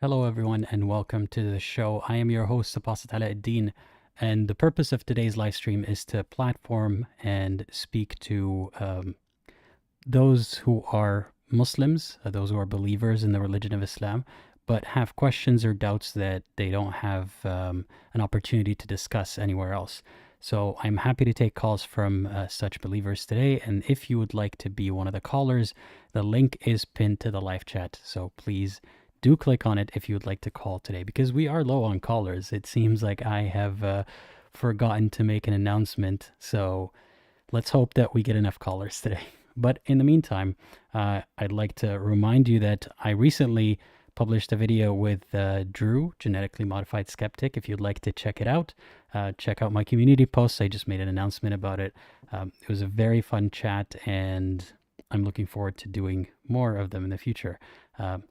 Hello, everyone, and welcome to the show. I am your host, Apostate Aladdin, and the purpose of today's live stream is to platform and speak to those who are Muslims, those who are believers in the religion of Islam, but have questions or doubts that they don't have an opportunity to discuss anywhere else. So I'm happy to take calls from such believers today, and if you would like to be one of the callers, the link is pinned to the live chat, so please do click on it if you would like to call today, because we are low on callers. It seems like I have forgotten to make an announcement, so let's hope that we get enough callers today. But in the meantime, I'd like to remind you that I recently published a video with Drew, Genetically Modified Skeptic. If you'd like to check it out, check out my community posts. I just made an announcement about it. It was a very fun chat, and I'm looking forward to doing more of them in the future.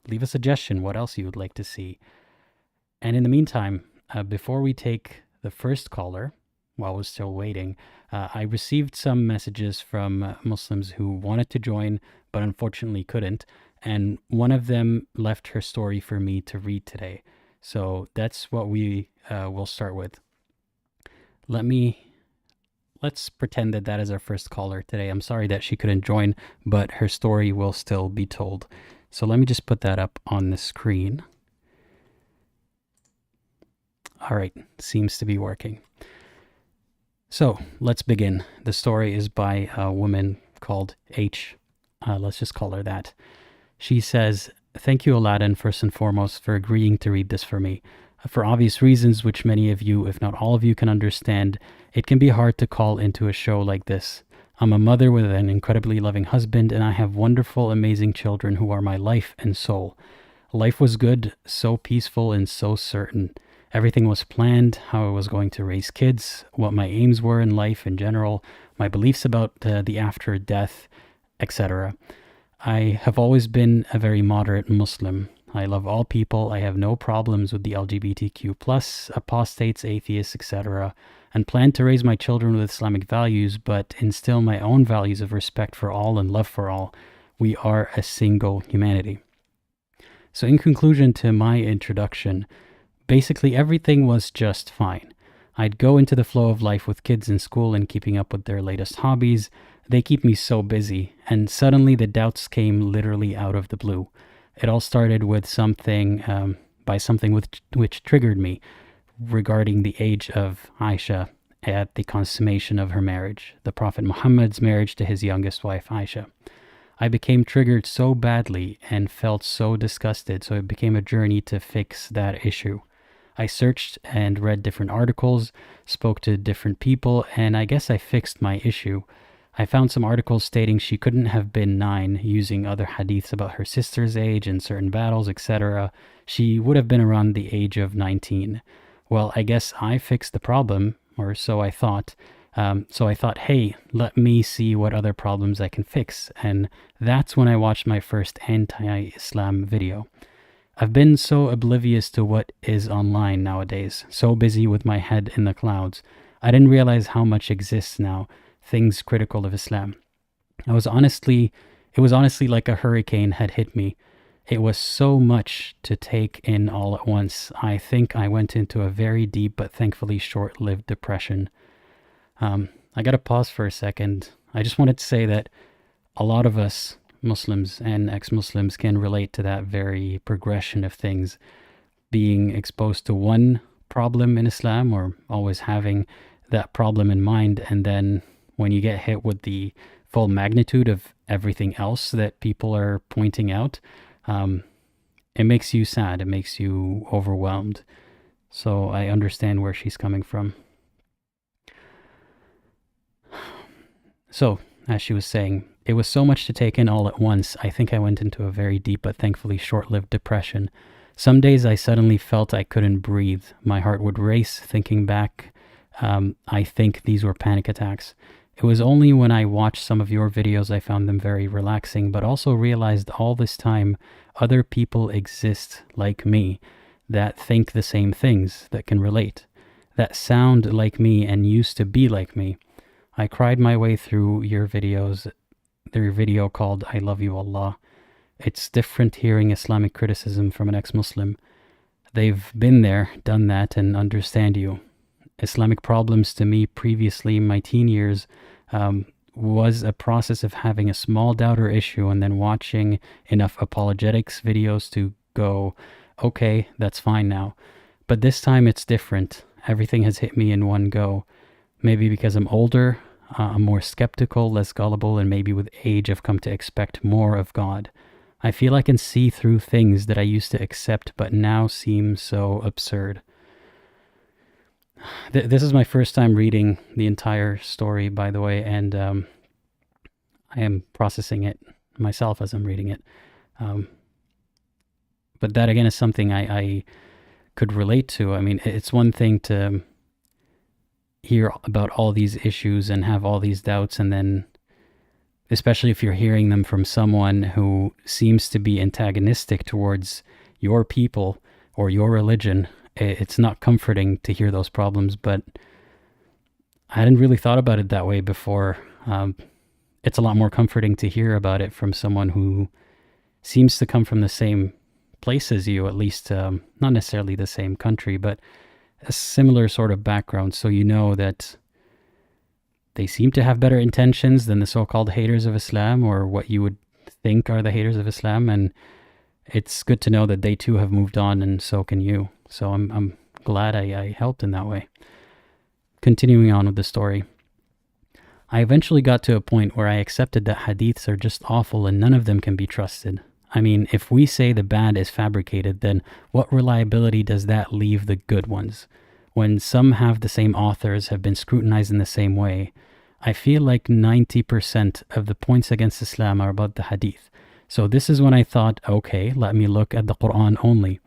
Leave a suggestion what else you would like to see. And in the meantime, before we take the first caller, while we're still waiting, I received some messages from Muslims who wanted to join, but unfortunately couldn't. And one of them left her story for me to read today. So that's what we will start with. Let's pretend that that is our first caller today. I'm sorry that she couldn't join, but her story will still be told. So let me just put that up on the screen. All right, seems to be working. So let's begin. The story is by a woman called H. Let's just call her that. She says, "Thank you, Aladdin, first and foremost, for agreeing to read this for me. For obvious reasons, which many of you, if not all of you, can understand, it can be hard to call into a show like this. I'm a mother with an incredibly loving husband, and I have wonderful, amazing children who are my life and soul. Life was good, so peaceful and so certain. Everything was planned, how I was going to raise kids, what my aims were in life in general, my beliefs about the after death, etc. I have always been a very moderate Muslim. I love all people. I have no problems with the LGBTQ+, apostates, atheists, etc., and plan to raise my children with Islamic values, but instill my own values of respect for all and love for all. We are a single humanity." So in conclusion to my introduction, basically everything was just fine. I'd go into the flow of life with kids in school and keeping up with their latest hobbies. They keep me so busy, and suddenly the doubts came literally out of the blue. It all started with something which triggered me regarding the age of Aisha at the consummation of her marriage, the Prophet Muhammad's marriage to his youngest wife, Aisha. I became triggered so badly and felt so disgusted, so it became a journey to fix that issue. I searched and read different articles, spoke to different people, and I guess I fixed my issue. I found some articles stating she couldn't have been 9, using other hadiths about her sister's age and certain battles, etc. She would have been around the age of 19. Well, I guess I fixed the problem, or so I thought. So I thought, hey, let me see what other problems I can fix. And that's when I watched my first anti-Islam video. I've been so oblivious to what is online nowadays, so busy with my head in the clouds. I didn't realize how much exists now, things critical of Islam. It was honestly like a hurricane had hit me. It was so much to take in all at once. I think I went into a very deep but thankfully short-lived depression. I gotta pause for a second. I just wanted to say that a lot of us, Muslims and ex-Muslims, can relate to that very progression of things. Being exposed to one problem in Islam, or always having that problem in mind, and then when you get hit with the full magnitude of everything else that people are pointing out, it makes you sad, it makes you overwhelmed. So I understand where she's coming from. So, as she was saying, it was so much to take in all at once. I think I went into a very deep but thankfully short-lived depression. Some days I suddenly felt I couldn't breathe. My heart would race. Thinking back, I think these were panic attacks. It was only when I watched some of your videos I found them very relaxing, but also realized all this time other people exist like me, that think the same things, that can relate, that sound like me and used to be like me. I cried my way through your videos, their video called I Love You Allah. It's different hearing Islamic criticism from an ex-Muslim. They've been there, done that, and understand you. Islamic problems to me previously in my teen years was a process of having a small doubt or issue and then watching enough apologetics videos to go, okay, that's fine now. But this time it's different. Everything has hit me in one go. Maybe because I'm older, I'm more skeptical, less gullible, and maybe with age I've come to expect more of God. I feel I can see through things that I used to accept but now seem so absurd. This is my first time reading the entire story, by the way, and I am processing it myself as I'm reading it. But that, again, is something I could relate to. I mean, it's one thing to hear about all these issues and have all these doubts, and then, especially if you're hearing them from someone who seems to be antagonistic towards your people or your religion, it's not comforting to hear those problems. But I hadn't really thought about it that way before. It's a lot more comforting to hear about it from someone who seems to come from the same place as you, at least not necessarily the same country, but a similar sort of background. So you know that they seem to have better intentions than the so-called haters of Islam, or what you would think are the haters of Islam. And it's good to know that they too have moved on, and so can you. So I'm glad I helped in that way. Continuing on with the story. I eventually got to a point where I accepted that hadiths are just awful and none of them can be trusted. I mean, if we say the bad is fabricated, then what reliability does that leave the good ones? When some have the same authors, have been scrutinized in the same way, I feel like 90% of the points against Islam are about the hadith. So this is when I thought, okay, let me look at the Quran only.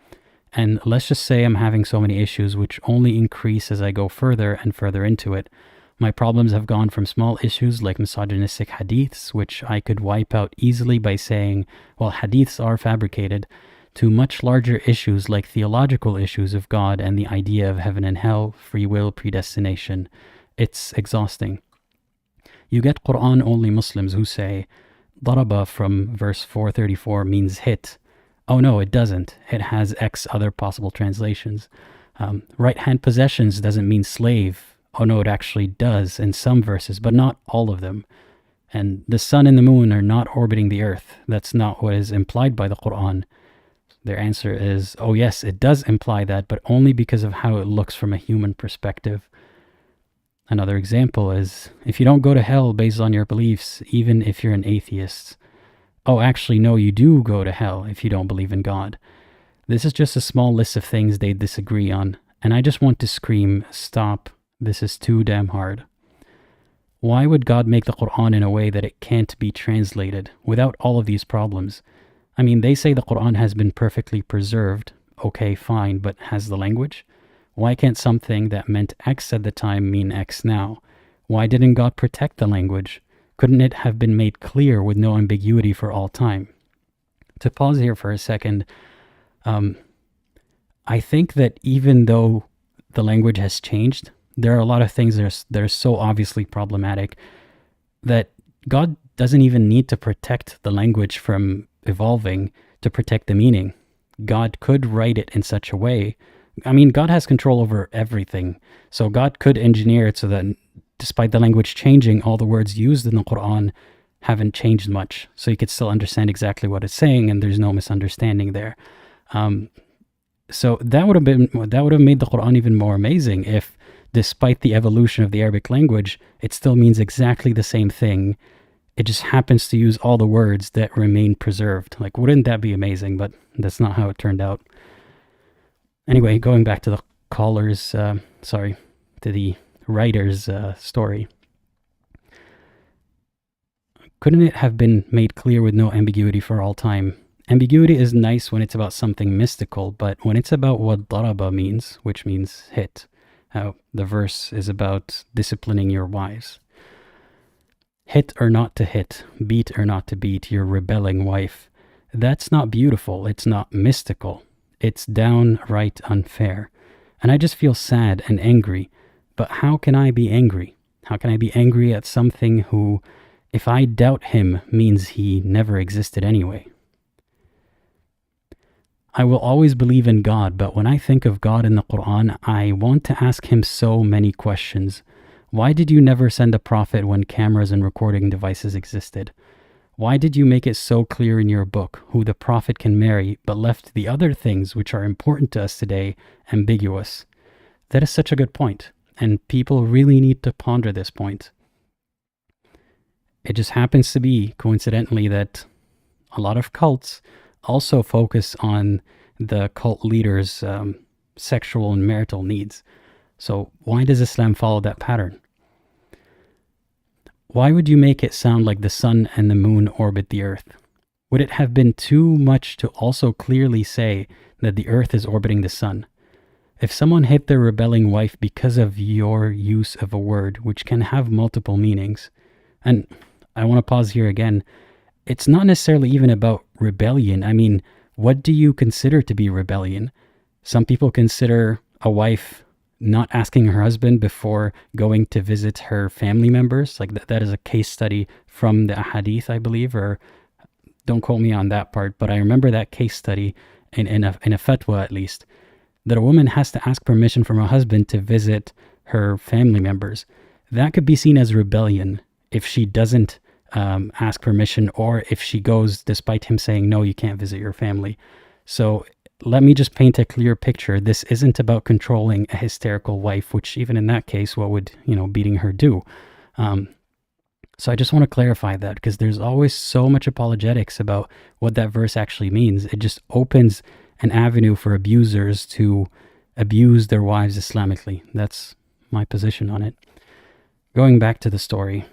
And let's just say I'm having so many issues which only increase as I go further and further into it. My problems have gone from small issues like misogynistic hadiths, which I could wipe out easily by saying, well, hadiths are fabricated, to much larger issues like theological issues of God and the idea of heaven and hell, free will, predestination. It's exhausting. You get Quran-only Muslims who say, Daraba from verse 434 means hit. Oh no, it doesn't. It has X other possible translations. Right-hand possessions doesn't mean slave. Oh no, it actually does in some verses, but not all of them. And the sun and the moon are not orbiting the earth. That's not what is implied by the Quran. Their answer is, oh yes, it does imply that, but only because of how it looks from a human perspective. Another example is, if you don't go to hell based on your beliefs, even if you're an atheist. Oh, actually, no, you do go to hell if you don't believe in God. This is just a small list of things they disagree on, and I just want to scream, stop, this is too damn hard. Why would God make the Quran in a way that it can't be translated without all of these problems? I mean, they say the Quran has been perfectly preserved. Okay, fine, but has the language? Why can't something that meant X at the time mean X now? Why didn't God protect the language? Couldn't it have been made clear with no ambiguity for all time? To pause here for a second, I think that even though the language has changed, there are a lot of things that are so obviously problematic that God doesn't even need to protect the language from evolving to protect the meaning. God could write it in such a way. I mean, God has control over everything. So God could engineer it so that despite the language changing, all the words used in the Quran haven't changed much. So you could still understand exactly what it's saying and there's no misunderstanding there. So that would have made the Quran even more amazing if, despite the evolution of the Arabic language, it still means exactly the same thing. It just happens to use all the words that remain preserved. Like, wouldn't that be amazing? But that's not how it turned out. Anyway, going back to the to the writer's story. Couldn't it have been made clear with no ambiguity for all time? Ambiguity is nice when it's about something mystical, but when it's about what daraba means, which means hit, the verse is about disciplining your wives. Hit or not to hit, beat or not to beat your rebelling wife. That's not beautiful, it's not mystical. It's downright unfair. And I just feel sad and angry. But how can I be angry? How can I be angry at something who, if I doubt him, means he never existed anyway? I will always believe in God, but when I think of God in the Quran, I want to ask him so many questions. Why did you never send a prophet when cameras and recording devices existed? Why did you make it so clear in your book who the prophet can marry, but left the other things which are important to us today ambiguous? That is such a good point, and people really need to ponder this point. It just happens to be, coincidentally, that a lot of cults also focus on the cult leaders' sexual and marital needs. So why does Islam follow that pattern? Why would you make it sound like the sun and the moon orbit the earth? Would it have been too much to also clearly say that the earth is orbiting the sun? If someone hit their rebelling wife because of your use of a word which can have multiple meanings, and I want to pause here again, it's not necessarily even about rebellion. I mean, what do you consider to be rebellion? Some people consider a wife not asking her husband before going to visit her family members. Like that is a case study from the Ahadith, I believe, or don't quote me on that part, but I remember that case study in a fatwa at least, that a woman has to ask permission from her husband to visit her family members. That could be seen as rebellion if she doesn't ask permission, or if she goes despite him saying, no, you can't visit your family. So let me just paint a clear picture. This isn't about controlling a hysterical wife, which even in that case, what would, beating her do? So I just want to clarify that, because there's always so much apologetics about what that verse actually means. It just opens an avenue for abusers to abuse their wives Islamically. That's my position on it. Going back to the story.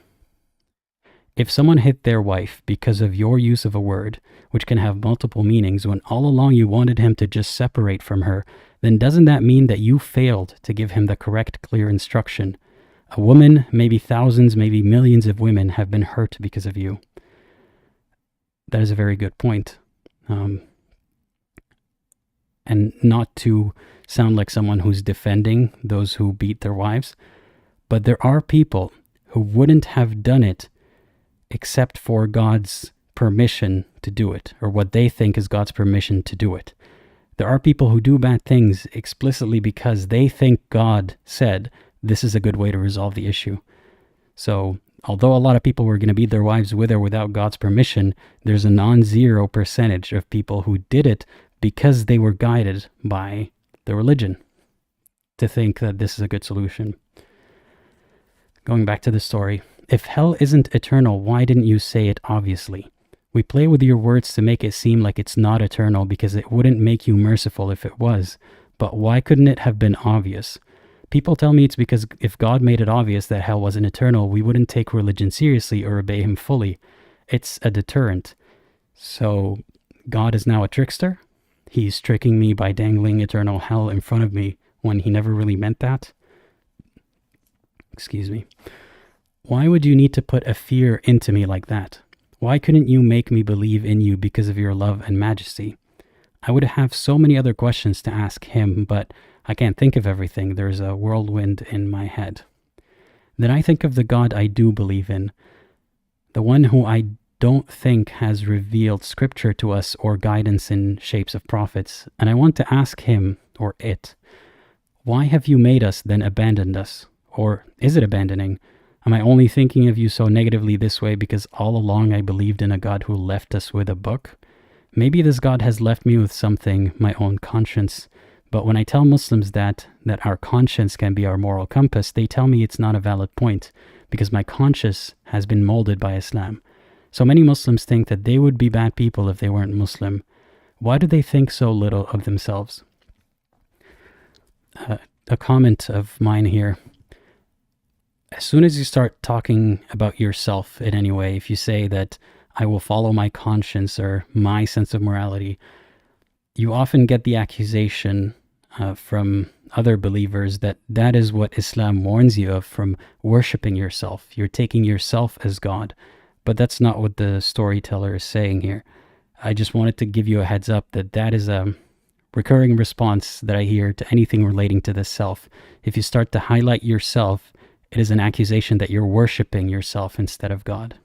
If someone hit their wife because of your use of a word, which can have multiple meanings, when all along you wanted him to just separate from her, then doesn't that mean that you failed to give him the correct, clear instruction? A woman, maybe thousands, maybe millions of women have been hurt because of you. That is a very good point. And not to sound like someone who's defending those who beat their wives, but there are people who wouldn't have done it except for God's permission to do it, or what they think is God's permission to do it. There are people who do bad things explicitly because they think God said this is a good way to resolve the issue. So although a lot of people were going to beat their wives with or without God's permission, there's a non-zero percentage of people who did it because they were guided by the religion to think that this is a good solution. Going back to the story. If hell isn't eternal, why didn't you say it obviously? We play with your words to make it seem like it's not eternal because it wouldn't make you merciful if it was. But why couldn't it have been obvious? People tell me it's because if God made it obvious that hell wasn't eternal, we wouldn't take religion seriously or obey him fully. It's a deterrent. So God is now a trickster? He's tricking me by dangling eternal hell in front of me when he never really meant that? Excuse me. Why would you need to put a fear into me like that? Why couldn't you make me believe in you because of your love and majesty? I would have so many other questions to ask him, but I can't think of everything. There's a whirlwind in my head. Then I think of the God I do believe in, the one who I don't think has revealed scripture to us or guidance in shapes of prophets, and I want to ask him, or it, why have you made us then abandoned us? Or is it abandoning? Am I only thinking of you so negatively this way because all along I believed in a God who left us with a book? Maybe this God has left me with something, my own conscience. But when I tell Muslims that our conscience can be our moral compass, they tell me it's not a valid point because my conscience has been molded by Islam. So many Muslims think that they would be bad people if they weren't Muslim. Why do they think so little of themselves? A comment of mine here. As soon as you start talking about yourself in any way, if you say that I will follow my conscience or my sense of morality, you often get the accusation from other believers that is what Islam warns you of, from worshipping yourself. You're taking yourself as God. But that's not what the storyteller is saying here. I just wanted to give you a heads up that is a recurring response that I hear to anything relating to the self. If you start to highlight yourself, it is an accusation that you're worshiping yourself instead of God.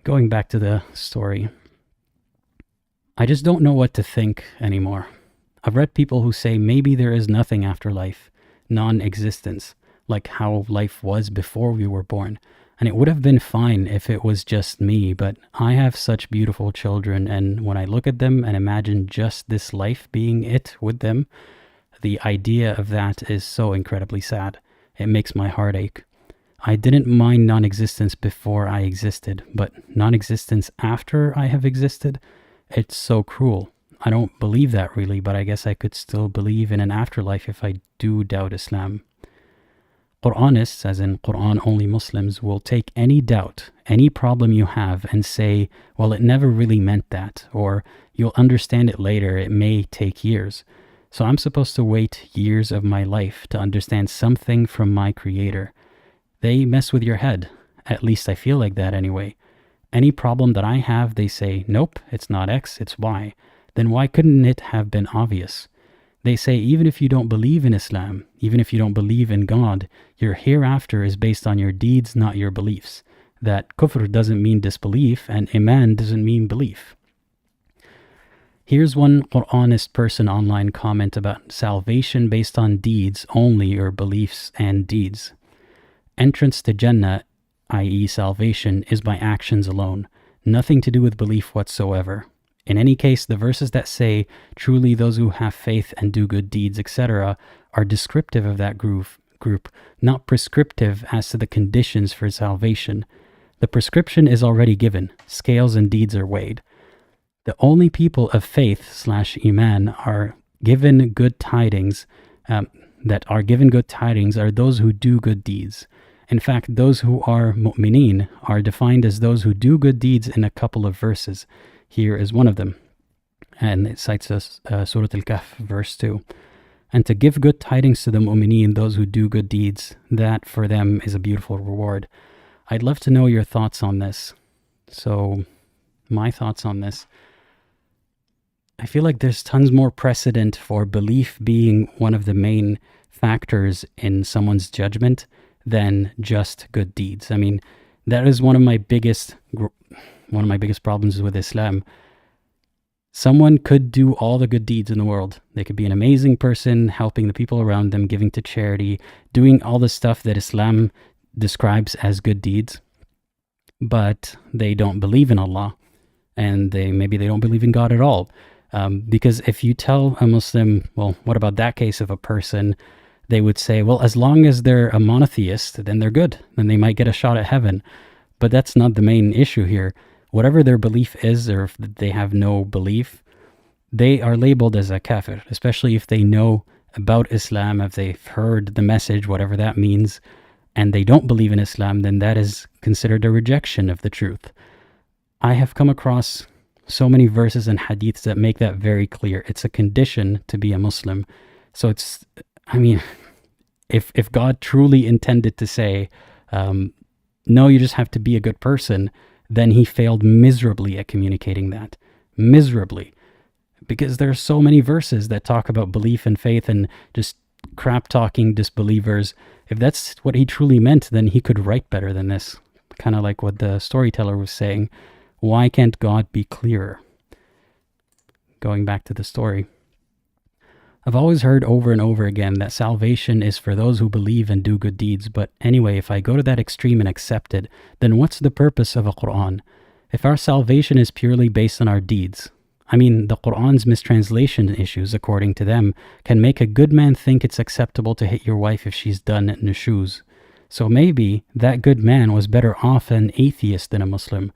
Going back to the story. I just don't know what to think anymore. I've read people who say maybe there is nothing after life, non-existence, like how life was before we were born. And it would have been fine if it was just me, but I have such beautiful children, and when I look at them and imagine just this life being it with them, the idea of that is so incredibly sad. It makes my heart ache. I didn't mind non-existence before I existed, but non-existence after I have existed, it's so cruel. I don't believe that really, but I guess I could still believe in an afterlife if I do doubt Islam. Quranists, as in Quran-only Muslims, will take any doubt, any problem you have and say, well, it never really meant that, or you'll understand it later, it may take years. So I'm supposed to wait years of my life to understand something from my Creator. They mess with your head. At least I feel like that anyway. Any problem that I have, they say, nope, it's not X, it's Y. Then why couldn't it have been obvious? They say even if you don't believe in Islam, even if you don't believe in God, your hereafter is based on your deeds, not your beliefs. That kufr doesn't mean disbelief, and iman doesn't mean belief. Here's one Quranist person online comment about salvation based on deeds only, or beliefs and deeds. Entrance to Jannah, i.e. salvation, is by actions alone, nothing to do with belief whatsoever. In any case, the verses that say, truly those who have faith and do good deeds, etc., are descriptive of that group, not prescriptive as to the conditions for salvation. The prescription is already given. Scales and deeds are weighed. The only people of faith / iman are given good tidings, are those who do good deeds. In fact, those who are mu'mineen are defined as those who do good deeds in a couple of verses. Here is one of them, and it cites us Surah Al-Kahf, verse 2. And to give good tidings to the mu'mineen, those who do good deeds, that for them is a beautiful reward. I'd love to know your thoughts on this. So, my thoughts on this. I feel like there's tons more precedent for belief being one of the main factors in someone's judgment than just good deeds. I mean, that is one of my biggest problems with Islam. Someone could do all the good deeds in the world. They could be an amazing person, helping the people around them, giving to charity, doing all the stuff that Islam describes as good deeds, but they don't believe in Allah, and maybe they don't believe in God at all. Because if you tell a Muslim, well, what about that case of a person? They would say, well, as long as they're a monotheist, then they're good. Then they might get a shot at heaven. But that's not the main issue here. Whatever their belief is, or if they have no belief, they are labeled as a kafir, especially if they know about Islam, if they've heard the message, whatever that means, and they don't believe in Islam, then that is considered a rejection of the truth. I have come across so many verses and hadiths that make that very clear. It's a condition to be a Muslim. So it's, I mean, if God truly intended to say, no, you just have to be a good person, then he failed miserably at communicating that. Miserably. Because there are so many verses that talk about belief and faith and just crap-talking disbelievers. If that's what he truly meant, then he could write better than this. Kind of like what the storyteller was saying. Why can't God be clearer? Going back to the story. I've always heard over and over again that salvation is for those who believe and do good deeds, but anyway, if I go to that extreme and accept it, then what's the purpose of a Quran? If our salvation is purely based on our deeds, I mean, the Quran's mistranslation issues, according to them, can make a good man think it's acceptable to hit your wife if she's done nushuz. So maybe that good man was better off an atheist than a Muslim.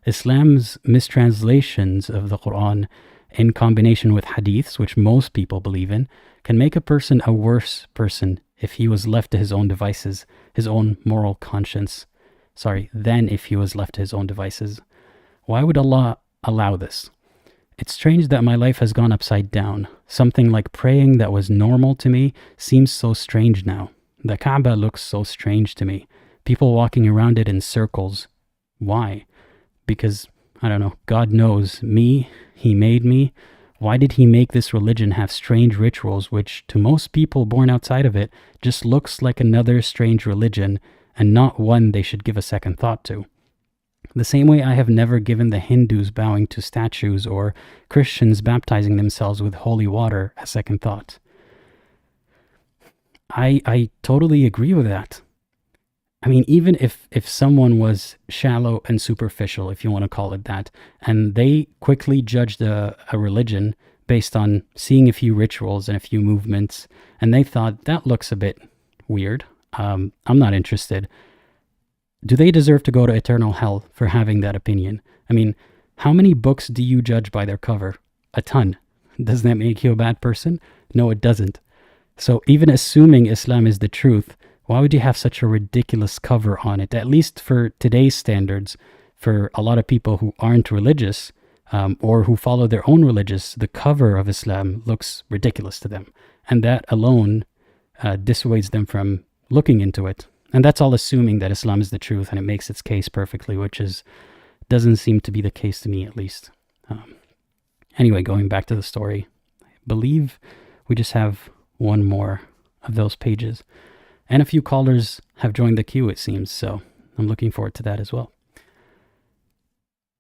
Islam's mistranslations of the Quran, in combination with hadiths, which most people believe in, can make a person a worse person if he was left to his own devices, his own moral conscience. Than if he was left to his own devices. Why would Allah allow this? It's strange that my life has gone upside down. Something like praying that was normal to me seems so strange now. The Kaaba looks so strange to me. People walking around it in circles. Why? Because, I don't know, God knows me. He made me. Why did he make this religion have strange rituals which, to most people born outside of it, just looks like another strange religion and not one they should give a second thought to? The same way I have never given the Hindus bowing to statues or Christians baptizing themselves with holy water a second thought. I totally agree with that. I mean, even if someone was shallow and superficial, if you want to call it that, and they quickly judged a religion based on seeing a few rituals and a few movements, and they thought, that looks a bit weird, I'm not interested. Do they deserve to go to eternal hell for having that opinion? I mean, how many books do you judge by their cover? A ton. Does that make you a bad person? No, it doesn't. So even assuming Islam is the truth, why would you have such a ridiculous cover on it? At least for today's standards, for a lot of people who aren't religious or who follow their own religious, the cover of Islam looks ridiculous to them. And that alone dissuades them from looking into it. And that's all assuming that Islam is the truth and it makes its case perfectly, which doesn't seem to be the case to me, at least. Anyway, going back to the story, I believe we just have one more of those pages. And a few callers have joined the queue, it seems, so I'm looking forward to that as well.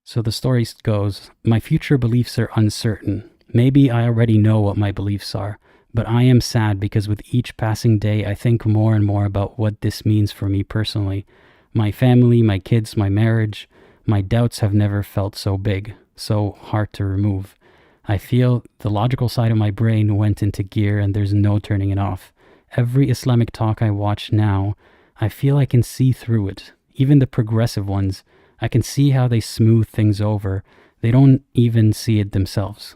So the story goes, my future beliefs are uncertain. Maybe I already know what my beliefs are, but I am sad because with each passing day, I think more and more about what this means for me personally. My family, my kids, my marriage, my doubts have never felt so big, so hard to remove. I feel the logical side of my brain went into gear and there's no turning it off. Every Islamic talk I watch now, I feel I can see through it. Even the progressive ones, I can see how they smooth things over. They don't even see it themselves.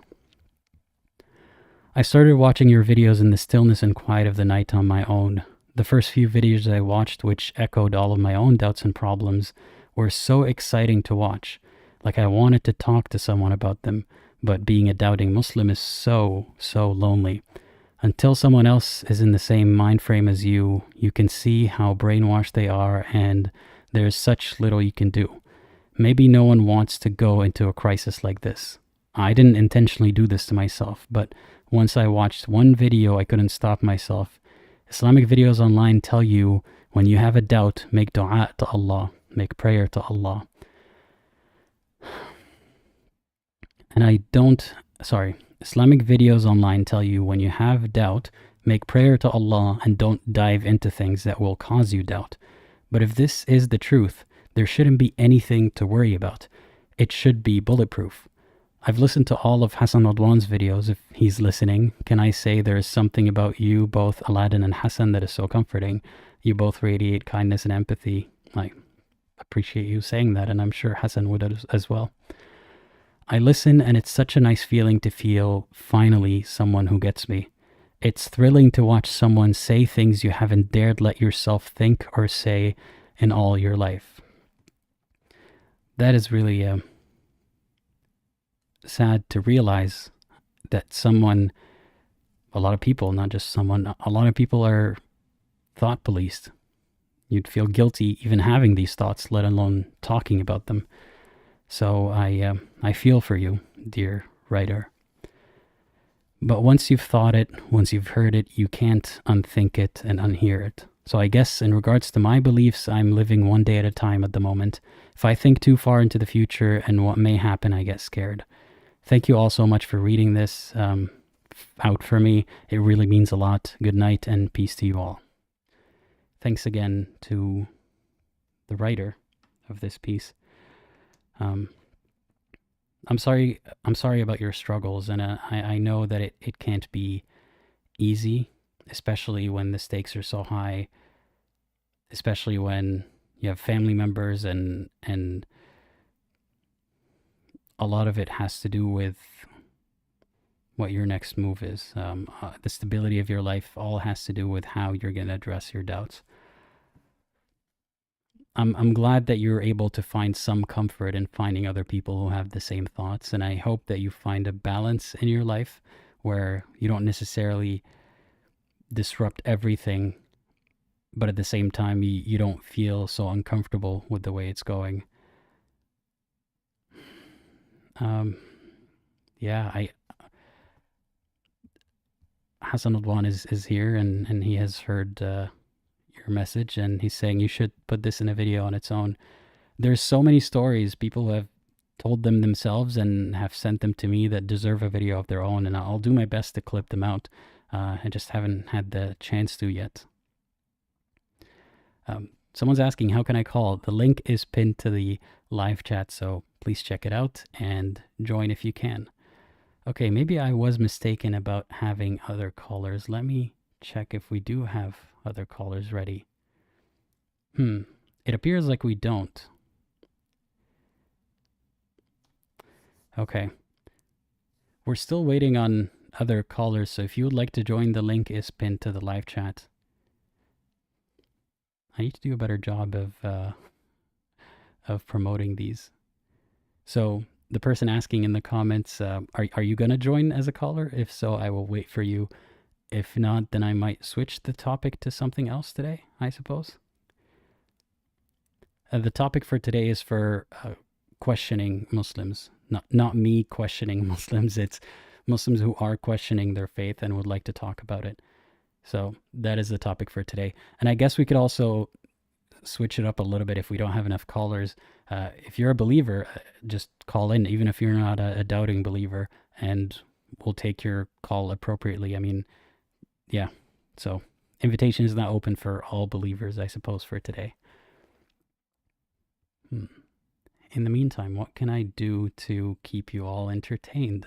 I started watching your videos in the stillness and quiet of the night on my own. The first few videos I watched, which echoed all of my own doubts and problems, were so exciting to watch. Like I wanted to talk to someone about them, but being a doubting Muslim is so lonely. Until someone else is in the same mind frame as you, you can see how brainwashed they are and there's such little you can do. Maybe no one wants to go into a crisis like this. I didn't intentionally do this to myself, but once I watched one video, I couldn't stop myself. Islamic videos online tell you when you have a doubt, make dua to Allah, make prayer to Allah. Islamic videos online tell you when you have doubt, make prayer to Allah and don't dive into things that will cause you doubt. But if this is the truth, there shouldn't be anything to worry about. It should be bulletproof. I've listened to all of Hassan Radwan's videos. If he's listening, can I say there is something about you, both Aladdin and Hassan, that is so comforting? You both radiate kindness and empathy. I appreciate you saying that, and I'm sure Hassan would as well. I listen, and it's such a nice feeling to feel, finally, someone who gets me. It's thrilling to watch someone say things you haven't dared let yourself think or say in all your life. That is really sad to realize that a lot of people, not just someone, a lot of people are thought policed. You'd feel guilty even having these thoughts, let alone talking about them. So I feel for you, dear writer. But once you've thought it, once you've heard it, you can't unthink it and unhear it. So I guess in regards to my beliefs, I'm living one day at a time at the moment. If I think too far into the future and what may happen, I get scared. Thank you all so much for reading this out for me. It really means a lot. Good night and peace to you all. Thanks again to the writer of this piece. I'm sorry about your struggles, and I know that it can't be easy, especially when the stakes are so high, especially when you have family members and a lot of it has to do with what your next move is. The stability of your life all has to do with how you're going to address your doubts. I'm glad that you're able to find some comfort in finding other people who have the same thoughts, and I hope that you find a balance in your life where you don't necessarily disrupt everything, but at the same time you don't feel so uncomfortable with the way it's going. Hassan Adwan is here, and he has heard your message, and he's saying you should put this in a video on its own. there's so many stories people who have told them themselves and have sent them to me that deserve a video of their own, and I'll do my best to clip them out. I just haven't had the chance to yet. Someone's asking, how can I call? The link is pinned to the live chat, so please check it out and join if you can. Okay, maybe I was mistaken about having other callers. Let me check if we do have other callers ready. It appears like we don't. Okay. We're still waiting on other callers, so if you would like to join, the link is pinned to the live chat. I need to do a better job of promoting these. So the person asking in the comments, are you going to join as a caller? If so, I will wait for you. If not, then I might switch the topic to something else today, I suppose. The topic for today is for questioning Muslims. Not me questioning Muslims. It's Muslims who are questioning their faith and would like to talk about it. So that is the topic for today. And I guess we could also switch it up a little bit if we don't have enough callers. If you're a believer, just call in, even if you're not a doubting believer, and we'll take your call appropriately. I mean, yeah. So invitation is not open for all believers, I suppose, for today. In the meantime, what can I do to keep you all entertained?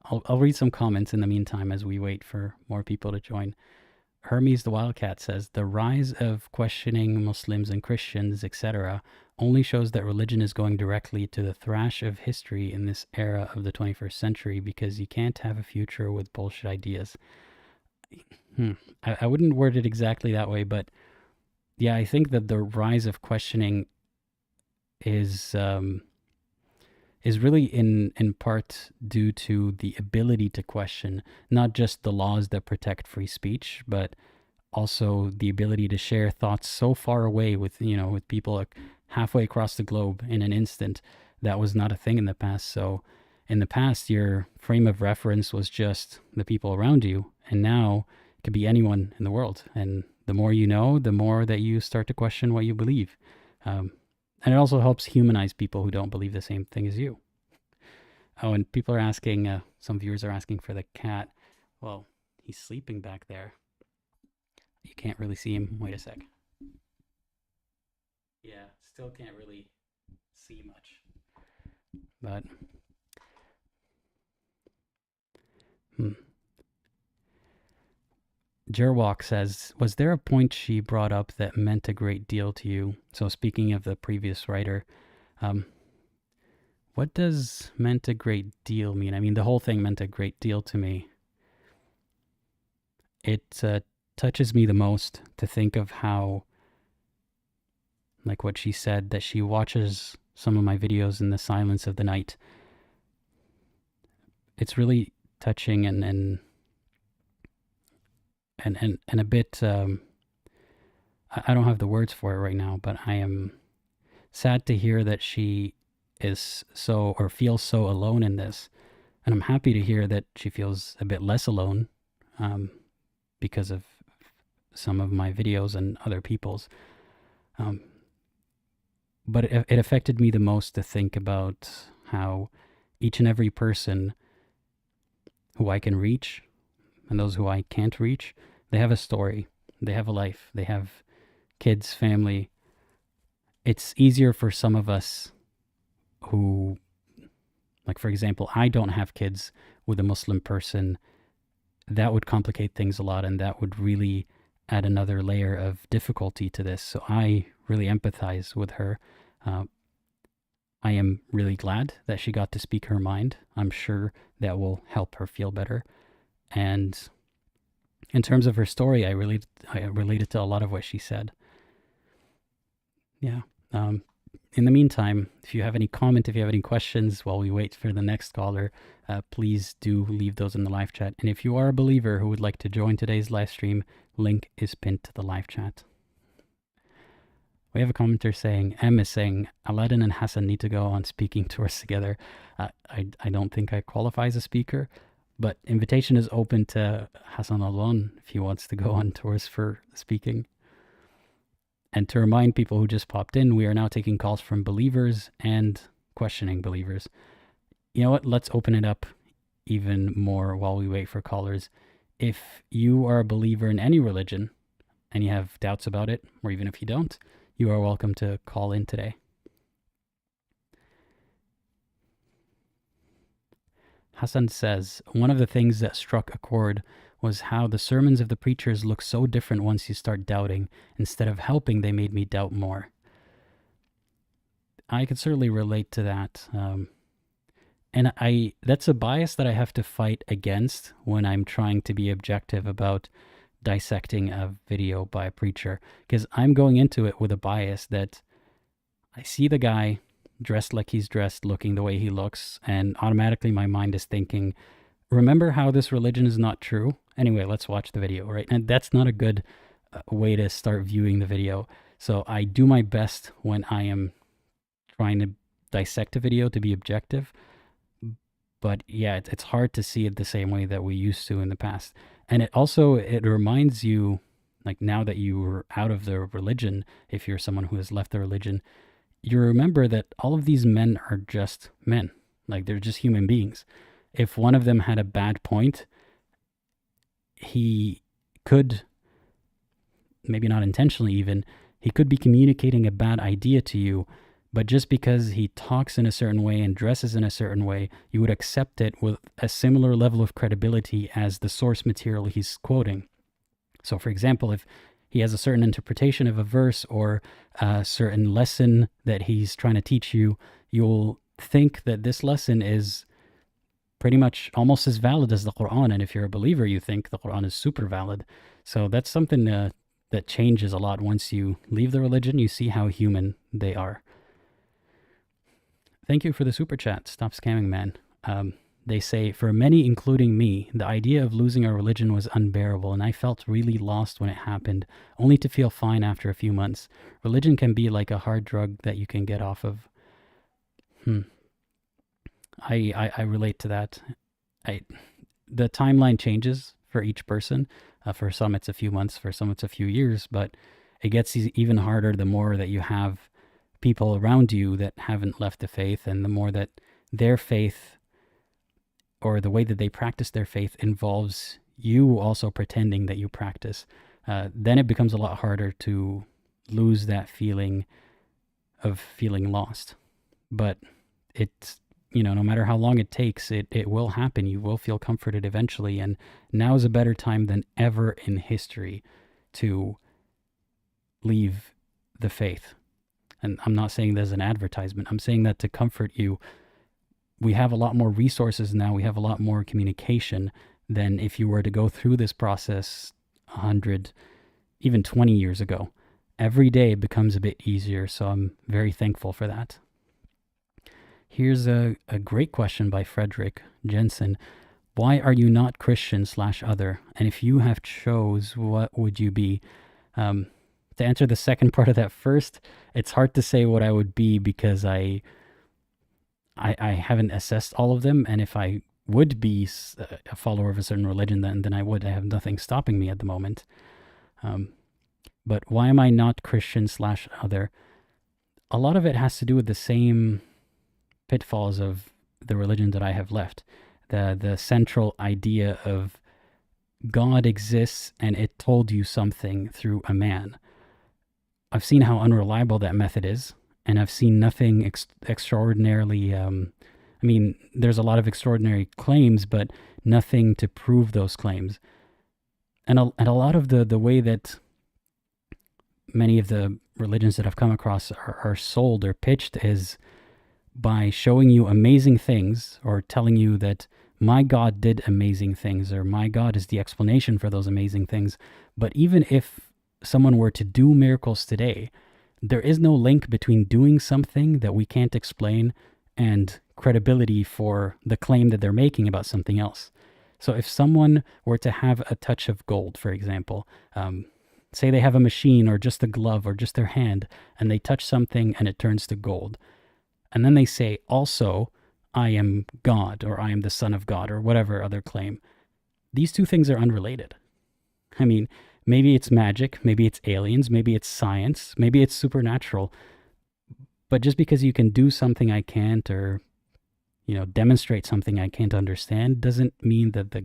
I'll read some comments in the meantime as we wait for more people to join. Hermes the Wildcat says, the rise of questioning Muslims and Christians, etc., only shows that religion is going directly to the thrash of history in this era of the 21st century, because you can't have a future with bullshit ideas. I wouldn't word it exactly that way, but yeah, I think that the rise of questioning is really in part due to the ability to question not just the laws that protect free speech, but also the ability to share thoughts so far away with people like halfway across the globe in an instant. That was not a thing in the past. So in the past, your frame of reference was just the people around you, and now it could be anyone in the world. And the more you know, the more that you start to question what you believe. And it also helps humanize people who don't believe the same thing as you. Oh, and people are asking, some viewers are asking for the cat. Well, he's sleeping back there. You can't really see him. Wait a sec. Yeah, still can't really see much. But, Jerwalk says, was there a point she brought up that meant a great deal to you? So speaking of the previous writer, what does meant a great deal mean? I mean, the whole thing meant a great deal to me. It touches me the most to think of how, like what she said, that she watches some of my videos in the silence of the night. It's really touching and a bit, I don't have the words for it right now, but I am sad to hear that she is so, or feels so alone in this. And I'm happy to hear that she feels a bit less alone because of some of my videos and other people's. But it affected me the most to think about how each and every person who I can reach and those who I can't reach, they have a story, they have a life, they have kids, family. It's easier for some of us who, like for example, I don't have kids with a Muslim person. That would complicate things a lot, and that would really add another layer of difficulty to this. So I really empathize with her. I am really glad that she got to speak her mind. I'm sure that will help her feel better. And in terms of her story, I related to a lot of what she said. Yeah. In the meantime, if you have any comment, if you have any questions while we wait for the next caller, please do leave those in the live chat. And if you are a believer who would like to join today's live stream, link is pinned to the live chat. We have a commenter saying, M is saying, Aladdin and Hassan need to go on speaking tours together. I don't think I qualify as a speaker, but invitation is open to Hassan Alon if he wants to go on tours for speaking. And to remind people who just popped in, we are now taking calls from believers and questioning believers. You know what? Let's open it up even more while we wait for callers. If you are a believer in any religion and you have doubts about it, or even if you don't, you are welcome to call in today. Hassan says, one of the things that struck a chord was how the sermons of the preachers look so different once you start doubting. Instead of helping, they made me doubt more. I could certainly relate to that. And that's a bias that I have to fight against when I'm trying to be objective about dissecting a video by a preacher, because I'm going into it with a bias that I see the guy dressed like he's dressed, looking the way he looks, and automatically my mind is thinking, remember how this religion is not true? Anyway, let's watch the video, right? And that's not a good way to start viewing the video. So I do my best when I am trying to dissect a video to be objective. But yeah, it's hard to see it the same way that we used to in the past. And it reminds you, like now that you're out of the religion, if you're someone who has left the religion, you remember that all of these men are just men. Like they're just human beings. If one of them had a bad point, he could, maybe not intentionally even, he could be communicating a bad idea to you, but just because he talks in a certain way and dresses in a certain way, you would accept it with a similar level of credibility as the source material he's quoting. So for example, if he has a certain interpretation of a verse or a certain lesson that he's trying to teach you, you'll think that this lesson is pretty much almost as valid as the Quran. And if you're a believer, you think the Quran is super valid. So that's something that changes a lot once you leave the religion. You see how human they are. Thank you for the super chat. Stop scamming, man. They say, for many, including me, the idea of losing our religion was unbearable, and I felt really lost when it happened, only to feel fine after a few months. Religion can be like a hard drug that you can get off of. I relate to that. The timeline changes for each person. For some, it's a few months. For some, it's a few years. But it gets even harder the more that you have people around you that haven't left the faith, and the more that their faith or the way that they practice their faith involves you also pretending that you practice, then it becomes a lot harder to lose that feeling of feeling lost. But it's, no matter how long it takes, it will happen. You will feel comforted eventually. And now is a better time than ever in history to leave the faith. And I'm not saying there's an advertisement. I'm saying that to comfort you. We have a lot more resources now. We have a lot more communication than if you were to go through this process 100, even 20 years ago. Every day it becomes a bit easier, so I'm very thankful for that. Here's a great question by Frederick Jensen. Why are you not Christian/other? And if you have chose, what would you be? To answer the second part of that first, it's hard to say what I would be because I haven't assessed all of them, and if I would be a follower of a certain religion, then I would. I have nothing stopping me at the moment. But why am I not Christian/other? A lot of it has to do with the same pitfalls of the religion that I have left. The central idea of God exists and it told you something through a man. I've seen how unreliable that method is. And I've seen nothing extraordinarily, there's a lot of extraordinary claims, but nothing to prove those claims. And a lot of the way that many of the religions that I've come across are sold or pitched is by showing you amazing things or telling you that my God did amazing things or my God is the explanation for those amazing things. But even if someone were to do miracles today, there is no link between doing something that we can't explain and credibility for the claim that they're making about something else. So if someone were to have a touch of gold, for example, say they have a machine or just a glove or just their hand, and they touch something and it turns to gold. And then they say, also, I am God, or I am the Son of God, or whatever other claim. These two things are unrelated. Maybe it's magic, maybe it's aliens, maybe it's science, maybe it's supernatural. But just because you can do something I can't, or demonstrate something I can't understand, doesn't mean that the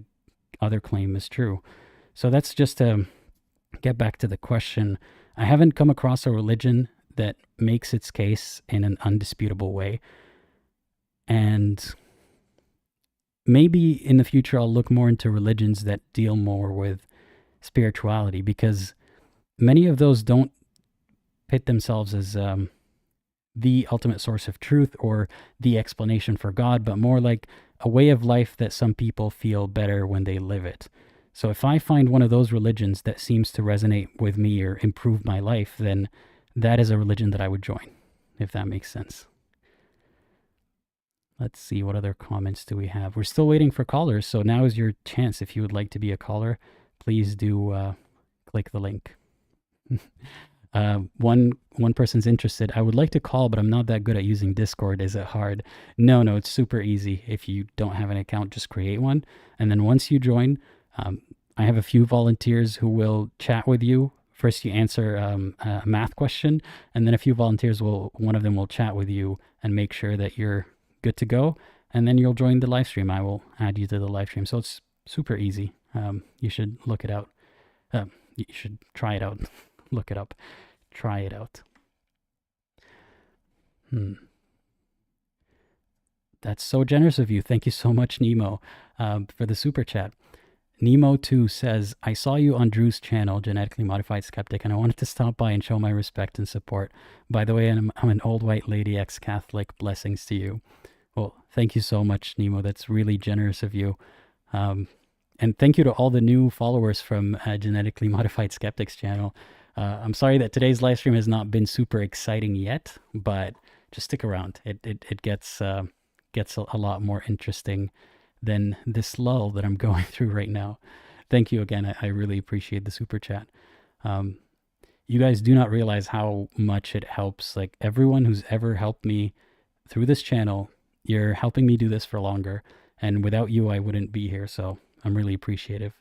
other claim is true. So that's just to get back to the question. I haven't come across a religion that makes its case in an undisputable way. And maybe in the future I'll look more into religions that deal more with spirituality, because many of those don't pit themselves as the ultimate source of truth or the explanation for God, but more like a way of life that some people feel better when they live it. So if I find one of those religions that seems to resonate with me or improve my life, then that is a religion that I would join, if that makes sense. Let's see, what other comments do we have? We're still waiting for callers, so now is your chance. If you would like to be a caller, please do click the link. One person's interested. I would like to call, but I'm not that good at using Discord. Is it hard? No, it's super easy. If you don't have an account, just create one. And then once you join, I have a few volunteers who will chat with you. First, you answer a math question, and then a few volunteers one of them will chat with you and make sure that you're good to go. And then you'll join the live stream. I will add you to the live stream. So it's super easy. You should look it out. You should try it out. Look it up. Try it out. That's so generous of you. Thank you so much, Nemo, for the super chat. Nemo2 says, I saw you on Drew's channel, Genetically Modified Skeptic, and I wanted to stop by and show my respect and support. By the way, I'm an old white lady ex-Catholic. Blessings to you. Well, thank you so much, Nemo. That's really generous of you. And thank you to all the new followers from Genetically Modified Skeptics channel. I'm sorry that today's live stream has not been super exciting yet, but just stick around. It gets a lot more interesting than this lull that I'm going through right now. Thank you again. I really appreciate the super chat. You guys do not realize how much it helps. Like, everyone who's ever helped me through this channel, you're helping me do this for longer. And without you, I wouldn't be here. So I'm really appreciative.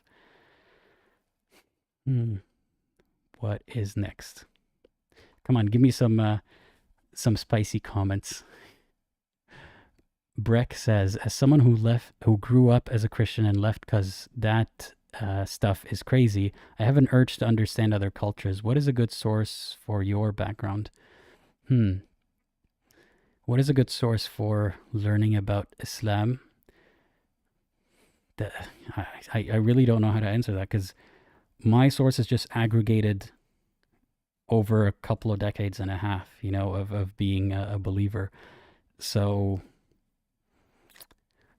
What is next? Come on, give me some spicy comments. Breck says, as someone who grew up as a Christian and left because that stuff is crazy, I have an urge to understand other cultures. What is a good source for your background? What is a good source for learning about Islam? I really don't know how to answer that, because my source is just aggregated over a couple of decades and a half, of being a believer. So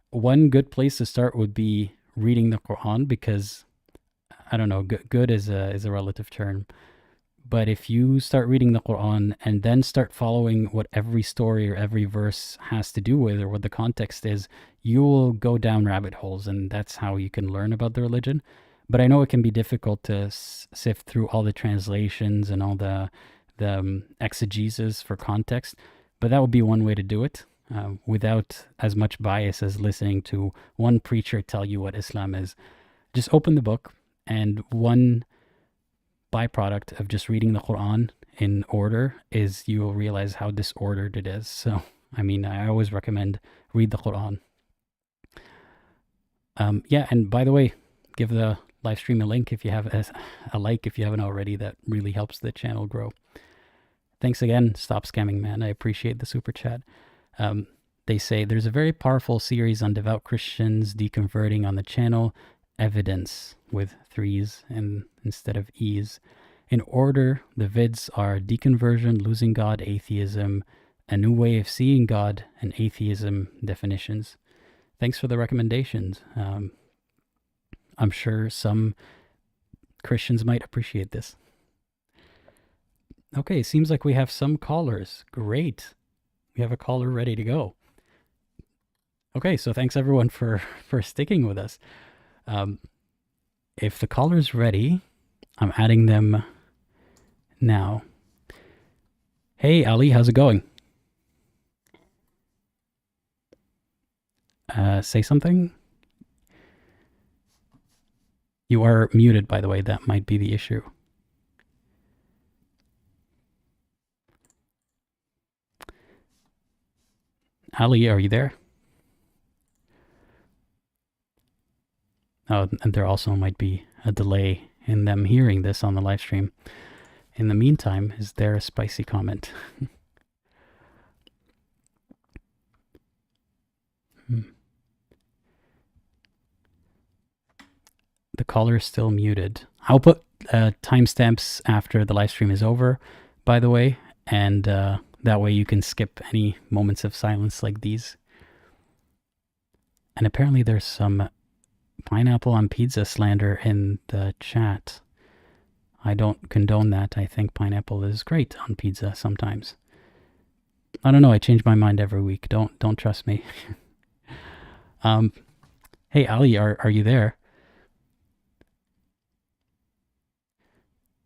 one good place to start would be reading the Quran, because I don't know, good is a relative term. But if you start reading the Quran and then start following what every story or every verse has to do with, or what the context is, you will go down rabbit holes, and that's how you can learn about the religion. But I know it can be difficult to sift through all the translations and all the exegesis for context, but that would be one way to do it, without as much bias as listening to one preacher tell you what Islam is. Just open the book, and one byproduct of just reading the Quran in order is you will realize how disordered it is. So, I always recommend read the Quran. And by the way, give the live stream a link if you have a like if you haven't already. That really helps the channel grow. Thanks again. Stop scamming, man. I appreciate the super chat. They say there's a very powerful series on devout Christians deconverting on the channel. Evidence with 3s and instead of E's. In order, the vids are deconversion, losing God, atheism, a new way of seeing God, and atheism definitions. Thanks for the recommendations. I'm sure some Christians might appreciate this. Okay, seems like we have some callers. Great. We have a caller ready to go. Okay, so thanks everyone for sticking with us. If the caller's ready, I'm adding them now. Hey, Ali, how's it going? Say something. You are muted, by the way. That might be the issue. Ali, are you there? Oh, and there also might be a delay in them hearing this on the live stream. In the meantime, is there a spicy comment? The caller is still muted. I'll put timestamps after the live stream is over, by the way, and that way you can skip any moments of silence like these. And apparently there's some pineapple on pizza slander in the chat. I don't condone that. I think pineapple is great on pizza sometimes. I don't know. I change my mind every week. Don't trust me. Hey Ali, are you there?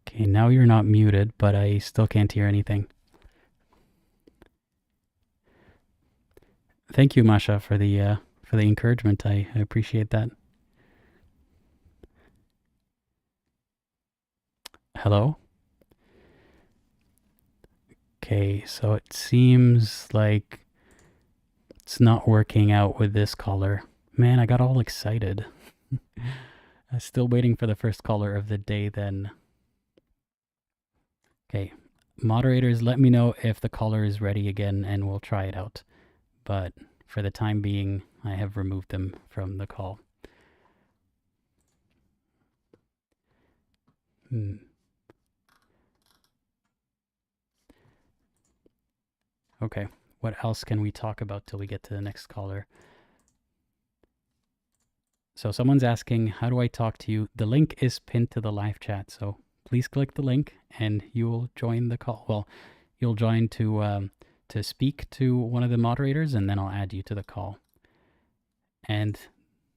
Okay, now you're not muted, but I still can't hear anything. Thank you, Masha, for the encouragement. I appreciate that. Hello? Okay, so it seems like it's not working out with this caller. Man, I got all excited. I'm still waiting for the first caller of the day then. Okay, moderators, let me know if the caller is ready again and we'll try it out. But for the time being, I have removed them from the call. Okay, what else can we talk about till we get to the next caller? So someone's asking, how do I talk to you? The link is pinned to the live chat, so please click the link and you will join the call. Well, you'll join to speak to one of the moderators, and then I'll add you to the call. And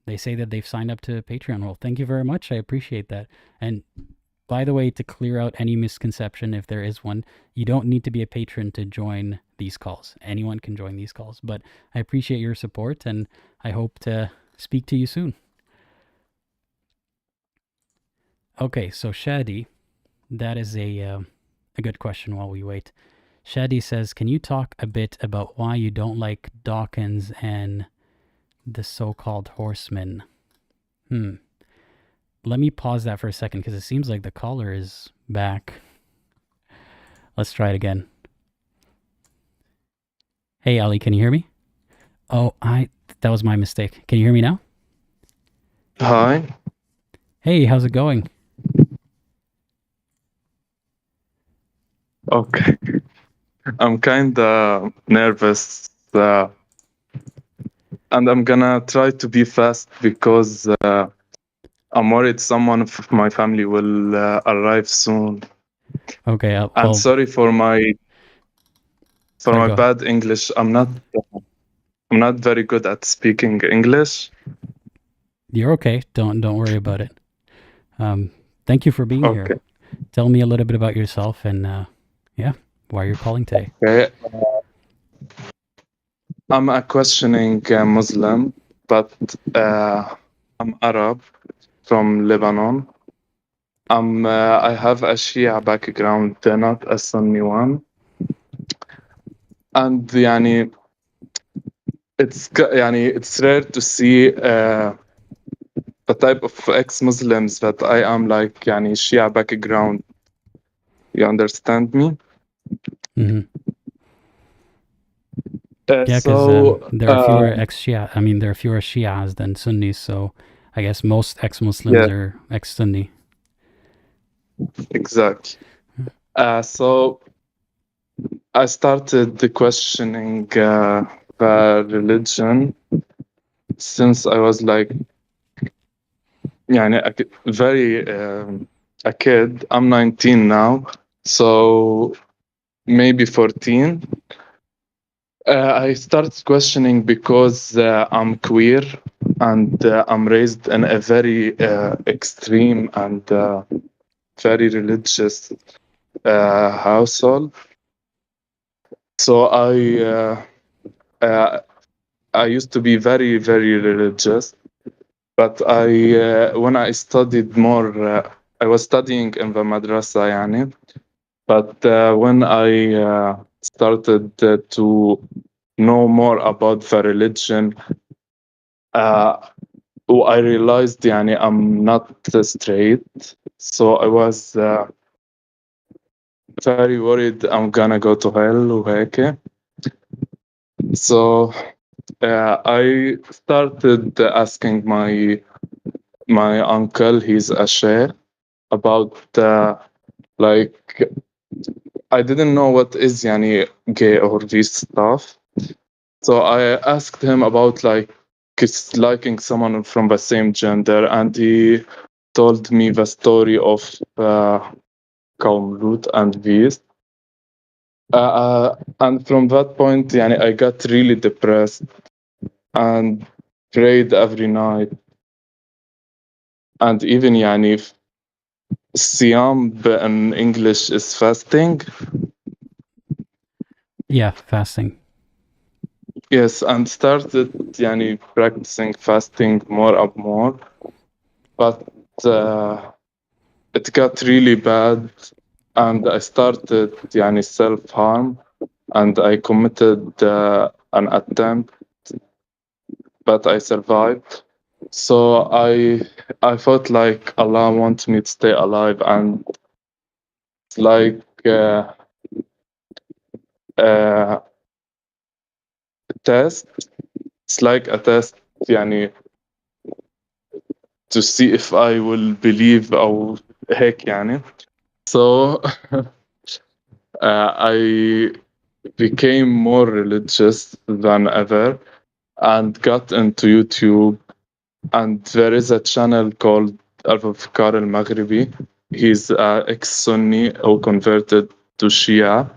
they say that they've signed up to Patreon. Well, thank you very much. I appreciate that. And by the way, to clear out any misconception, if there is one, you don't need to be a patron to join these calls. Anyone can join these calls. But I appreciate your support, and I hope to speak to you soon. Okay, so Shadi, that is a good question while we wait. Shadi says, can you talk a bit about why you don't like Dawkins and the so-called horsemen? Let me pause that for a second because it seems like the caller is back. Let's try it again. Hey, Ali, can you hear me? Oh, that was my mistake. Can you hear me now? Hi. Hey, how's it going? Okay. I'm kind of nervous, and I'm gonna try to be fast because I'm worried someone of my family will arrive soon. Okay. And sorry for my bad English. I'm not very good at speaking English. You're okay. Don't worry about it. Thank you for being here. Tell me a little bit about yourself and why you're calling today. Okay. I'm a questioning Muslim, but I'm Arab from Lebanon. I have a Shia background, not a Sunni one. And it's rare to see the type of ex-Muslims that I am, like Shia background. You understand me? Mm-hmm. Yeah, because there are fewer ex-Shia. I mean, there are fewer Shias than Sunnis, so I guess most ex-Muslims are ex-Sunni. Exactly. So I started the questioning the religion since I was like a kid. I'm 19 now, so maybe 14. I started questioning because I'm queer and I'm raised in a very extreme and very religious household. So I used to be very, very religious. But when I studied more, I was studying in the madrasa, يعني. But when I started to know more about the religion, uh, I realized يعني I'm not straight. So I was very worried I'm gonna go to hell وهيك. So I started asking my uncle, he's a sheikh, about like I didn't know what is yani gay or this stuff. So I asked him about like liking someone from the same gender, and he told me the story of Qawm Lut and Beast. And from that point, yani, I got really depressed and prayed every night. And even yani, Siyam in English is fasting. Yeah, fasting. Yes, and started yani, practicing fasting more and more. But it got really bad, and I started yani, self-harm, and I committed an attempt, but I survived. So I felt like Allah wants me to stay alive, and it's like a test. It's like a test, يعني, to see if I will believe أو هيك يعني. So I became more religious than ever and got into YouTube. And there is a channel called Al-Fikar al-Maghribi. He's ex-Sunni who converted to Shia.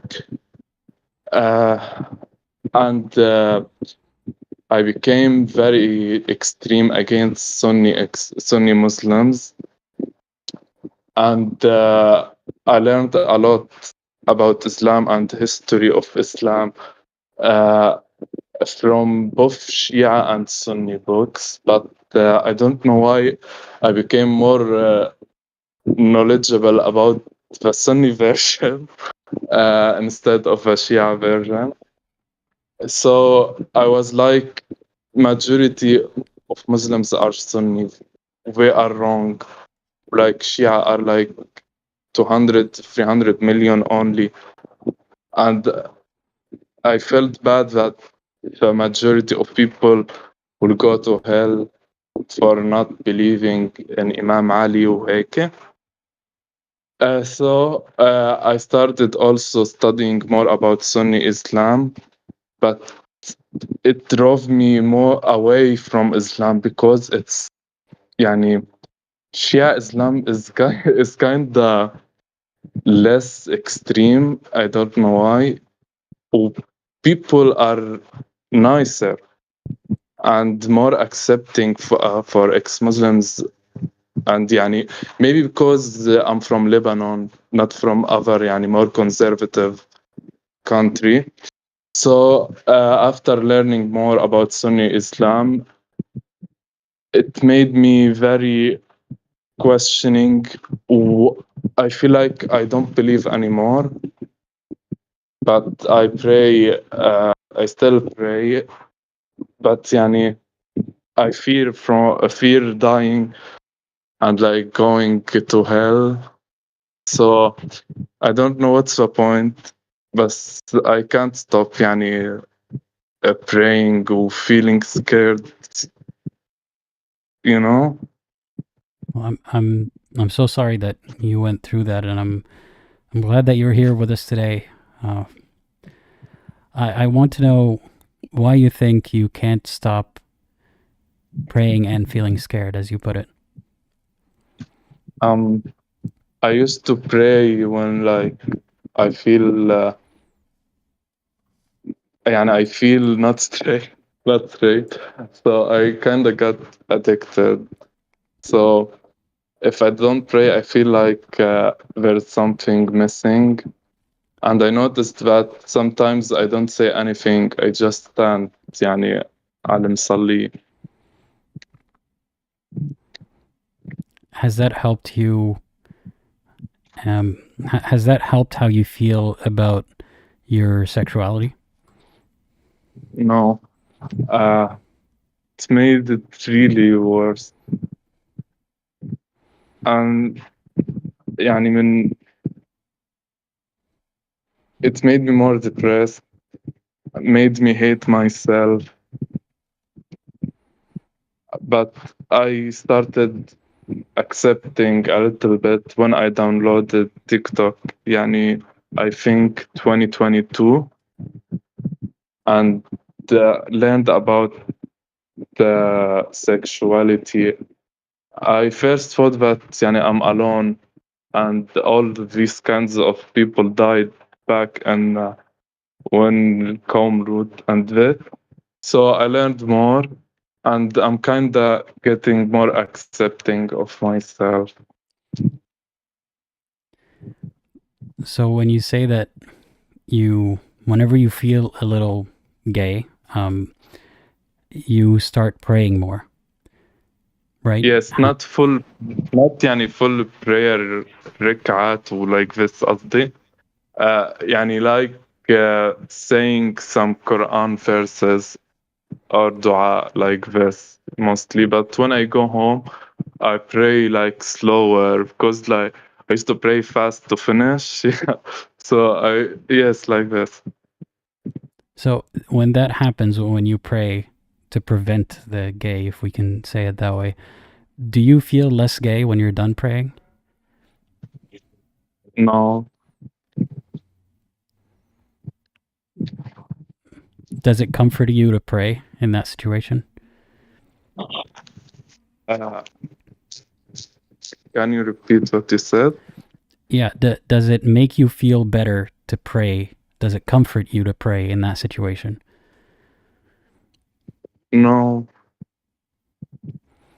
And I became very extreme against Sunni Muslims. And I learned a lot about Islam and the history of Islam uh, from both Shia and Sunni books. But I don't know why I became more knowledgeable about the Sunni version instead of a Shia version. So I was like, majority of Muslims are Sunni. We are wrong. Like Shia are like 200, 300 million only. And I felt bad that the majority of people will go to hell for not believing in Imam Ali وهيك. So I started also studying more about Sunni Islam, but it drove me more away from Islam because it's يعني Shia Islam is kind of less extreme. I don't know why. People are nicer and more accepting for ex-Muslims, and يعني maybe because I'm from Lebanon, not from other يعني more conservative country. So after learning more about Sunni Islam, it made me very questioning. I feel like I don't believe anymore, but I pray. I still pray, but يعني I fear dying and like going to hell. So I don't know what's the point, but I can't stop يعني praying or feeling scared. You know. Well, I'm so sorry that you went through that, and I'm glad that you're here with us today. I want to know why you think you can't stop praying and feeling scared, as you put it. I used to pray when like I feel يعني I feel not straight, not straight. So I kind of got addicted. So if I don't pray, I feel like there's something missing. And I noticed that sometimes I don't say anything. I just stand يعني على مصلي. has that helped you? Has that helped how you feel about your sexuality? No, it made it really worse. And يعني it made me more depressed, made me hate myself. But I started accepting a little bit when I downloaded TikTok. يعني I think 2022, and learned about the sexuality. I first thought that يعني I'm alone, and all these kinds of people died back in when Qawm Lut and that. So I learned more, and I'm kind of getting more accepting of myself. So when you say that whenever you feel a little gay, you start praying more, right? Yes, not يعني full prayer ركعات like this قصدي. يعني like saying some Quran verses or dua like this mostly. But when I go home, I pray like slower because like I used to pray fast to finish. So yes, like this. So when that happens, when you pray to prevent the gay, if we can say it that way, do you feel less gay when you're done praying? No, Does it comfort you to pray in that situation? uh, can you repeat what you said? Yeah. Does it make you feel better to pray? Does it comfort you to pray in that situation? No,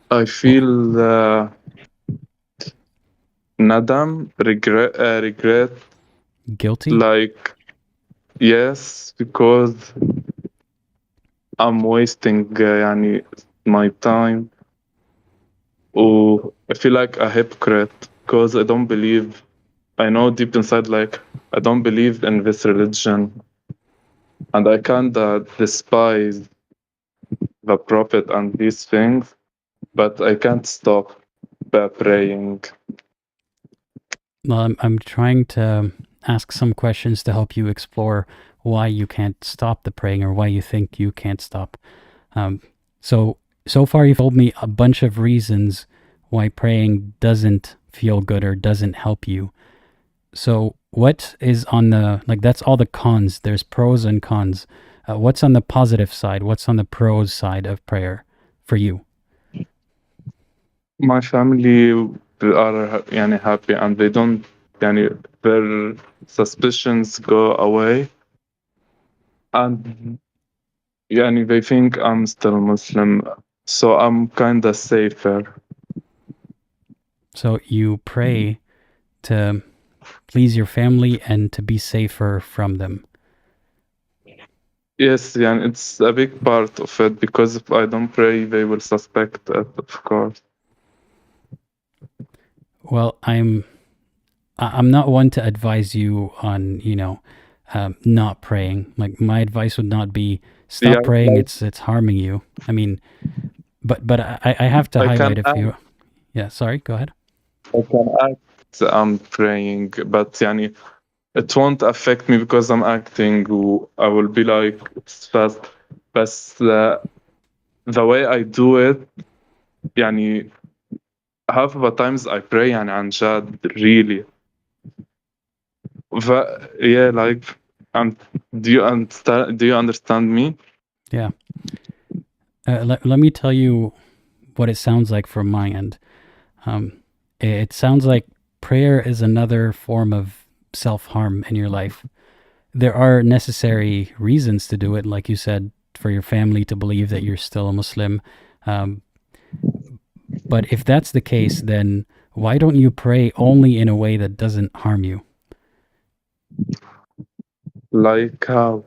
I feel nadam, regret, Guilty? like yes, because I'm wasting يعني my time. Oh, I feel like a hypocrite because I don't believe. I know deep inside, like I don't believe in this religion, and I kind of despise the prophet and these things, but I can't stop praying. Well, I'm trying to ask some questions to help you explore why you can't stop the praying or why you think you can't stop. Um, so far you've told me a bunch of reasons why praying doesn't feel good or doesn't help you. So what is on the, like, that's all the cons. There's pros and cons. What's on the positive side? What's on the pros side of prayer for you? My family are يعني happy, and they don't يعني their suspicions go away, and يعني they think I'm still Muslim, so I'm kind of safer. So you pray to please your family and to be safer from them. Yes, يعني it's a big part of it, because if I don't pray, they will suspect it, of course. Well, I'm not one to advise you on, not praying. Like, my advice would not be stop Yeah, praying. like, It's harming you. I mean, but I have to I can highlight a few. Yeah, sorry, go ahead. act I'm praying, but يعني it won't affect me because I'm acting. I will be like it's fast, but the way I do it, يعني half of the times I pray يعني عن جد really. Yeah, like, um, do you understand? Do you understand me? Yeah. Let me tell you what it sounds like from my end. It sounds like prayer is another form of self-harm in your life. There are necessary reasons to do it, like you said, for your family to believe that you're still a Muslim. But if that's the case, then why don't you pray only in a way that doesn't harm you? Like how?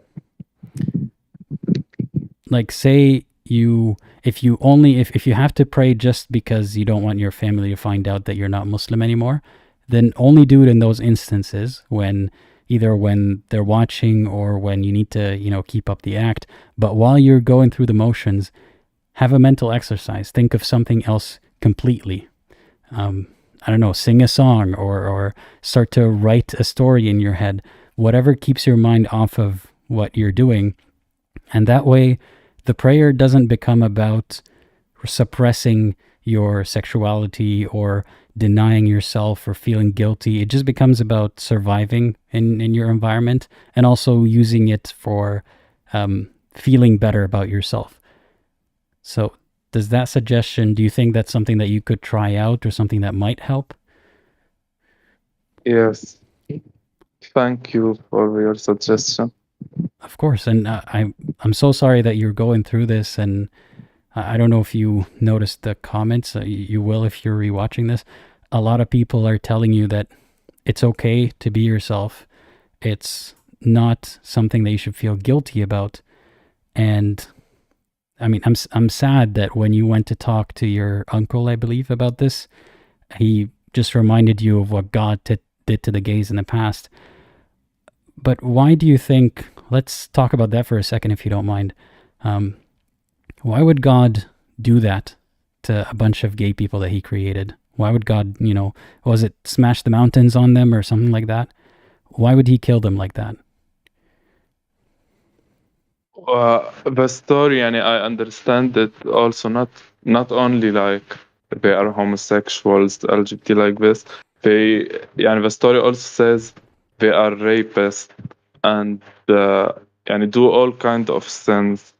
Like, say if you have to pray just because you don't want your family to find out that you're not Muslim anymore, then only do it in those instances when they're watching or when you need to, keep up the act. But while you're going through the motions, have a mental exercise. Think of something else completely. I don't know, sing a song or start to write a story in your head, whatever keeps your mind off of what you're doing. And that way, the prayer doesn't become about suppressing your sexuality or denying yourself or feeling guilty. It just becomes about surviving in your environment and also using it for feeling better about yourself. So does that suggestion, do you think that's something that you could try out or something that might help? Yes. Thank you for your suggestion. Of course. And I'm so sorry that you're going through this. And I don't know if you noticed the comments. You will if you're rewatching this. A lot of people are telling you that it's okay to be yourself. It's not something that you should feel guilty about. And I mean, I'm sad that when you went to talk to your uncle, I believe, about this, he just reminded you of what God did to the gays in the past. But why do you think, let's talk about that for a second, if you don't mind. Why would God do that to a bunch of gay people that he created? Why would God, was it smash the mountains on them or something like that? Why would he kill them like that? The story, and I understand it also not only like they are homosexuals, LGBT like this. The story also says they are rapists and do all kind of sins.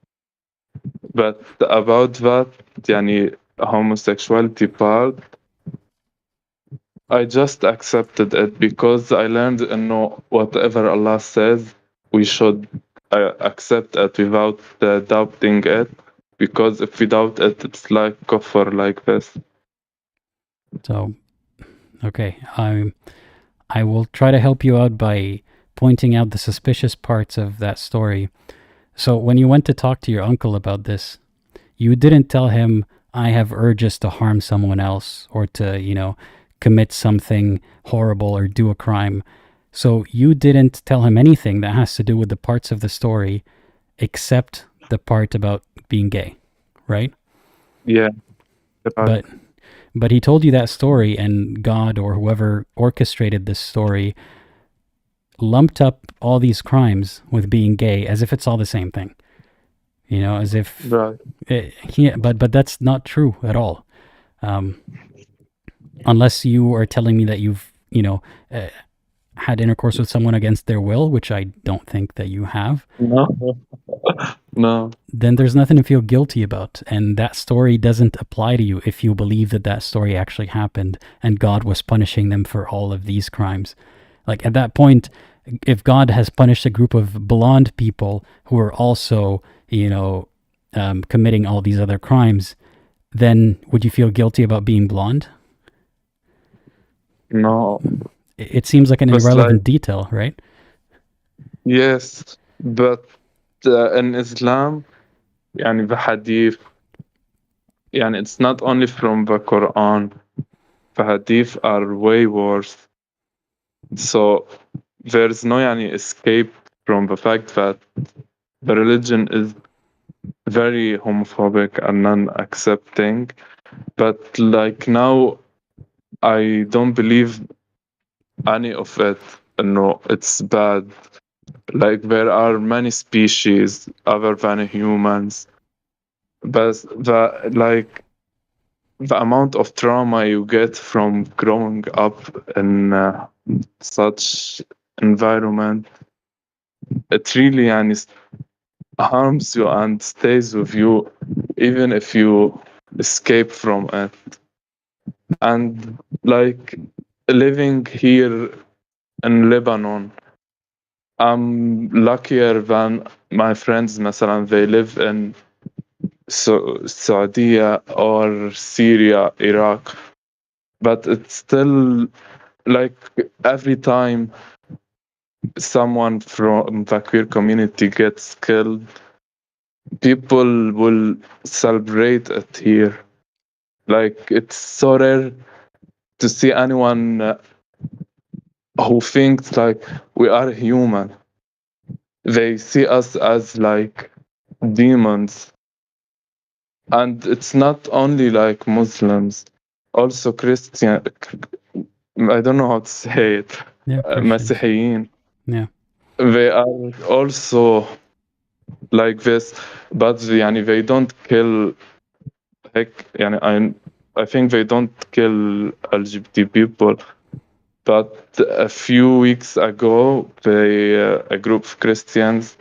But about that, homosexuality part, I just accepted it because I learned whatever Allah says, we should accept it without doubting it. Because if we doubt it, it's like kufr like this. So, okay, I will try to help you out by pointing out the suspicious parts of that story. So when you went to talk to your uncle about this, you didn't tell him, I have urges to harm someone else or to, commit something horrible or do a crime. So you didn't tell him anything that has to do with the parts of the story except the part about being gay, right? Yeah. But he told you that story, and God or whoever orchestrated this story lumped up all these crimes with being gay as if it's all the same thing. As if Right. But that's not true at all. Unless you are telling me that you've had intercourse with someone against their will, which I don't think that you have. No. Then there's nothing to feel guilty about, and that story doesn't apply to you if you believe that story actually happened and God was punishing them for all of these crimes. Like at that point, if God has punished a group of blonde people who are also committing all these other crimes, then would you feel guilty about being blonde? No. It seems like an irrelevant detail, right? Yes, but in Islam, the hadith, it's not only from the Quran. The hadith are way worse. So there's no escape from the fact that the religion is very homophobic and non-accepting. But like now, I don't believe any of it. No, it's bad. Like there are many species other than humans, but the amount of trauma you get from growing up in such environment, it really harms you and stays with you even if you escape from it. And like living here in Lebanon, I'm luckier than my friends. مثلا they live in Saudi or Syria, Iraq, but it's still like every time someone from the queer community gets killed, people will celebrate it here. Like it's so rare to see anyone who thinks like we are human. They see us as like demons. And it's not only like Muslims, also Christian. I don't know how to say it. Yeah, Christians. Masihiyin. Yeah. They are also like this, but يعني they don't kill. Heck, يعني I think they don't kill LGBT people. But a few weeks ago, a group of Christians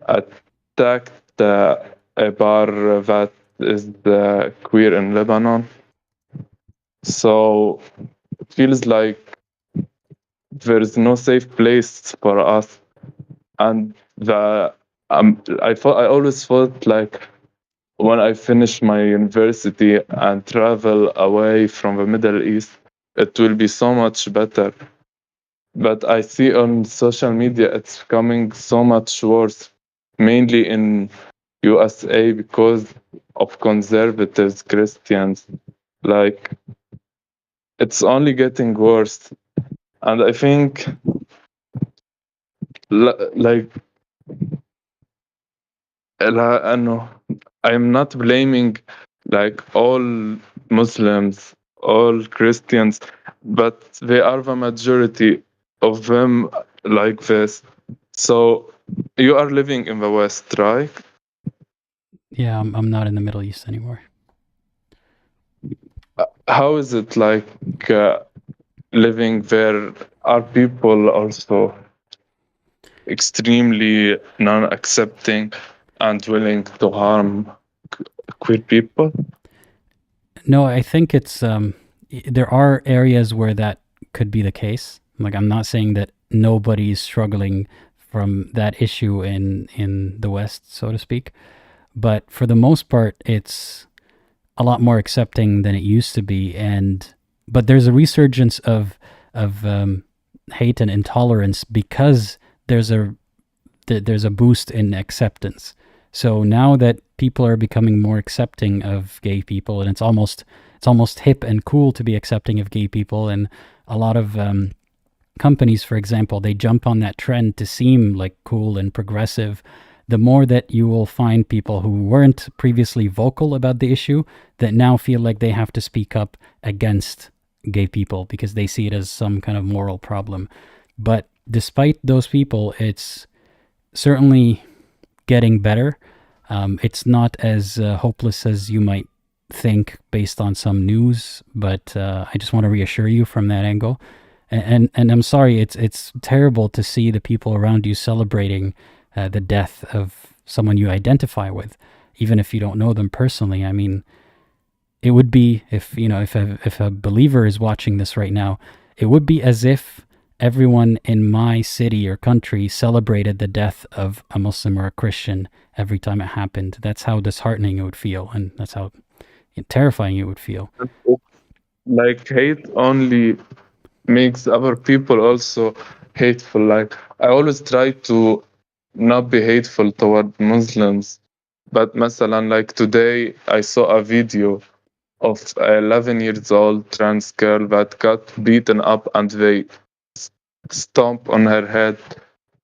attacked a bar that is queer in Lebanon. So it feels like there is no safe place for us. And I always thought like when I finish my university and travel away from the Middle East, it will be so much better. But I see on social media it's becoming so much worse, mainly in USA because of conservative Christians. Like it's only getting worse, and I think like no, I'm not blaming like all Muslims, all Christians, but they are the majority of them like this. So you are living in the West, right? Yeah, I'm not in the Middle East anymore. How is it like living there? Are people also extremely non-accepting and willing to harm queer people? No, I think it's there are areas where that could be the case. Like I'm not saying that nobody's struggling from that issue in the West, so to speak, but for the most part, it's a lot more accepting than it used to be. But there's a resurgence of hate and intolerance because there's a boost in acceptance. So now that people are becoming more accepting of gay people, and it's almost hip and cool to be accepting of gay people, and a lot of companies, for example, they jump on that trend to seem like cool and progressive. The more that you will find people who weren't previously vocal about the issue that now feel like they have to speak up against gay people because they see it as some kind of moral problem. But despite those people, it's certainly getting better. It's not as hopeless as you might think based on some news, but I just want to reassure you from that angle. And I'm sorry, it's terrible to see the people around you celebrating the death of someone you identify with, even if you don't know them personally. I mean, it would be if a believer is watching this right now, it would be as if everyone in my city or country celebrated the death of a Muslim or a Christian every time it happened. That's how disheartening it would feel, and that's how terrifying it would feel. Like hate only makes other people also hateful. Like I always try to not be hateful toward Muslims, but مثلا like today I saw a video of a 11 years old trans girl that got beaten up and they stomp on her head.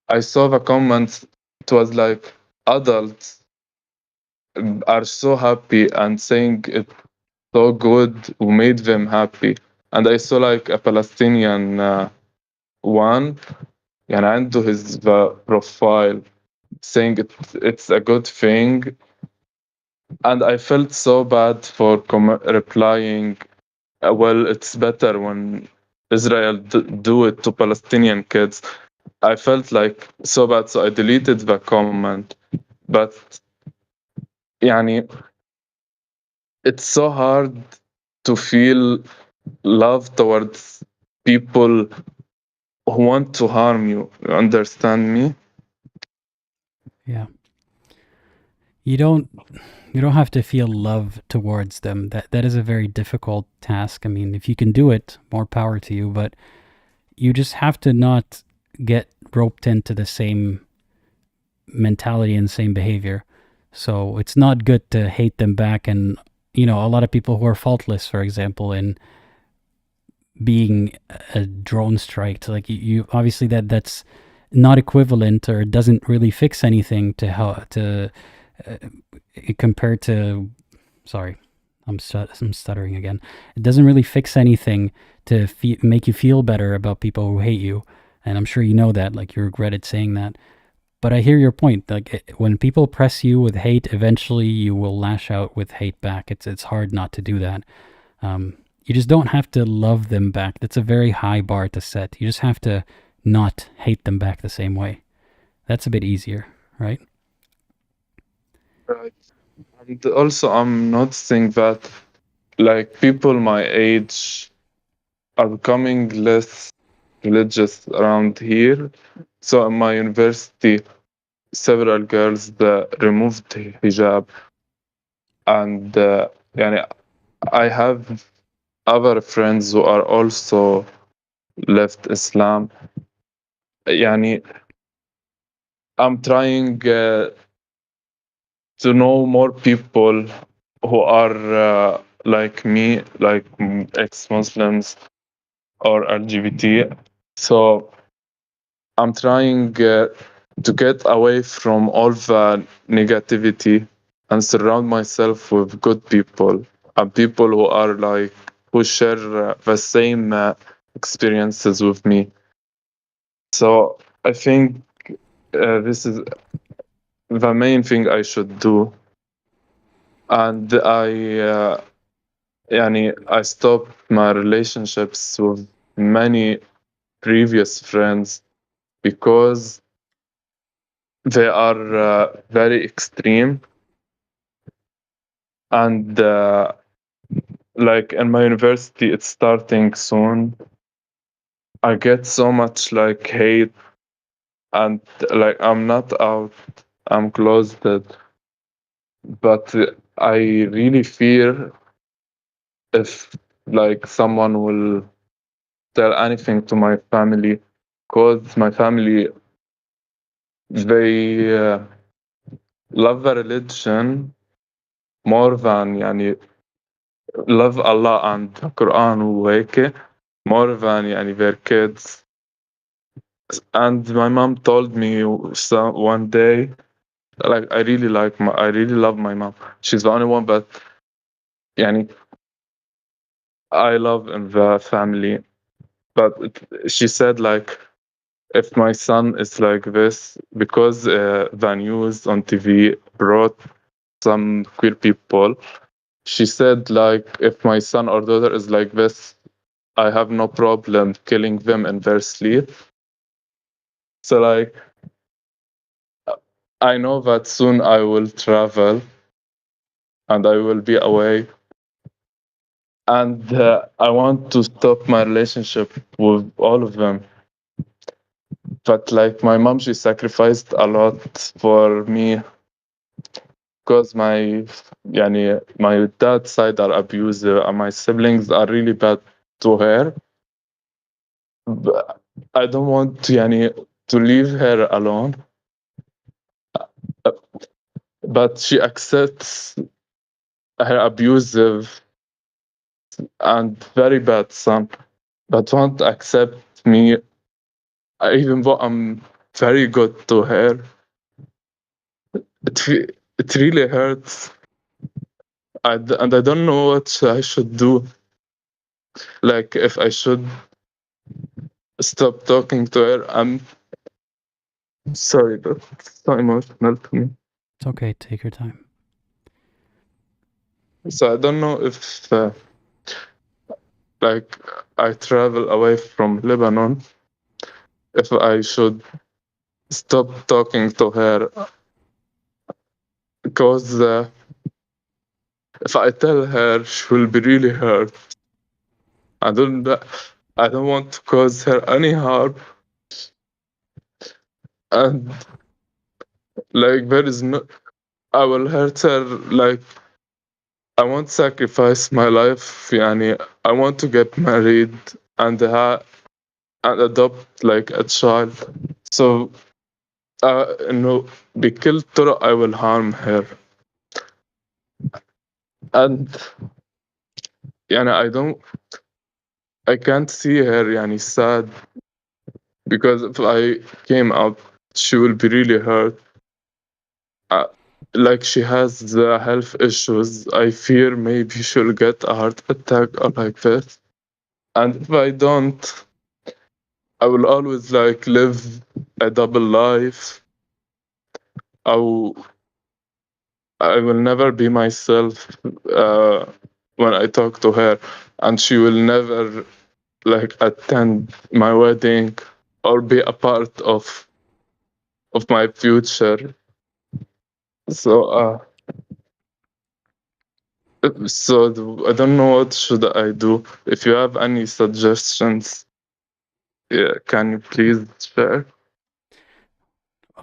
I saw the comments. It was like adults are so happy and saying it so good who made them happy. And I saw like a Palestinian one يعني عنده his profile saying it's a good thing. And I felt so bad for replying, well, it's better when Israel do it to Palestinian kids. I felt like so bad, so I deleted the comment. But يعني it's so hard to feel love towards people who want to harm you. You understand me? Yeah. You don't have to feel love towards them. That is a very difficult task. I mean, if you can do it, more power to you, but you just have to not get roped into the same mentality and same behavior. So it's not good to hate them back. And, you know, a lot of people who are faultless, for example, in being a drone strike, like you obviously that's not equivalent or doesn't really fix anything to how to compared to, sorry, I'm stuttering again. It doesn't really fix anything to make you feel better about people who hate you. And I'm sure you know that, like you regretted saying that. But I hear your point. Like when people press you with hate, eventually you will lash out with hate back. It's hard not to do that. You just don't have to love them back. That's a very high bar to set. You just have to not hate them back the same way. That's a bit easier, right? Right. And also, I'm noticing that like people my age are becoming less religious around here. So in my university, several girls that removed hijab, and يعني I have other friends who are also left Islam. يعني I'm trying to know more people who are like me, like ex-Muslims or LGBT. So I'm trying to get away from all the negativity and surround myself with good people and people who are like who share the same experiences with me. So I think this is the main thing I should do. And I stopped my relationships with many previous friends because they are very extreme. And like in my university, it's starting soon. I get so much like hate, and like I'm not out, I'm closed. But I really fear if like someone will tell anything to my family, because my family, they love the religion more than love Allah and the Quran وهيك more than their kids. And my mom told me one day, like I really love my mom. She's the only one, but يعني I love in the family. But she said like if my son is like this, because the news on TV brought some queer people, she said like if my son or daughter is like this, I have no problem killing them in their sleep. So like I know that soon I will travel and I will be away. And I want to stop my relationship with all of them. But like my mom, she sacrificed a lot for me because my dad's side are abusive and my siblings are really bad to her. But I don't want to leave her alone. But she accepts her abusive and very bad son, but won't accept me, even though I'm very good to her. It really hurts. And I don't know what I should do. Like, if I should stop talking to her. I'm sorry, but it's so emotional to me. It's okay. Take your time. So I don't know if, like, I travel away from Lebanon, if I should stop talking to her, because if I tell her, she will be really hurt. I don't want to cause her any harm, and like there is no, I will hurt her. Like I won't sacrifice my life. I want to get married and and adopt like a child. So no, بكل طرق I will harm her. and I can't see her sad, because if I came out, she will be really hurt. Uh, like she has the health issues. I fear maybe she'll get a heart attack or like this. And if I don't, I will always live a double life. I will never be myself when I talk to her, and she will never attend my wedding or be a part of my future. So I don't know what should I do. If you have any suggestions, yeah, can you please share?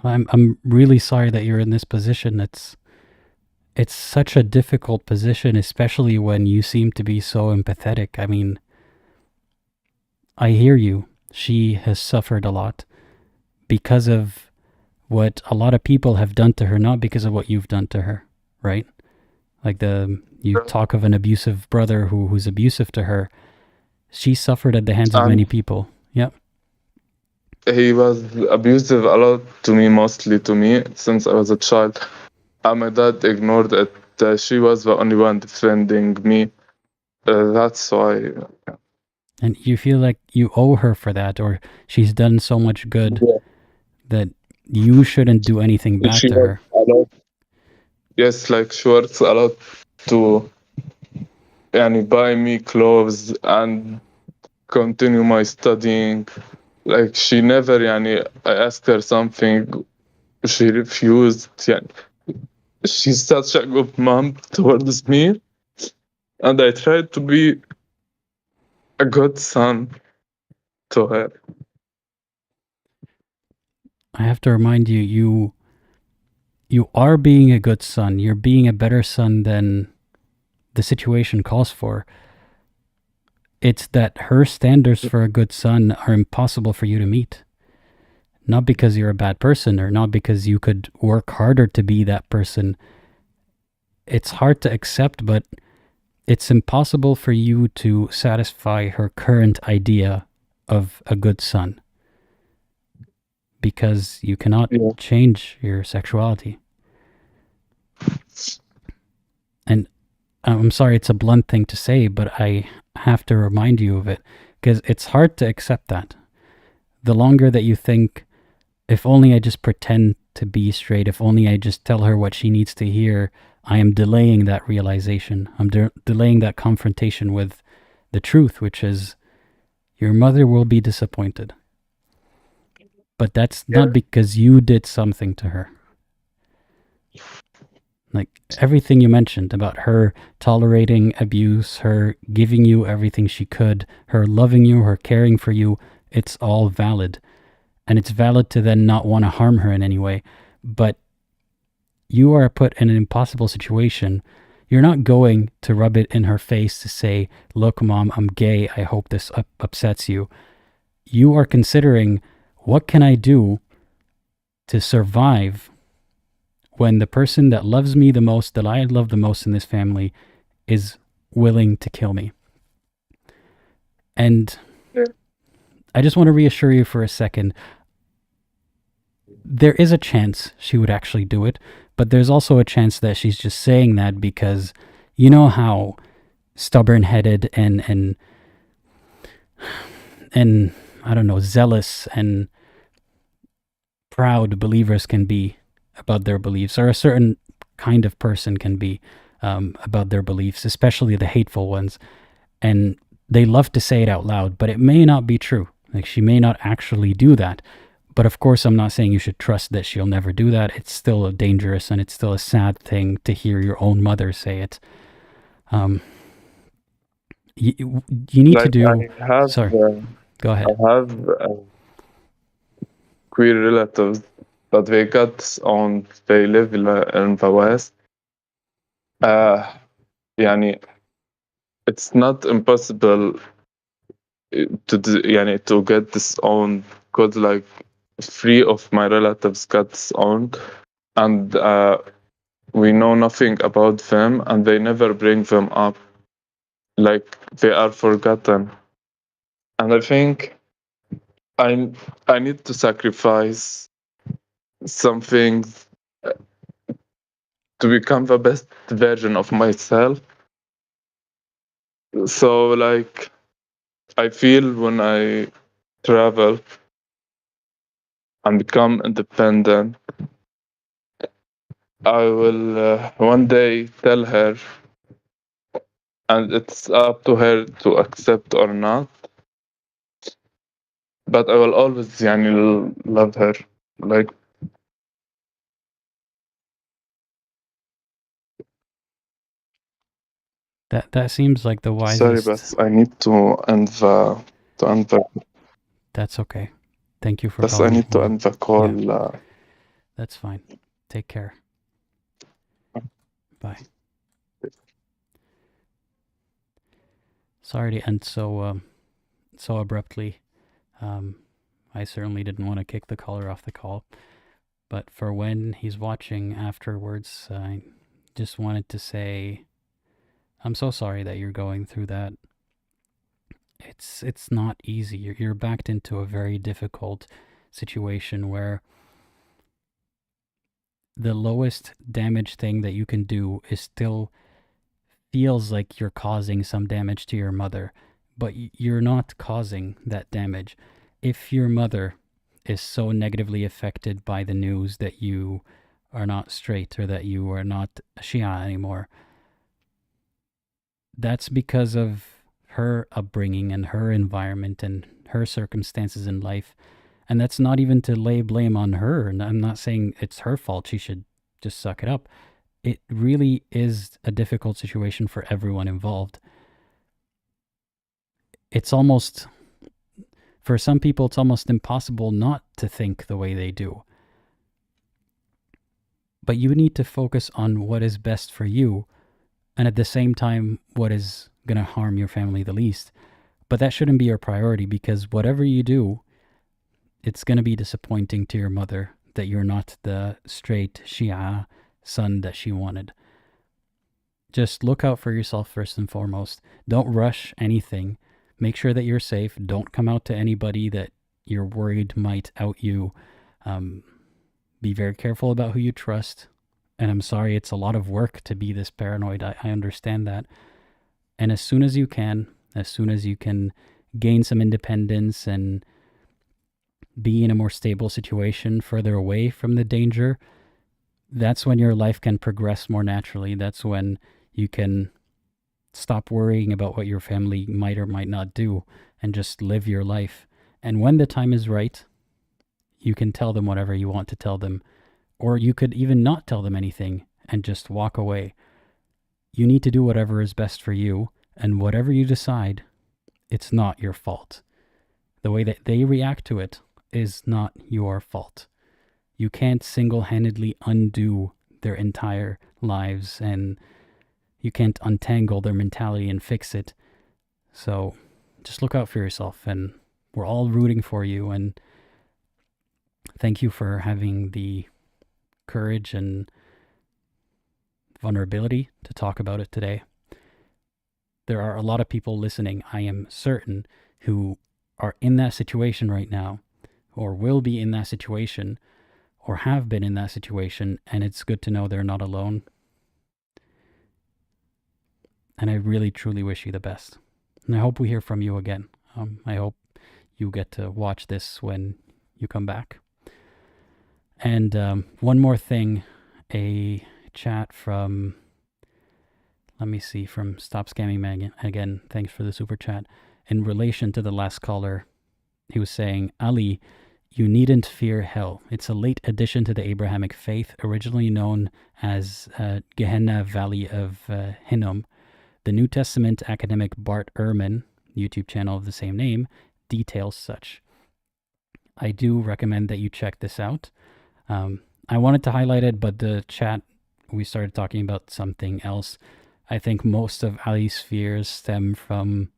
I'm really sorry that you're in this position. It's such a difficult position, especially when you seem to be so empathetic. I mean, I hear you. She has suffered a lot because of what a lot of people have done to her, not because of what you've done to her, right? Like you talk of an abusive brother who's abusive to her. She suffered at the hands of many people. Yep. He was abusive a lot to me, mostly to me, since I was a child. And my dad ignored it. She was the only one defending me. That's why. And you feel like you owe her for that, or she's done so much good that you shouldn't do anything back to her. Yes, she works a lot to buy me clothes and continue my studying. She never, I asked her something, she refused. She's such a good mom towards me, and I tried to be a good son to her. I have to remind you are being a good son. You're being a better son than the situation calls for. It's that her standards for a good son are impossible for you to meet. Not because you're a bad person, or not because you could work harder to be that person. It's hard to accept, but it's impossible for you to satisfy her current idea of a good son, because you cannot change your sexuality. And I'm sorry, it's a blunt thing to say, but I have to remind you of it, because it's hard to accept that. The longer that you think, if only I just pretend to be straight, if only I just tell her what she needs to hear, I am delaying that realization. I'm delaying that confrontation with the truth, which is your mother will be disappointed. But that's not because you did something to her. Like everything you mentioned about her tolerating abuse, her giving you everything she could, her loving you, her caring for you, it's all valid. And it's valid to then not want to harm her in any way. But you are put in an impossible situation. You're not going to rub it in her face to say, look, Mom, I'm gay. I hope this upsets you. You are considering, what can I do to survive when the person that loves me the most, that I love the most in this family, is willing to kill me? And I just want to reassure you for a second. There is a chance she would actually do it, but there's also a chance that she's just saying that because you know how stubborn-headed and I don't know, zealous and proud believers can be about their beliefs, or a certain kind of person can be about their beliefs, especially the hateful ones. And they love to say it out loud, but it may not be true. Like, she may not actually do that. But of course, I'm not saying you should trust that she'll never do that. It's still dangerous, and it's still a sad thing to hear your own mother say it. You need to do... Sorry, go ahead. I have queer relatives, but they got disowned. They live in the West. It's not impossible to get disowned, because 3 of my relatives got disowned, and we know nothing about them, and they never bring them up. Like they are forgotten. And I think I I need to sacrifice something to become the best version of myself. So like I feel when I travel and become independent, I will one day tell her, and it's up to her to accept or not. But I will always يعني, love her. Like, That seems like the sorry, wisest. but I need to end the. That's okay. Thank you for Yes, I calling. need to end the call. Yeah. That's fine. Take care. Bye. Sorry to end so abruptly. I certainly didn't want to kick the caller off the call, but for when he's watching afterwards, I just wanted to say I'm so sorry that you're going through that. It's not easy. You're backed into a very difficult situation where the lowest damage thing that you can do is still feels like you're causing some damage to your mother, but you're not causing that damage. If your mother is so negatively affected by the news that you are not straight or that you are not Shia anymore, that's because of her upbringing and her environment and her circumstances in life. And that's not even to lay blame on her. And I'm not saying it's her fault. She should just suck it up. It really is a difficult situation for everyone involved. It's almost, for some people, it's almost impossible not to think the way they do. But you need to focus on what is best for you, and at the same time, what is going to harm your family the least. But that shouldn't be your priority, because whatever you do, it's going to be disappointing to your mother that you're not the straight Shia son that she wanted. Just look out for yourself first and foremost. Don't rush anything. Make sure that you're safe. Don't come out to anybody that you're worried might out you. Be very careful about who you trust. And I'm sorry, it's a lot of work to be this paranoid. I understand that. And as soon as you can gain some independence and be in a more stable situation further away from the danger, that's when your life can progress more naturally. That's when you can stop worrying about what your family might or might not do and just live your life. And when the time is right, you can tell them whatever you want to tell them. Or you could even not tell them anything and just walk away. You need to do whatever is best for you, and whatever you decide, it's not your fault. The way that they react to it is not your fault. You can't single-handedly undo their entire lives, and you can't untangle their mentality and fix it. So just look out for yourself, and we're all rooting for you, and thank you for having the courage and vulnerability to talk about it today. There are a lot of people listening, I am certain, who are in that situation right now, or will be in that situation, or have been in that situation, and it's good to know they're not alone. And I really, truly wish you the best. And I hope we hear from you again. I hope you get to watch this when you come back. And one more thing, a chat from, let me see, from Stop Scamming Man again. Thanks for the super chat. In relation to the last caller, he was saying, Ali, you needn't fear hell. It's a late addition to the Abrahamic faith, originally known as Gehenna Valley of Hinnom. The New Testament academic Bart Ehrman, YouTube channel of the same name, details such. I do recommend that you check this out. I wanted to highlight it, but the chat, we started talking about something else. I think most of Ali's fears stem from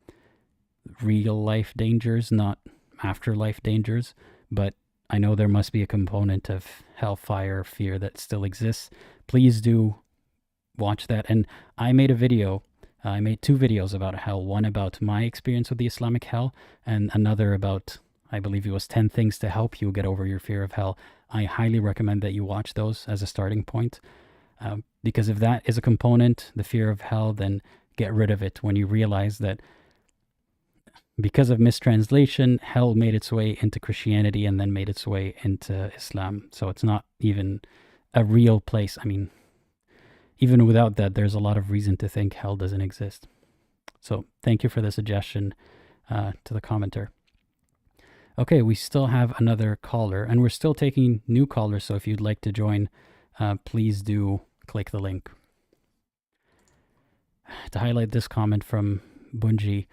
real life dangers, not afterlife dangers, but I know there must be a component of hellfire fear that still exists. Please do watch that. And I made a video. I made 2 videos about hell. One about my experience with the Islamic hell, and another about, I believe it was 10 things to help you get over your fear of hell. I highly recommend that you watch those as a starting point. Because if that is a component, the fear of hell, then get rid of it when you realize that because of mistranslation, hell made its way into Christianity and then made its way into Islam. So it's not even a real place. I mean, even without that, there's a lot of reason to think hell doesn't exist. So thank you for the suggestion to the commenter. Okay, we still have another caller, and we're still taking new callers. So if you'd like to join, please do click the link. To highlight this comment from Bungee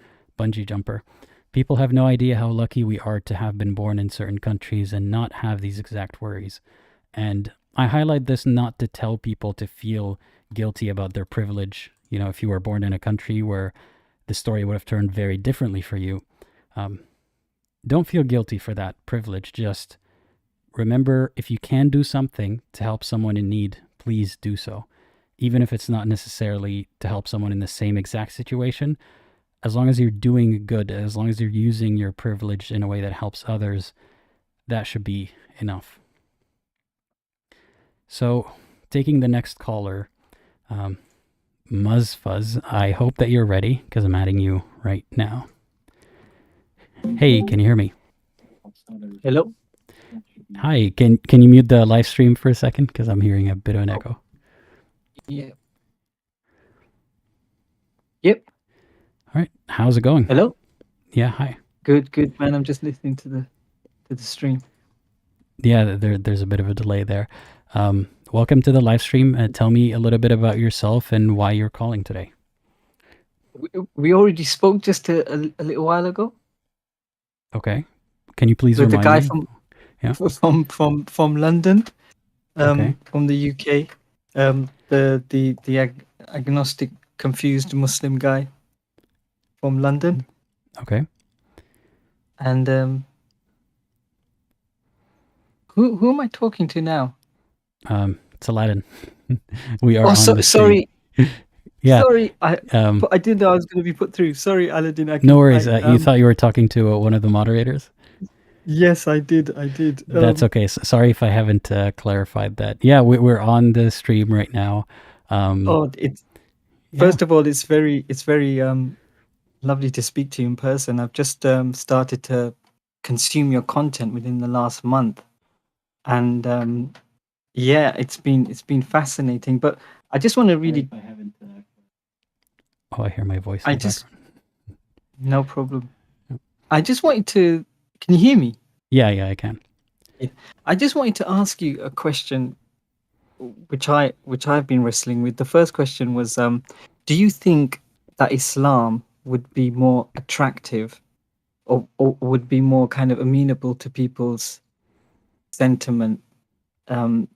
Jumper. People have no idea how lucky we are to have been born in certain countries and not have these exact worries. And I highlight this not to tell people to feel guilty about their privilege. You know, if you were born in a country where the story would have turned very differently for you, don't feel guilty for that privilege. Just remember, if you can do something to help someone in need, please do so. Even if it's not necessarily to help someone in the same exact situation, as long as you're doing good, as long as you're using your privilege in a way that helps others, that should be enough. So, taking the next caller, Muzzfuzz, I hope that you're ready, because I'm adding you right now. Hey, can you hear me? Hello? Hi, can you mute the live stream for a second? Because I'm hearing a bit of an echo. Yeah. Yep. All right, how's it going? Hello? Yeah, hi. Good, man. I'm just listening to the stream. Yeah, there's a bit of a delay there. Welcome to the live stream. Tell me a little bit about yourself and why you're calling today. We already spoke just a little while ago. Okay. Can you please With the remind guy me? from London, Okay. from the UK, the agnostic, confused Muslim guy from London. Okay. And who am I talking to now? It's Aladdin. We are on the stream. Sorry. Yeah. Sorry, I didn't know I was going to be put through. Sorry, Aladdin. No worries. You thought you were talking to one of the moderators? Yes, I did. That's okay. Sorry if I haven't clarified that. Yeah, we're on the stream right now. First of all, it's very lovely to speak to you in person. I've just started to consume your content within the last month, and it's been fascinating. But I just want to really. Oh, I hear my voice. No problem. I just wanted to. Can you hear me? Yeah, I can. I just wanted to ask you a question, which I've been wrestling with. The first question was, do you think that Islam would be more attractive, or would be more kind of amenable to people's sentiment, in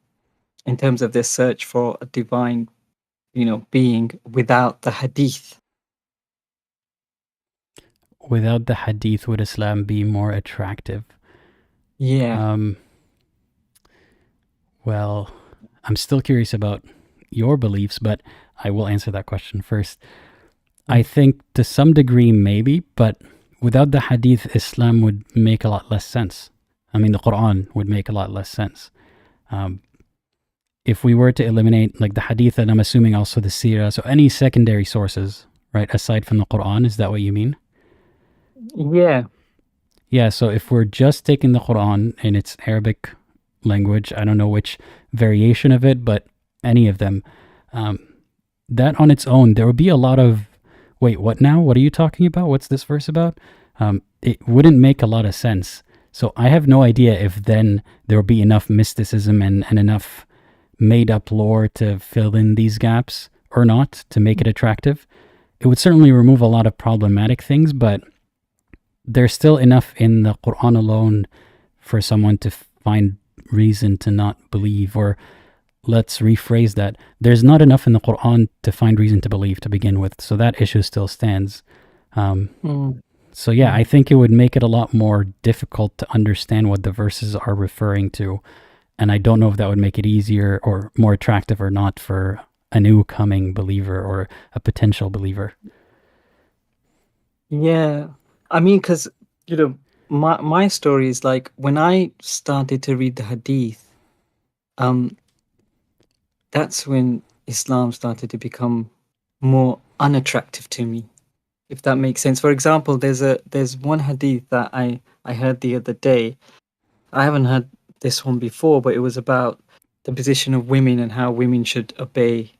terms of their search for a divine, being without the hadith? Without the hadith, would Islam be more attractive? Yeah. Well, I'm still curious about your beliefs, but I will answer that question first. I think to some degree, maybe, but without the hadith, Islam would make a lot less sense. I mean, the Quran would make a lot less sense. If we were to eliminate like the hadith, and I'm assuming also the seerah, so any secondary sources, right, aside from the Quran, is that what you mean? Yeah. Yeah, so if we're just taking the Quran in its Arabic language, I don't know which variation of it, but any of them, that on its own, there would be a lot of, wait, what now? What are you talking about? What's this verse about? It wouldn't make a lot of sense. So I have no idea if then there would be enough mysticism and enough made up lore to fill in these gaps or not to make it attractive. It would certainly remove a lot of problematic things, but there's still enough in the Quran alone for someone to find reason to not believe. Or let's rephrase that. There's not enough in the Quran to find reason to believe to begin with. So that issue still stands. So yeah, I think it would make it a lot more difficult to understand what the verses are referring to. And I don't know if that would make it easier or more attractive or not for a new coming believer or a potential believer? Yeah, I mean, because my story is like when I started to read the Hadith, um, that's when Islam started to become more unattractive to me, if that makes sense. For example, there's one Hadith that I heard the other day. I haven't heard this one before, but it was about the position of women and how women should obey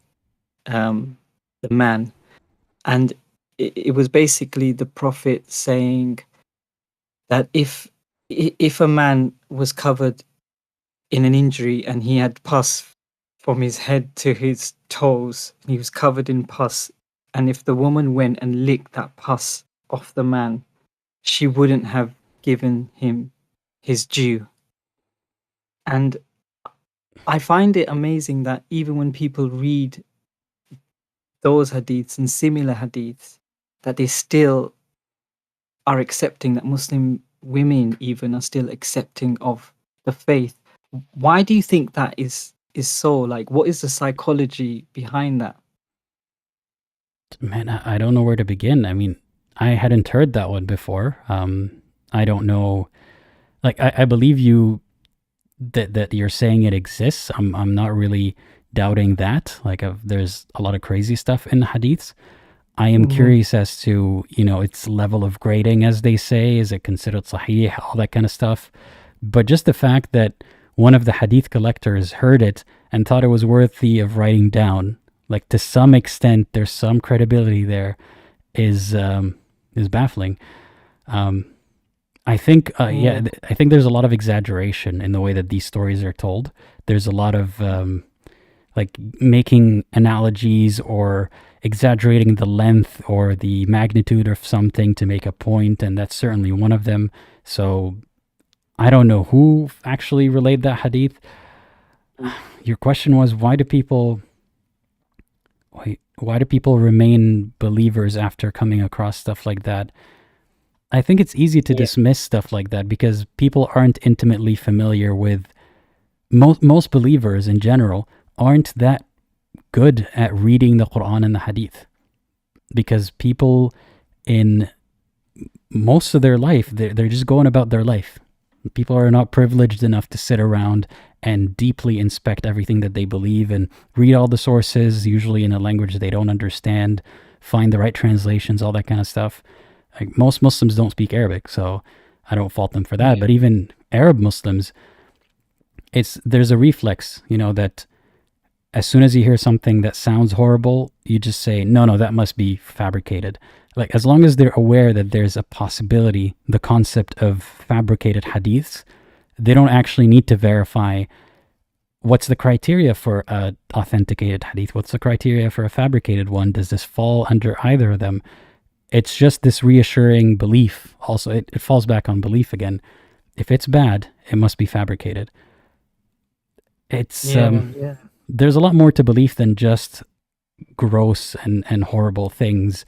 the man. And it was basically the Prophet saying that if a man was covered in an injury and he had pus from his head to his toes, he was covered in pus, and if the woman went and licked that pus off the man, she wouldn't have given him his due. And I find it amazing that even when people read those hadiths and similar hadiths, that they still are accepting, that Muslim women even are still accepting of the faith. Why do you think that is so? Like, what is the psychology behind that? Man, I don't know where to begin. I mean, I hadn't heard that one before. I don't know. Like, I believe you that you're saying it exists. I'm not really doubting that. Like, there's a lot of crazy stuff in the hadiths. I am curious as to, its level of grading, as they say. Is it considered sahih? All that kind of stuff. But just the fact that one of the hadith collectors heard it and thought it was worthy of writing down, like to some extent, there's some credibility there, is baffling. I think, I think there's a lot of exaggeration in the way that these stories are told. There's a lot of like making analogies or exaggerating the length or the magnitude of something to make a point, and that's certainly one of them. So I don't know who actually relayed that hadith. Your question was, why do people remain believers after coming across stuff like that? I think it's easy to dismiss stuff like that because people aren't intimately familiar with most believers in general aren't that good at reading the Quran and the Hadith, because people in most of their life, they're just going about their life. People are not privileged enough to sit around and deeply inspect everything that they believe and read all the sources, usually in a language they don't understand, find the right translations, all that kind of stuff. Like, most Muslims don't speak Arabic, so I don't fault them for that. But even Arab Muslims, there's a reflex, that as soon as you hear something that sounds horrible, you just say, no, that must be fabricated. Like, as long as they're aware that there's a possibility, the concept of fabricated hadiths, they don't actually need to verify what's the criteria for an authenticated hadith, what's the criteria for a fabricated one, does this fall under either of them? It's just this reassuring belief. Also, it falls back on belief again. If it's bad, it must be fabricated. It's there's a lot more to belief than just gross and horrible things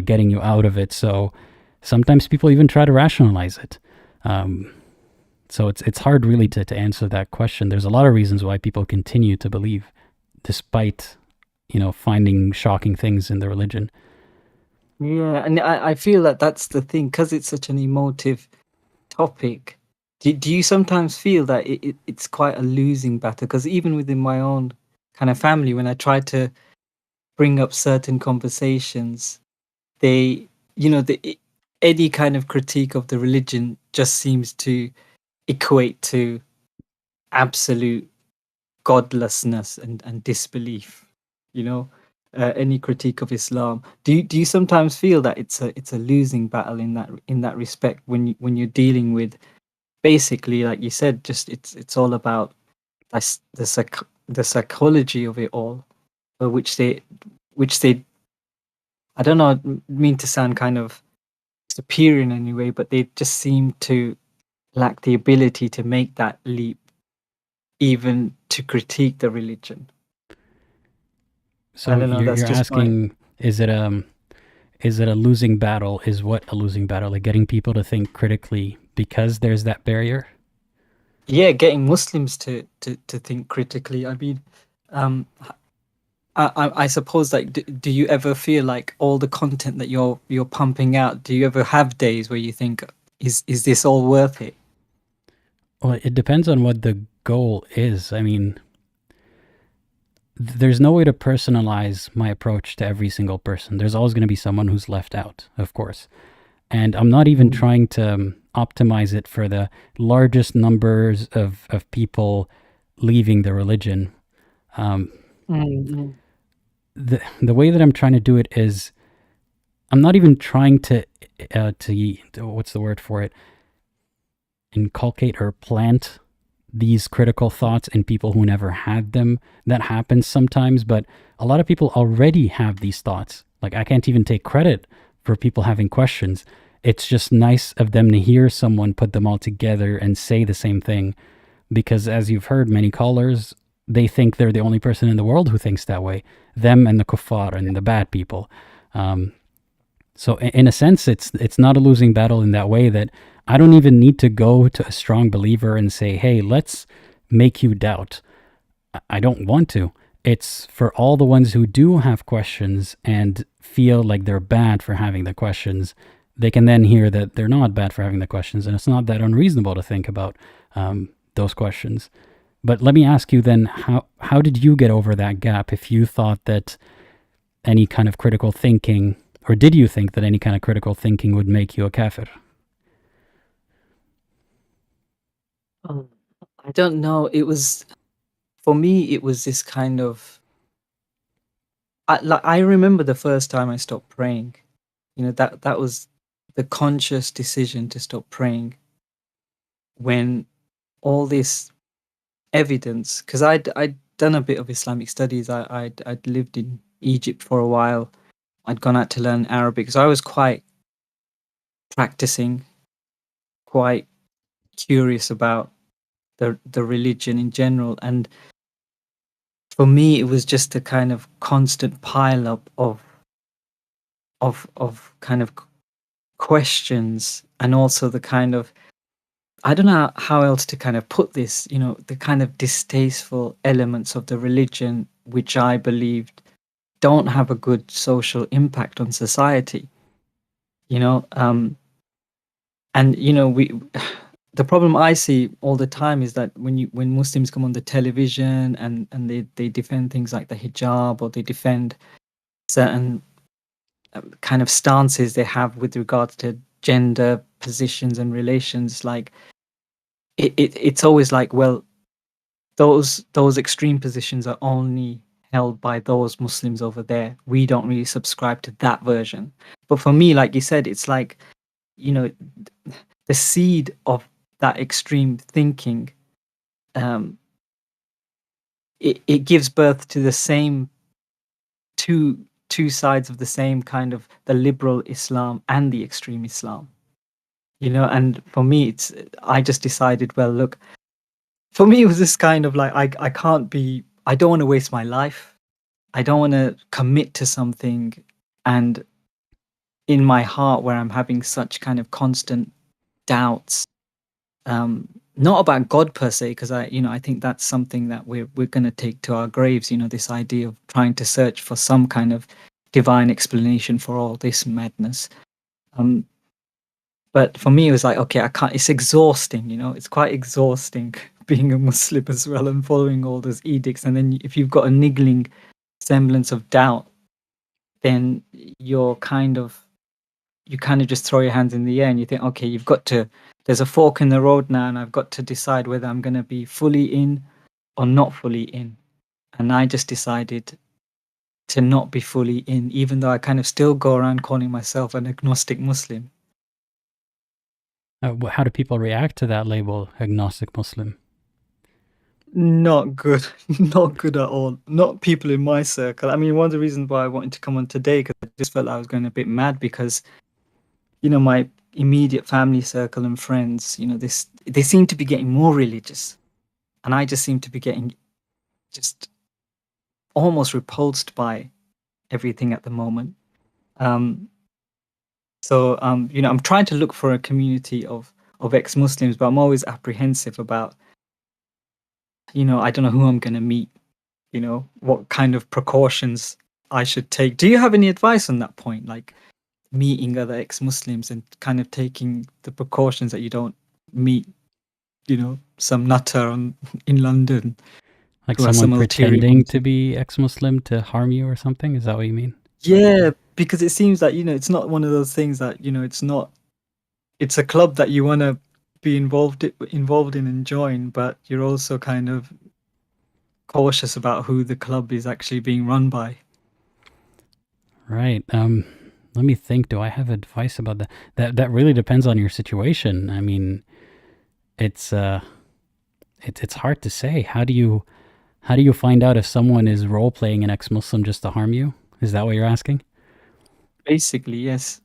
getting you out of it. So sometimes people even try to rationalize it. So it's hard really to answer that question. There's a lot of reasons why people continue to believe despite, finding shocking things in the religion. Yeah, and I feel that that's the thing, because it's such an emotive topic. Do you sometimes feel that it's quite a losing battle? Because even within my own kind of family, when I try to bring up certain conversations, any kind of critique of the religion just seems to equate to absolute godlessness and disbelief. Any critique of Islam. Do you sometimes feel that it's a losing battle in that respect when you're dealing with, basically, like you said, just it's all about the psychology of it all, which they I don't know, mean to sound kind of superior in any way, but they just seem to lack the ability to make that leap, even to critique the religion. So you're asking, is it a losing battle? Is what a losing battle? Like getting people to think critically because there's that barrier? Yeah, getting Muslims to think critically. I mean, I suppose, like, do you ever feel like all the content that you're pumping out? Do you ever have days where you think, is this all worth it? Well, it depends on what the goal is. I mean, there's no way to personalize my approach to every single person. There's always going to be someone who's left out, of course. And I'm not even trying to optimize it for the largest numbers of people leaving the religion. Mm-hmm. The way that I'm trying to do it is, I'm not even trying to what's the word for it? Inculcate or plant these critical thoughts in people who never had them. That happens sometimes, but a lot of people already have these thoughts. Like, I can't even take credit for people having questions. It's just nice of them to hear someone put them all together and say the same thing, because as you've heard, many callers, they think they're the only person in the world who thinks that way. Them and the kuffar and the bad people. So in a sense, it's not a losing battle in that way, that I don't even need to go to a strong believer and say, hey, let's make you doubt. I don't want to. It's for all the ones who do have questions and feel like they're bad for having the questions. They can then hear that they're not bad for having the questions, and it's not that unreasonable to think about those questions. But let me ask you then, how did you get over that gap if you thought that any kind of critical thinking, or did you think that any kind of critical thinking would make you a kafir? I don't know. It was, for me, it was this kind of, I remember the first time I stopped praying. You know, that was the conscious decision to stop praying, when all this evidence, because I'd done a bit of Islamic studies. I'd lived in Egypt for a while. I'd gone out to learn Arabic, so I was quite practicing, quite curious about the religion in general. And for me, it was just a kind of constant pile up of kind of questions, and also the kind of, I don't know how else to kind of put this, you know, the kind of distasteful elements of the religion which I believed don't have a good social impact on society, you know. And you know, the problem I see all the time is that when Muslims come on the television and they defend things like the hijab, or they defend certain kind of stances they have with regards to gender positions and relations, like it's always like, well, those extreme positions are only held by those Muslims over there. We don't really subscribe to that version. But for me, like you said, it's like, you know, the seed of that extreme thinking, it gives birth to the same two sides of the same kind of, the liberal Islam and the extreme Islam, you know. And for me, I just decided, well, look, for me, it was this kind of like, I don't want to waste my life. I don't want to commit to something, and in my heart, where I'm having such kind of constant doubts, not about God per se, because I think that's something that we're going to take to our graves. You know, this idea of trying to search for some kind of divine explanation for all this madness. But for me, it was like, okay, I can't. It's exhausting. You know, it's quite exhausting being a Muslim as well, and following all those edicts. And then if you've got a niggling semblance of doubt, then you kind of just throw your hands in the air, and you think, okay, there's a fork in the road now, and I've got to decide whether I'm going to be fully in or not fully in. And I just decided to not be fully in, even though I kind of still go around calling myself an agnostic Muslim. How do people react to that label, agnostic Muslim? Not good. Not good at all. Not people in my circle. I mean, one of the reasons why I wanted to come on today, because I just felt like I was going a bit mad, because, you know, my immediate family circle and friends, you know, they seem to be getting more religious, and I just seem to be getting just almost repulsed by everything at the moment. So you know, I'm trying to look for a community of ex-Muslims, but I'm always apprehensive about, you know, I don't know who I'm going to meet what kind of precautions I should take. Do you have any advice on that point, like meeting other ex-Muslims and kind of taking the precautions that you don't meet, some nutter in London Like who has someone some ulterior pretending to motive? be ex-Muslim to harm you or something? Is that what you mean? Yeah, because it seems that, it's not one of those things that, it's a club that you want to be involved in and join, but you're also kind of cautious about who the club is actually being run by. Right. Let me think. Do I have advice about that? That really depends on your situation. I mean, it's hard to say. How do you find out if someone is role playing an ex-Muslim just to harm you? Is that what you're asking? Basically, yes.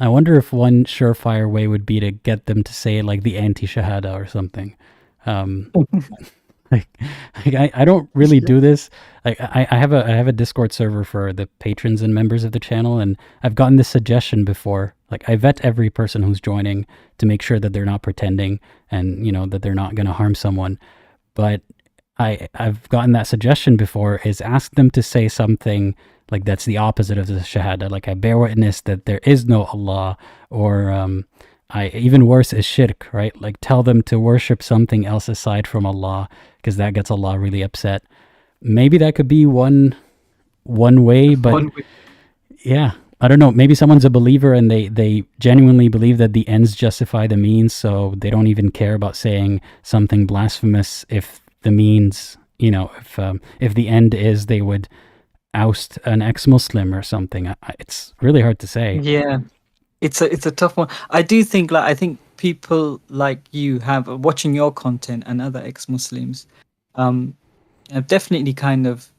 I wonder if one surefire way would be to get them to say like the anti-shahada or something. Like, I don't really do this. I have a Discord server for the patrons and members of the channel, and I've gotten this suggestion before. Like, I vet every person who's joining to make sure that they're not pretending and that they're not going to harm someone. But I've gotten that suggestion before, is ask them to say something like that's the opposite of the shahada. Like, I bear witness that there is no Allah, or even worse is shirk, right? Like, tell them to worship something else aside from Allah, because that gets Allah really upset. Maybe that could be one way, but yeah, I don't know. Maybe someone's a believer and they genuinely believe that the ends justify the means, so they don't even care about saying something blasphemous if the means, if the end is they would oust an ex-Muslim or something. It's really hard to say. Yeah, it's a tough one. I do think, I think people like you have watching your content and other ex-Muslims have definitely kind of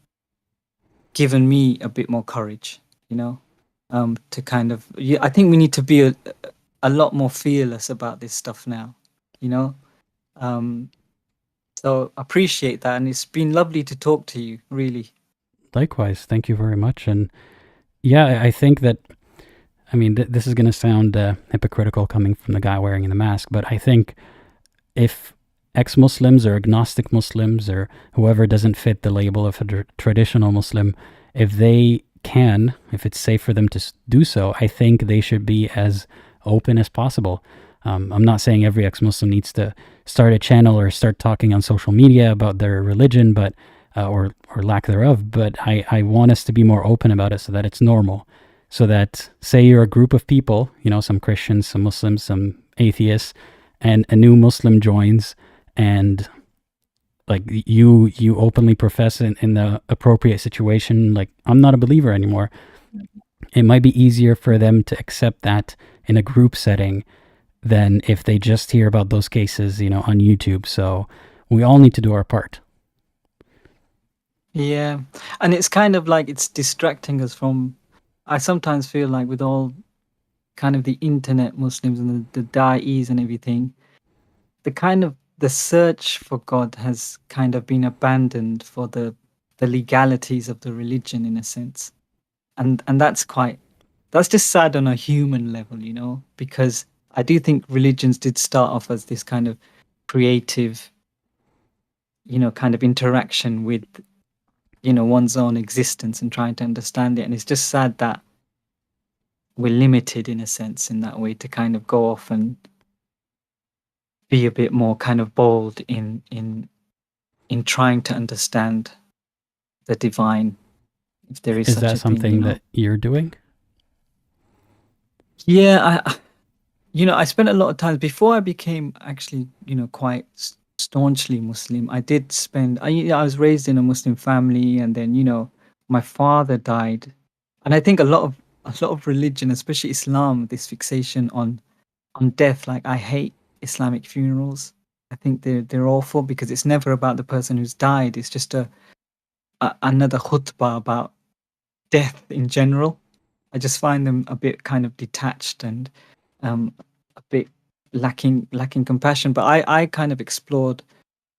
given me a bit more courage, to kind of, I think we need to be a lot more fearless about this stuff now, so appreciate that, and it's been lovely to talk to you, really. Likewise, thank you very much. And yeah, I think that, I mean, this is going to sound hypocritical coming from the guy wearing the mask, but I think if ex-Muslims or agnostic Muslims or whoever doesn't fit the label of a traditional Muslim, if it's safe for them to do so, I think they should be as open as possible. I'm not saying every ex-Muslim needs to start a channel or start talking on social media about their religion, but or lack thereof, but I want us to be more open about it so that it's normal. So that, say you're a group of people, some Christians, some Muslims, some atheists, and a new Muslim joins, and like you openly profess in the appropriate situation, like, I'm not a believer anymore. It might be easier for them to accept that in a group setting than if they just hear about those cases, on YouTube. So we all need to do our part. Yeah, and it's kind of like it's distracting us from. I sometimes feel like with all kind of the internet Muslims and the da'is and everything, the search for God has kind of been abandoned for the legalities of the religion, in a sense, and that's just sad on a human level, because I do think religions did start off as this kind of creative, kind of interaction with one's own existence and trying to understand it. And it's just sad that we're limited, in a sense, in that way, to kind of go off and be a bit more kind of bold in trying to understand the divine, if there is Is such that a something thing, that you're doing? Yeah, I spent a lot of time before I became actually, quite staunchly Muslim. I did spend. I was raised in a Muslim family, and then my father died, and I think a lot of religion, especially Islam, this fixation on death. Like, I hate Islamic funerals. I think they're awful because it's never about the person who's died. It's just another khutbah about death in general. I just find them a bit kind of detached and a bit lacking compassion. But I kind of explored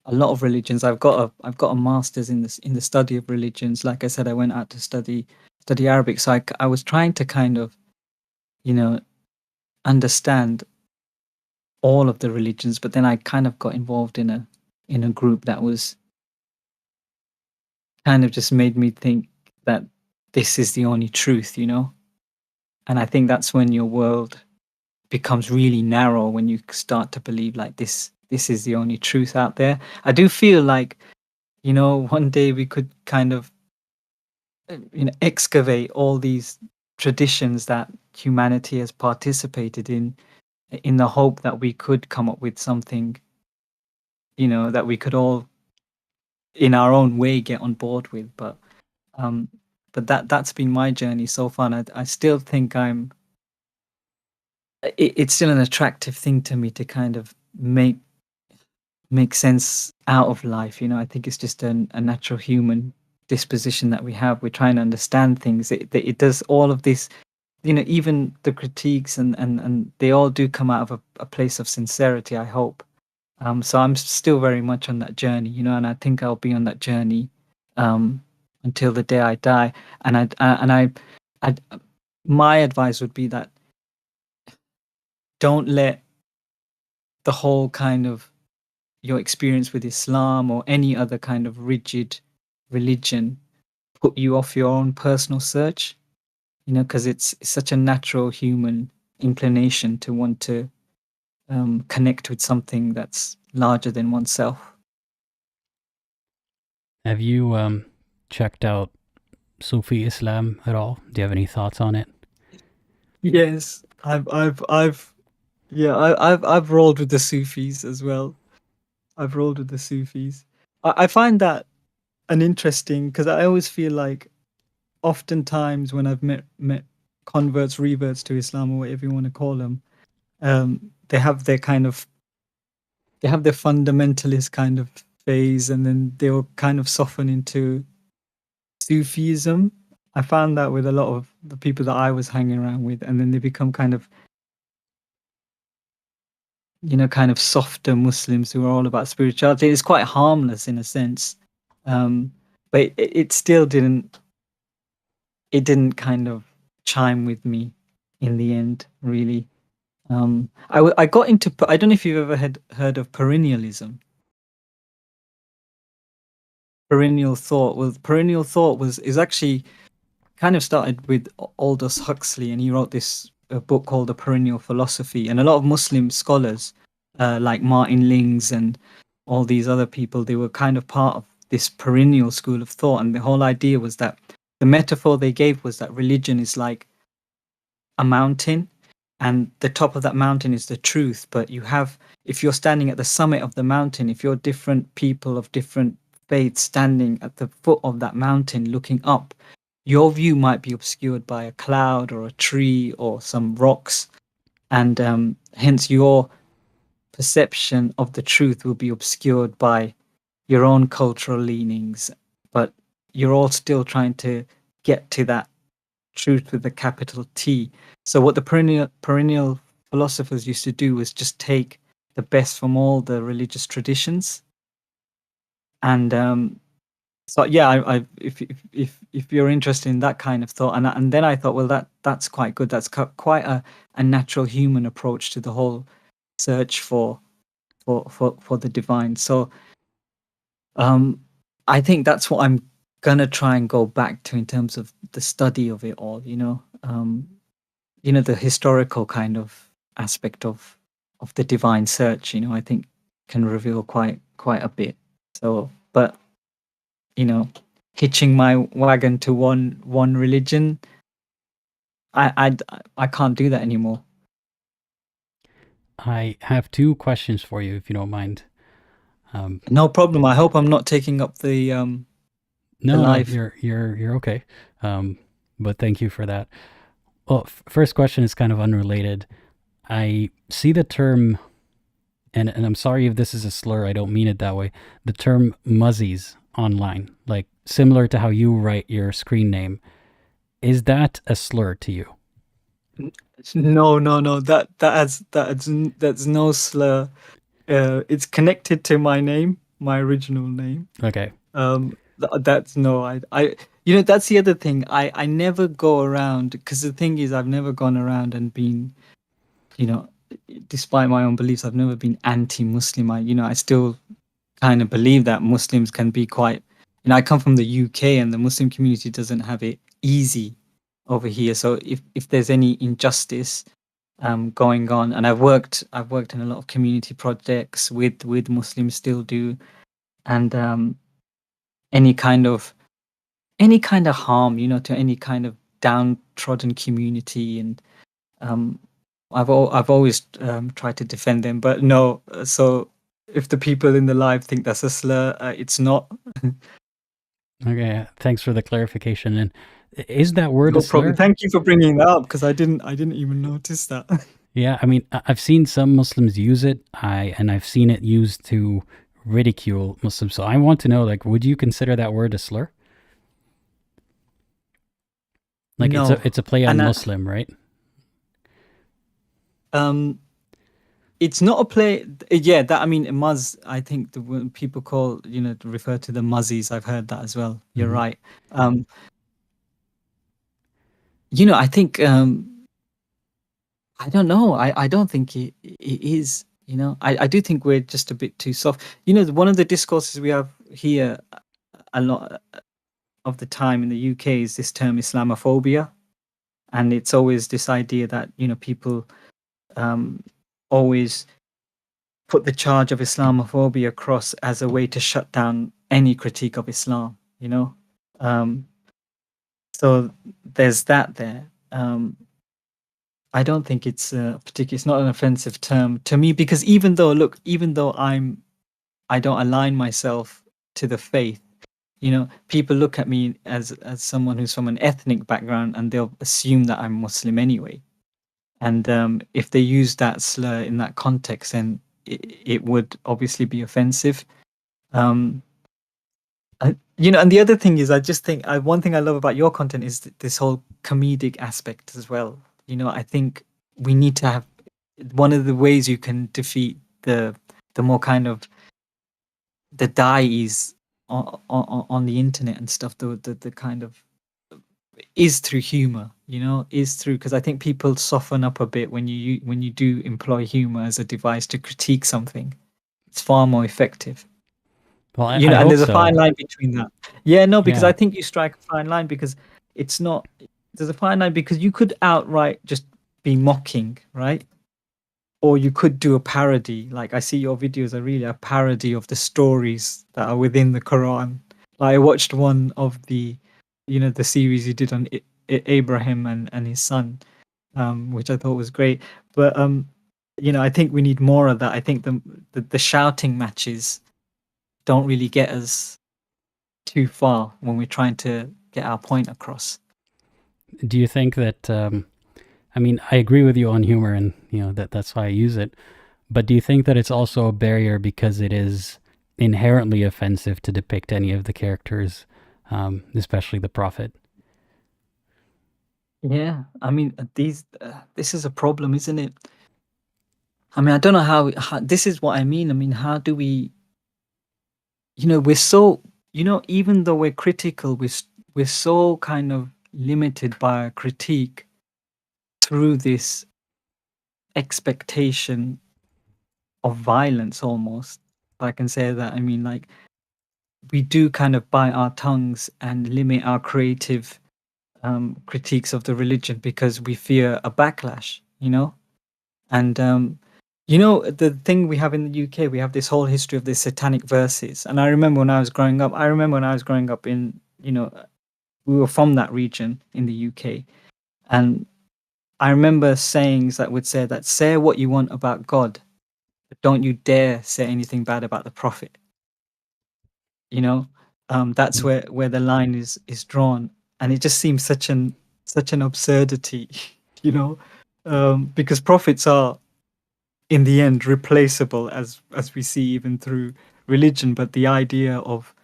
a lot of religions. I've got a master's in the study of religions. Like I said, I went out to study Arabic. So I was trying to kind of, understand all of the religions. But then I kind of got involved in a group that was kind of just made me think that this is the only truth, you know? And I think that's when your world becomes really narrow, when you start to believe like this is the only truth out there. I do feel like, you know, one day we could kind of excavate all these traditions that humanity has participated in the hope that we could come up with something, you know, that we could all in our own way get on board with. But that's been my journey so far, and I still think it's still an attractive thing to me to kind of make sense out of life. You know, I think it's just a natural human disposition that we have. We're trying to understand things. It does all of this, you know, even the critiques and they all do come out of a place of sincerity, I hope. So I'm still very much on that journey, you know, and I think I'll be on that journey until the day I die. And I my advice would be that don't let the whole kind of your experience with Islam or any other kind of rigid religion put you off your own personal search, you know, because it's such a natural human inclination to want to connect with something that's larger than oneself. Have you checked out Sufi Islam at all? Do you have any thoughts on it? Yes, I've rolled with the Sufis as well. I've rolled with the Sufis. I find that an interesting, because I always feel like oftentimes when I've met converts, reverts to Islam, or whatever you want to call them, they have their fundamentalist kind of phase, and then they'll kind of soften into Sufism. I found that with a lot of the people that I was hanging around with, and then they become kind of, you know, kind of softer Muslims who are all about spirituality. It's quite harmless in a sense, but it still didn't. It didn't kind of chime with me in the end, really. I got into. I don't know if you've ever heard of perennialism. Perennial thought. Well, perennial thought is actually kind of started with Aldous Huxley, and he wrote this book called The Perennial Philosophy. And a lot of Muslim scholars, like Martin Lings and all these other people, they were kind of part of this perennial school of thought. And the whole idea was that the metaphor they gave was that religion is like a mountain, and the top of that mountain is the truth. But if you're standing at the summit of the mountain, if you're different people of different faiths standing at the foot of that mountain looking up, your view might be obscured by a cloud or a tree or some rocks, and hence your perception of the truth will be obscured by your own cultural leanings, but you're all still trying to get to that truth with a capital T. So what the perennial philosophers used to do was just take the best from all the religious traditions, and so yeah, if you're interested in that kind of thought, and then I thought, well, that's quite good. That's quite a natural human approach to the whole search for the divine. So I think that's what I'm gonna try and go back to in terms of the study of it all. You know, the historical kind of aspect of the divine search. You know, I think can reveal quite a bit. So, but you know, hitching my wagon to one religion, I can't do that anymore. I have two questions for you, if you don't mind. No problem. I hope I'm not taking up the No, live. you're okay. But thank you for that. Well, first question is kind of unrelated. I see the term, and I'm sorry if this is a slur, I don't mean it that way. The term Muzzfuzz online, like similar to how you write your screen name. Is that a slur to you? No. That's no slur. It's connected to my name, my original name. Okay. That's no. I you know, that's the other thing. I never go around, because the thing is, I've never gone around and been, you know, despite my own beliefs, I've never been anti-Muslim. I still kind of believe that Muslims can be quite I come from the UK, and the Muslim community doesn't have it easy over here. So if there's any injustice going on, and I've worked in a lot of community projects with Muslims, still do, and any kind of harm, to any kind of downtrodden community, and I've always tried to defend them. But no, so if the people in the live think that's a slur, it's not. Okay, thanks for the clarification. And is that word a No problem. slur? Thank you for bringing that up, because I didn't even notice that. Yeah, I mean, I've seen some Muslims use it, and I've seen it used to ridicule Muslims. So I want to know, like, would you consider that word a slur? Like, No. it's a play on And Muslim, right? it's not a play. Yeah, that, I mean, Muzz, I think when people call, refer to the Muzzies, I've heard that as well. You're Mhm. right. I think I don't know. I don't think it is. I do think we're just a bit too soft. One of the discourses we have here a lot of the time in the UK is this term Islamophobia, and it's always this idea that people always put the charge of Islamophobia across as a way to shut down any critique of Islam. So there's that there. I don't think it's it's not an offensive term to me, because even though I don't align myself to the faith, people look at me as someone who's from an ethnic background, and they'll assume that I'm Muslim anyway. And if they use that slur in that context, then it would obviously be offensive. And the other thing is, I just think one thing I love about your content is this whole comedic aspect as well. I think we need to have, one of the ways you can defeat the more kind of the dieis on the internet and stuff, the kind of, is through humor, is through, because I think people soften up a bit when you do employ humor as a device to critique something. It's far more effective. Well, I And hope there's a so. fine line between that. Yeah, no, because Yeah. I think you strike a fine line, because it's not, there's a fine line, because you could outright just be mocking, right? Or you could do a parody. Like, I see your videos are really a parody of the stories that are within the Quran. Like, I watched one of the the series you did on Abraham and his son, which I thought was great. But I think we need more of that. I think the shouting matches don't really get us too far when we're trying to get our point across. Do you think that? I mean, I agree with you on humor, and that's why I use it. But do you think that it's also a barrier because it is inherently offensive to depict any of the characters, especially the Prophet? Yeah, I mean, this is a problem, isn't it? I mean, I don't know how this is what I mean. I mean, how do we? We're so, even though we're critical, we're so kind of limited by our critique through this expectation of violence, almost. If I can say that. I mean, like, we do kind of bite our tongues and limit our creative critiques of the religion because we fear a backlash, and the thing we have in the UK, we have this whole history of the satanic verses. And I remember when I was growing up, in, we were from that region in the UK, and I remember sayings that would say that, say what you want about God, but don't you dare say anything bad about the Prophet. That's where the line is drawn, and it just seems such an absurdity, because prophets are, in the end, replaceable, as we see even through religion. But the idea of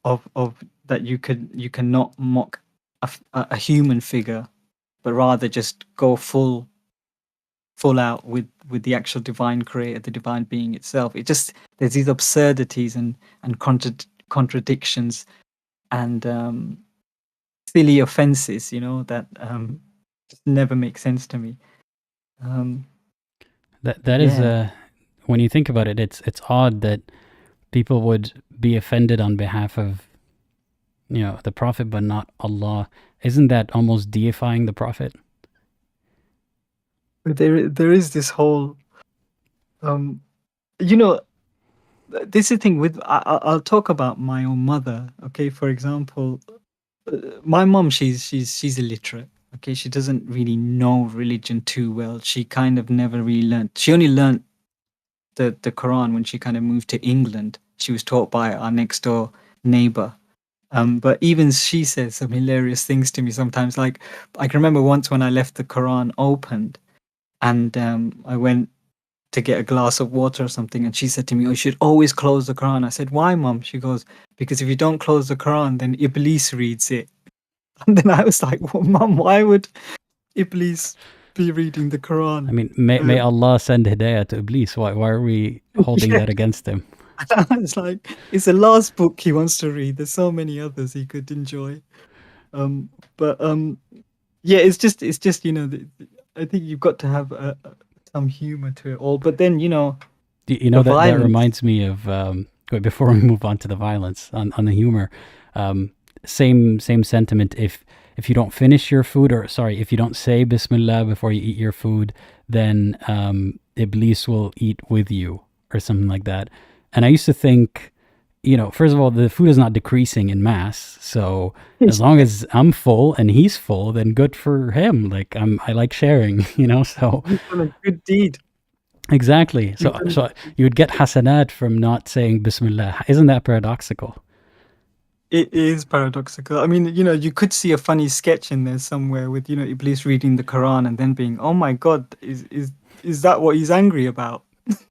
that you cannot mock a human figure, but rather just go full out with the actual divine creator, the divine being itself. It just, there's these absurdities and contradictions and silly offenses, that just never make sense to me. That is when you think about it, it's odd that people would be offended on behalf of, the Prophet, but not Allah. Isn't that almost deifying the Prophet? There is this whole, you know, this is the thing with. I'll talk about my own mother. Okay, for example, my mom, she's illiterate. Okay, she doesn't really know religion too well. She kind of never really learned. She only learned the Quran when she kind of moved to England. She was taught by our next door neighbor. But even she says some hilarious things to me sometimes. Like, I can remember once when I left the Quran opened, and I went to get a glass of water or something, and she said to me, "Oh, you should always close the Quran." I said, "Why, Mum?" She goes, "Because if you don't close the Quran, then Iblis reads it." And then I was like, well, "Mum, why would Iblis be reading the Quran?" I mean, may Allah send hidayah to Iblis. Why are we holding that against him? It's like, it's the last book he wants to read. There's so many others he could enjoy. But yeah, it's just I think you've got to have some humor to it all. But then that reminds me of wait, before we move on to the violence, on the humor, same sentiment. If you don't finish your food, or sorry, if you don't say Bismillah before you eat your food, then Iblis will eat with you, or something like that. And I used to think, first of all, the food is not decreasing in mass. So as long as I'm full and he's full, then good for him. Like I like sharing, so. You've done a good deed. Exactly. So you would get hasanat from not saying Bismillah. Isn't that paradoxical? It is paradoxical. I mean, you could see a funny sketch in there somewhere with, Iblis reading the Quran and then being, "Oh my God, is that what he's angry about?"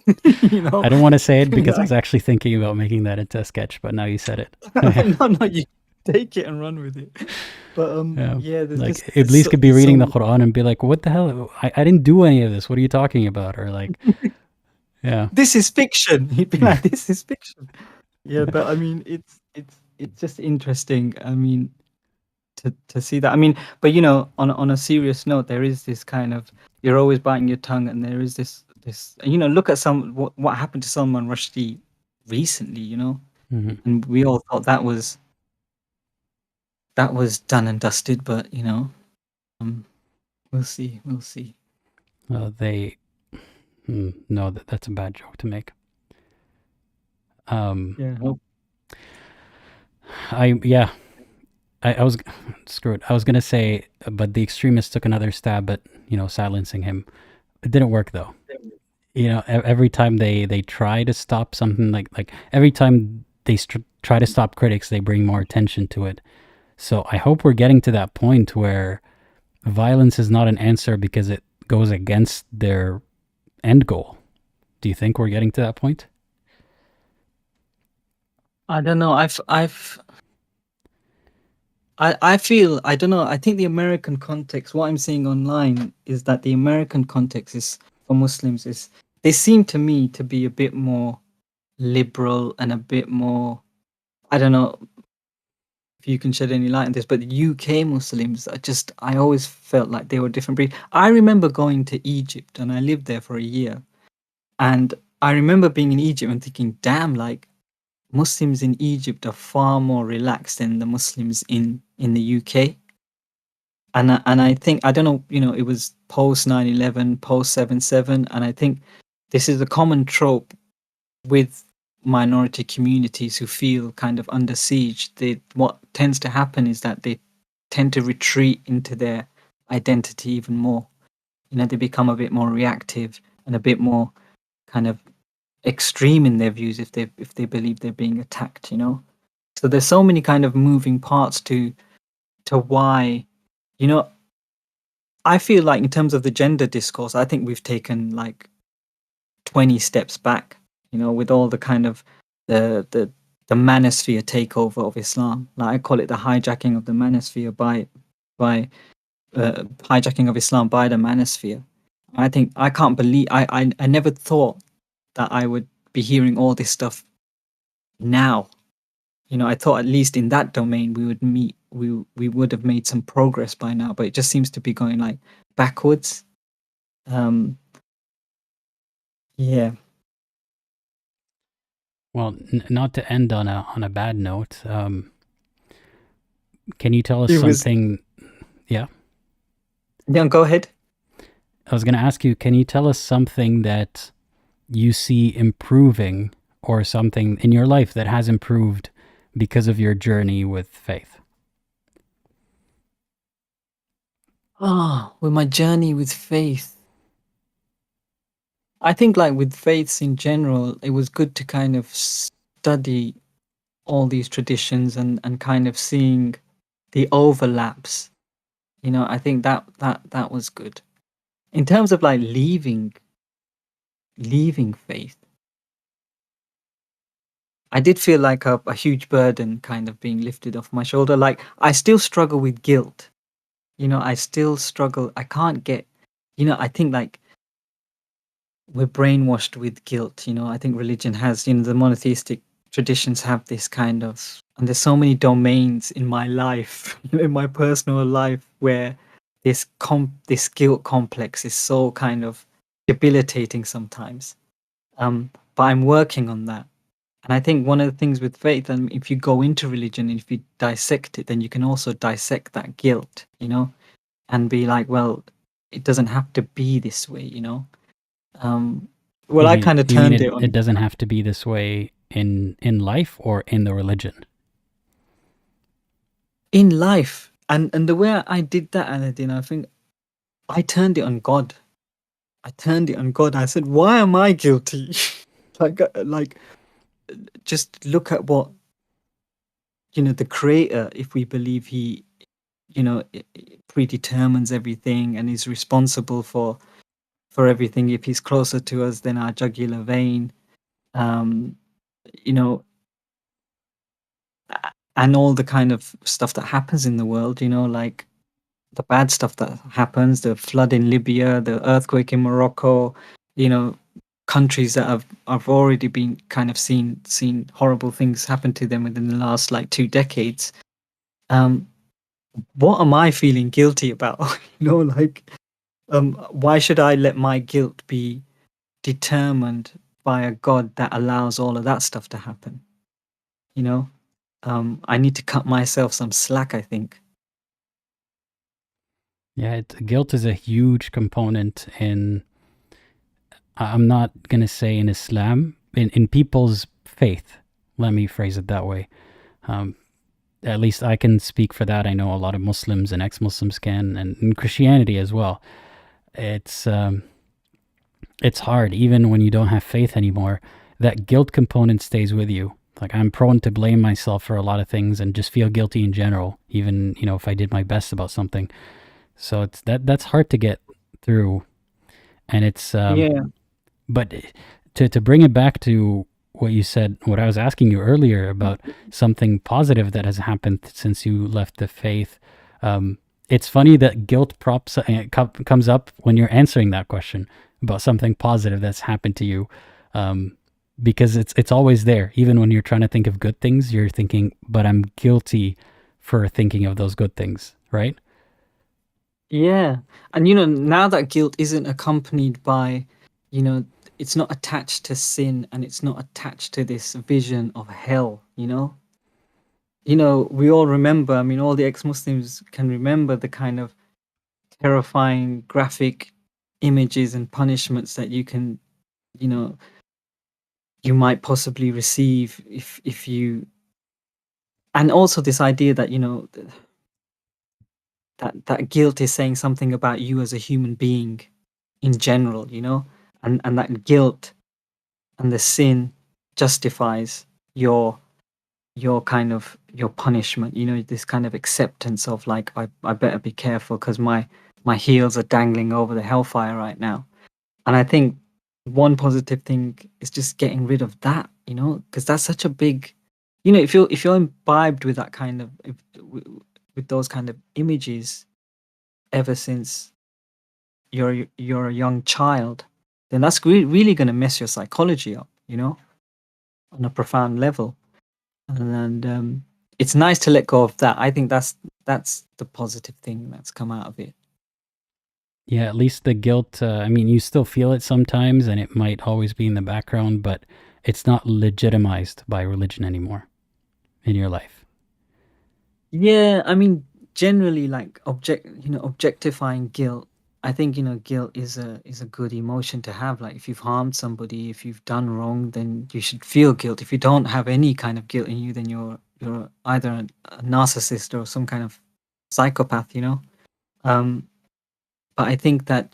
I don't want to say it because I was actually thinking about making that into a sketch, but now you said it. No, you take it and run with it. But like Iblis could be reading the Quran and be like, "What the hell? I didn't do any of this. What are you talking about?" Or like, yeah, this is fiction. He'd be like, "This is fiction." Yeah, but I mean, it's just interesting. I mean, to see that. I mean, but on a serious note, there is this kind of, you're always biting your tongue, and there is this look at what happened to Salman Rushdie recently, Mm-hmm. and we all thought that was done and dusted, but we'll see. No, that's a bad joke to make. I was screwed. I was gonna say, but the extremists took another stab at silencing him. It didn't work though. Every time they try to stop something, like every time they try to stop critics, they bring more attention to it. So I hope we're getting to that point where violence is not an answer because it goes against their end goal. Do you think we're getting to that point? I don't know. I feel, I don't know. I think the American context, what I'm seeing online is that the American context is for Muslims is, they seem to me to be a bit more liberal and a bit more, I don't know if you can shed any light on this, but the UK Muslims are just, I always felt like they were different breed. I remember going to Egypt, and I lived there for a year, and I remember being in Egypt and thinking, damn, like Muslims in Egypt are far more relaxed than the Muslims in the UK. And I think, I don't know, it was post 9/11, post 7/7, and I think this is a common trope with minority communities who feel kind of under siege. What tends to happen is that they tend to retreat into their identity even more. They become a bit more reactive and a bit more kind of extreme in their views if they believe they're being attacked. So there's so many kind of moving parts to why. I feel like in terms of the gender discourse, I think we've taken like 20 steps back, with all the kind of the manosphere takeover of Islam. Like, I call it the hijacking of the manosphere by hijacking of Islam by the manosphere. I think, I can't believe, I never thought that I would be hearing all this stuff now. I thought at least in that domain we would have made some progress by now, but it just seems to be going like backwards. Yeah. Well, not to end on a bad note. Can you tell us It was something? Yeah, yeah. Go ahead. I was going to ask you. Can you tell us something that you see improving, or something in your life that has improved because of your journey with faith? With my journey with faith, I think like with faiths in general, it was good to kind of study all these traditions and kind of seeing the overlaps. I think that was good. In terms of like leaving faith, I did feel like a huge burden kind of being lifted off my shoulder. Like I still struggle with guilt. I still struggle. I can't get, I think like we're brainwashed with guilt. I think religion has, the monotheistic traditions have this kind of, and there's so many domains in my life, in my personal life, where this guilt complex is so kind of debilitating sometimes. But I'm working on that. And I think one of the things with faith, and if you go into religion, if you dissect it, then you can also dissect that guilt, and be like, well, it doesn't have to be this way. Well, I kind of You mean turned it it on. doesn't have to be this way in life or in the religion? In life, and the way I did that, Aladdin, I think I turned it on God. I turned it on God. I said, why am I guilty? like just look at what the creator, if we believe he predetermines everything and is responsible for everything. If he's closer to us than our jugular vein, um you know and all the kind of stuff that happens in the world, like the bad stuff that happens, the flood in Libya, the earthquake in Morocco, you know countries that have already been kind of seen horrible things happen to them within the last like 2 decades. um what am I feeling guilty about? Like, why should I let my guilt be determined by a God that allows all of that stuff to happen? You know, I need to cut myself some slack, I think. Yeah, guilt is a huge component in, I'm not going to say in Islam, in people's faith. Let me phrase it that way. At least I can speak for that. I know a lot of Muslims and ex-Muslims can, and in Christianity as well. It's hard, even when you don't have faith anymore. That guilt component stays with you. Like, I'm prone to blame myself for a lot of things and just feel guilty in general, even if I did my best about something. So it's that's hard to get through, and it's Yeah. but to bring it back to what you said, what I was asking you earlier about something positive that has happened since you left the faith. It's funny that guilt comes up when you're answering that question about something positive that's happened to you, because it's always there. Even when you're trying to think of good things, you're thinking, but I'm guilty for thinking of those good things, right? Yeah. And now that guilt isn't accompanied by, it's not attached to sin, and it's not attached to this vision of hell. We all remember, I mean, all the ex-Muslims can remember the kind of terrifying graphic images and punishments that you might possibly receive if you, and also this idea that that guilt is saying something about you as a human being in general, and that guilt and the sin justifies your kind of your punishment, this kind of acceptance of like, I better be careful because my heels are dangling over the hellfire right now. And I think one positive thing is just getting rid of that, because that's such a big, if you're imbibed with that kind of, with those kind of images ever since you're a young child, then that's really going to mess your psychology up, on a profound level. And it's nice to let go of that. I think that's the positive thing that's come out of it. Yeah, at least the guilt, I mean, you still feel it sometimes, and it might always be in the background, but it's not legitimized by religion anymore in your life. Yeah, I mean, generally, like objectifying guilt. I think guilt is a good emotion to have. Like if you've harmed somebody, if you've done wrong, then you should feel guilt. If you don't have any kind of guilt in you, then you're either a narcissist or some kind of psychopath. But I think that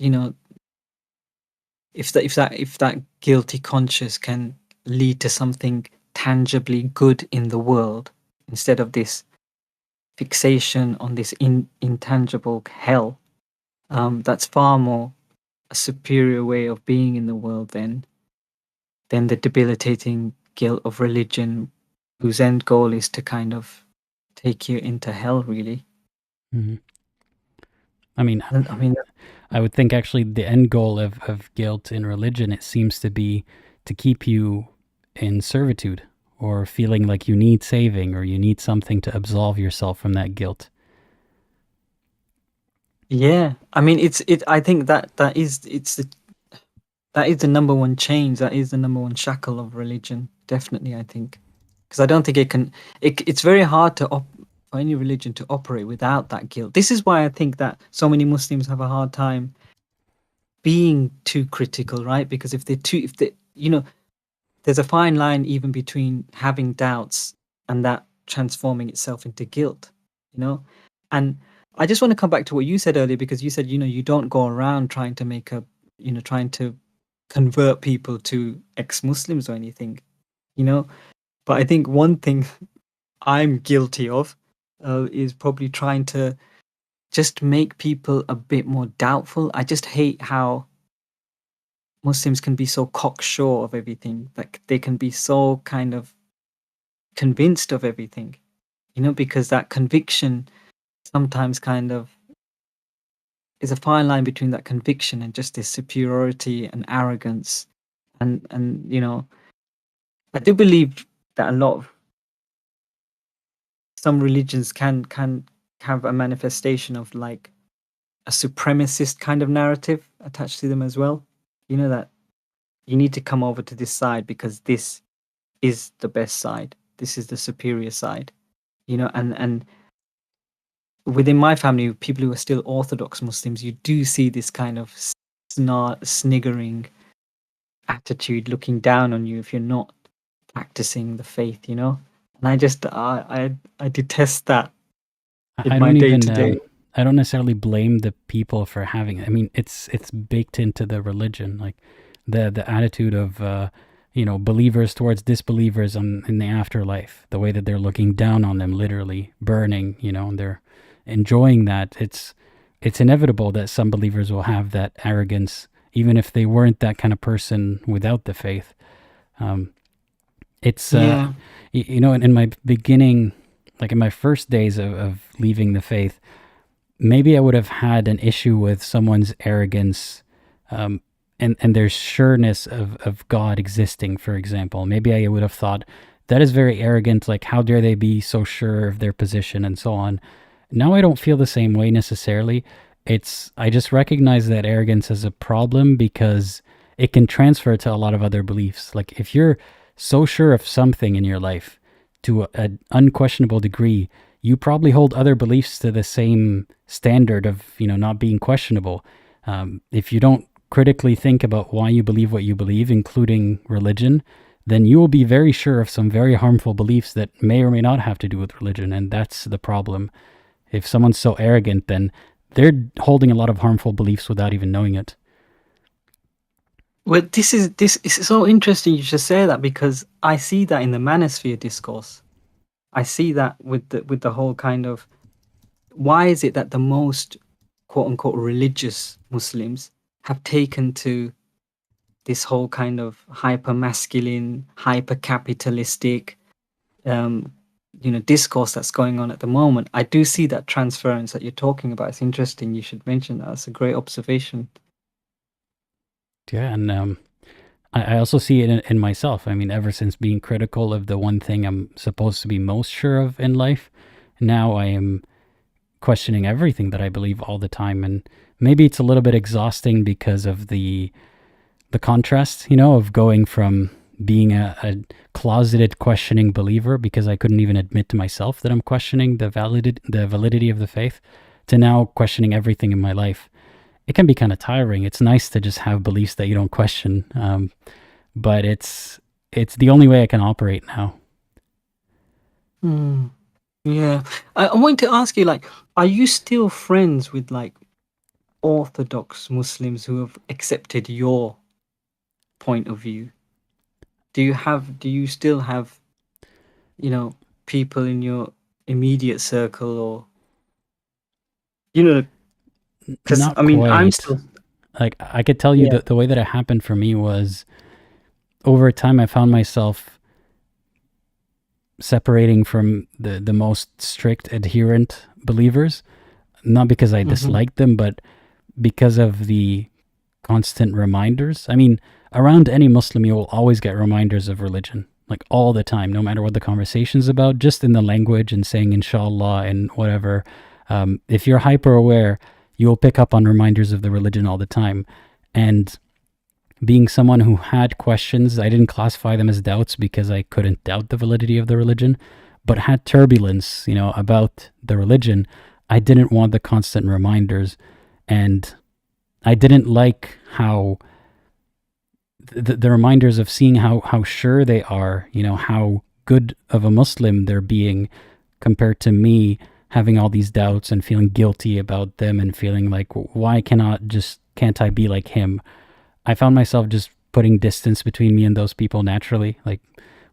if that guilty conscience can lead to something tangibly good in the world instead of this fixation on this intangible hell, that's far more a superior way of being in the world than the debilitating guilt of religion, whose end goal is to kind of take you into hell, really. Mm-hmm. I mean, I I would think actually the end goal of guilt in religion, it seems to be to keep you in servitude or feeling like you need saving or you need something to absolve yourself from that guilt. Yeah, I mean, I think that is the number one change. That is the number one shackle of religion. Definitely, I think, because I don't think it can. It's very hard for any religion to operate without that guilt. This is why I think that so many Muslims have a hard time being too critical, right? Because if there's a fine line even between having doubts and that transforming itself into guilt, and I just want to come back to what you said earlier, because you said, you don't go around trying to trying to convert people to ex-Muslims or anything, but I think one thing I'm guilty of is probably trying to just make people a bit more doubtful. I just hate how Muslims can be so cocksure of everything. Like they can be so kind of convinced of everything, because that conviction sometimes kind of is a fine line between that conviction and just this superiority and arrogance. And I do believe that a lot of some religions can have a manifestation of like a supremacist kind of narrative attached to them as well. That you need to come over to this side because this is the best side. This is the superior side. And within my family, people who are still Orthodox Muslims, you do see this kind of sniggering attitude, looking down on you if you're not practicing the faith, And I just, I detest that in my day-to-day. I don't necessarily blame the people for having it. I mean, it's baked into the religion, like the attitude of believers towards disbelievers in the afterlife, the way that they're looking down on them, literally burning, and they're enjoying that. It's inevitable that some believers will have that arrogance, even if they weren't that kind of person without the faith. In my beginning, like in my first days of leaving the faith, maybe I would have had an issue with someone's arrogance and their sureness of God existing, for example. Maybe I would have thought, that is very arrogant, like how dare they be so sure of their position and so on. Now I don't feel the same way necessarily. I just recognize that arrogance as a problem because it can transfer to a lot of other beliefs. Like if you're so sure of something in your life to an unquestionable degree, you probably hold other beliefs to the same standard of, not being questionable. If you don't critically think about why you believe what you believe, including religion, then you will be very sure of some very harmful beliefs that may or may not have to do with religion. And that's the problem. If someone's so arrogant, then they're holding a lot of harmful beliefs without even knowing it. Well, this is so interesting you should say that, because I see that in the manosphere discourse. I see that with the whole kind of, why is it that the most quote unquote religious Muslims have taken to this whole kind of hyper masculine, hyper capitalistic, discourse that's going on at the moment? I do see that transference that you're talking about. It's interesting. You should mention that. That's a great observation. Yeah, and I also see it in myself. I mean, ever since being critical of the one thing I'm supposed to be most sure of in life, now I am questioning everything that I believe all the time. And maybe it's a little bit exhausting because of the contrast, of going from being a closeted questioning believer because I couldn't even admit to myself that I'm questioning the validity of the faith, to now questioning everything in my life. It can be kind of tiring. It's nice to just have beliefs that you don't question, but it's the only way I can operate now. Yeah, I wanted to ask you, like, are you still friends with like Orthodox Muslims who have accepted your point of view? Do you still have, people in your immediate circle, or because Not I mean, I'm quite. still, Like, I could tell you yeah. that the way that it happened for me was, over time I found myself separating from the most strict adherent believers, not because I disliked them, but because of the constant reminders. I mean, around any Muslim, you will always get reminders of religion, like all the time, no matter what the conversation's about, just in the language and saying inshallah and whatever. If you're hyper aware, you will pick up on reminders of the religion all the time. And being someone who had questions, I didn't classify them as doubts because I couldn't doubt the validity of the religion, but had turbulence, about the religion. I didn't want the constant reminders, and I didn't like how the reminders of seeing how sure they are, how good of a Muslim they're being, compared to me having all these doubts and feeling guilty about them and feeling like, why can't I be like him? I found myself just putting distance between me and those people naturally. Like,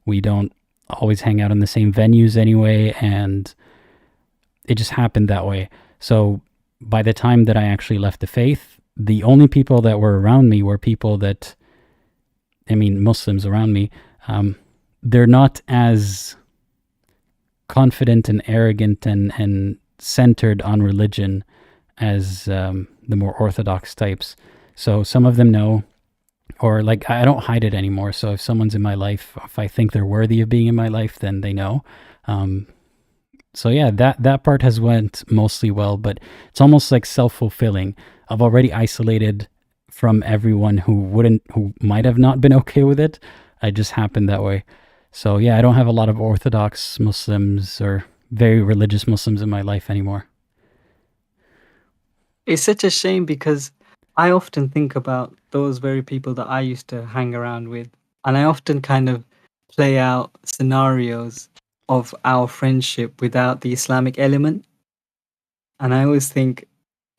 we don't always hang out in the same venues anyway, and it just happened that way. So by the time that I actually left the faith, the only people that were around me were people that, Muslims around me, they're not as confident and arrogant and centered on religion as the more orthodox types. So some of them know, or like, I don't hide it anymore. So if someone's in my life, if I think they're worthy of being in my life, then they know. So yeah, that part has went mostly well, but it's almost like self-fulfilling. I've already isolated from everyone who might have not been okay with it. I just happened that way. So yeah, I don't have a lot of Orthodox Muslims or very religious Muslims in my life anymore. It's such a shame because I often think about those very people that I used to hang around with, and I often kind of play out scenarios of our friendship without the Islamic element. And I always think,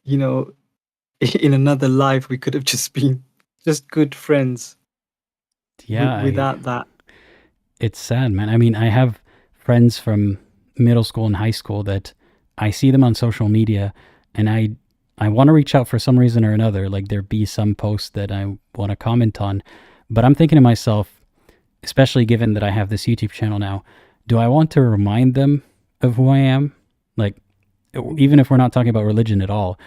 in another life, we could have just been just good friends Yeah, without that. it's sad, man. I have friends from middle school and high school that I see them on social media, and I want to reach out for some reason or another. Like, there be some post that I want to comment on, but I'm thinking to myself, especially given that I have this YouTube channel now, do I want to remind them of who I am? Like, even if we're not talking about religion at all,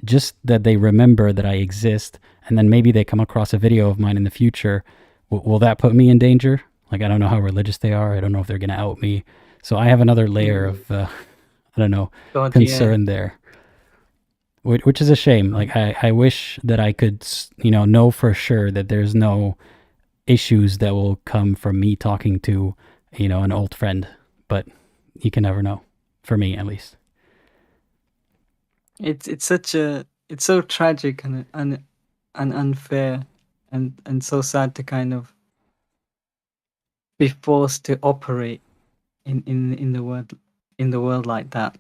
just that they remember that I exist, and then maybe they come across a video of mine in the future. Will that put me in danger? Like, I don't know how religious they are. I don't know if they're going to out me. So I have another layer of, I don't know, concern there, which is a shame. Like, I wish that I could, know for sure that there's no issues that will come from me talking to, an old friend, but you can never know, for me at least. It's so tragic and unfair and so sad to kind of be forced to operate in the world like that.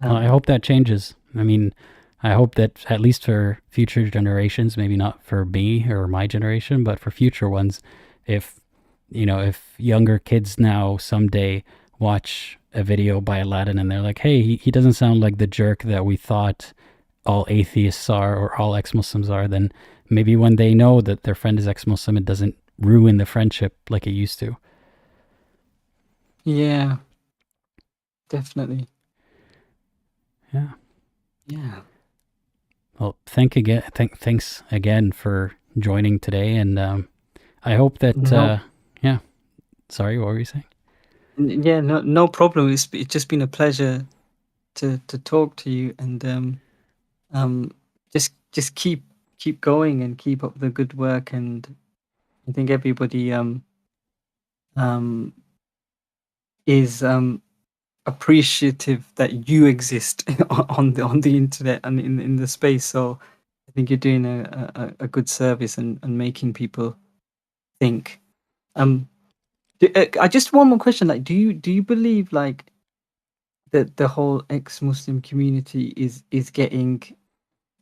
I hope that changes. I hope that at least for future generations, maybe not for me or my generation, but for future ones, if younger kids now someday watch a video by Aladdin and they're like, hey, he doesn't sound like the jerk that we thought all atheists are or all ex-Muslims are, then maybe when they know that their friend is ex-Muslim, it doesn't ruin the friendship like it used to. Yeah, definitely. Yeah. Well, thanks again for joining today, and I hope that yeah. Sorry, what were you saying? Yeah, no problem. It's just been a pleasure to talk to you, and just keep going and keep up the good work, and I think everybody is appreciative that you exist on the internet and in the space. So I think you're doing a good service and making people think. I just one more question. Like, do you believe like that the whole ex-Muslim community is getting,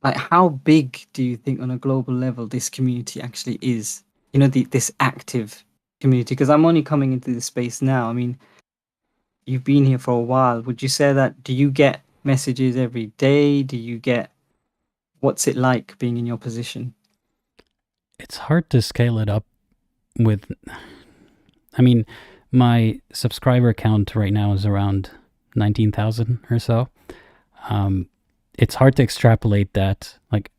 like, how big do you think on a global level this community actually is? You know, this active community. Because I'm only coming into this space now. I mean, you've been here for a while. Would you say that? Do you get messages every day? Do you get? What's it like being in your position? It's hard to scale it up with. I mean, my subscriber count right now is around 19,000 or so. It's hard to extrapolate that. Like,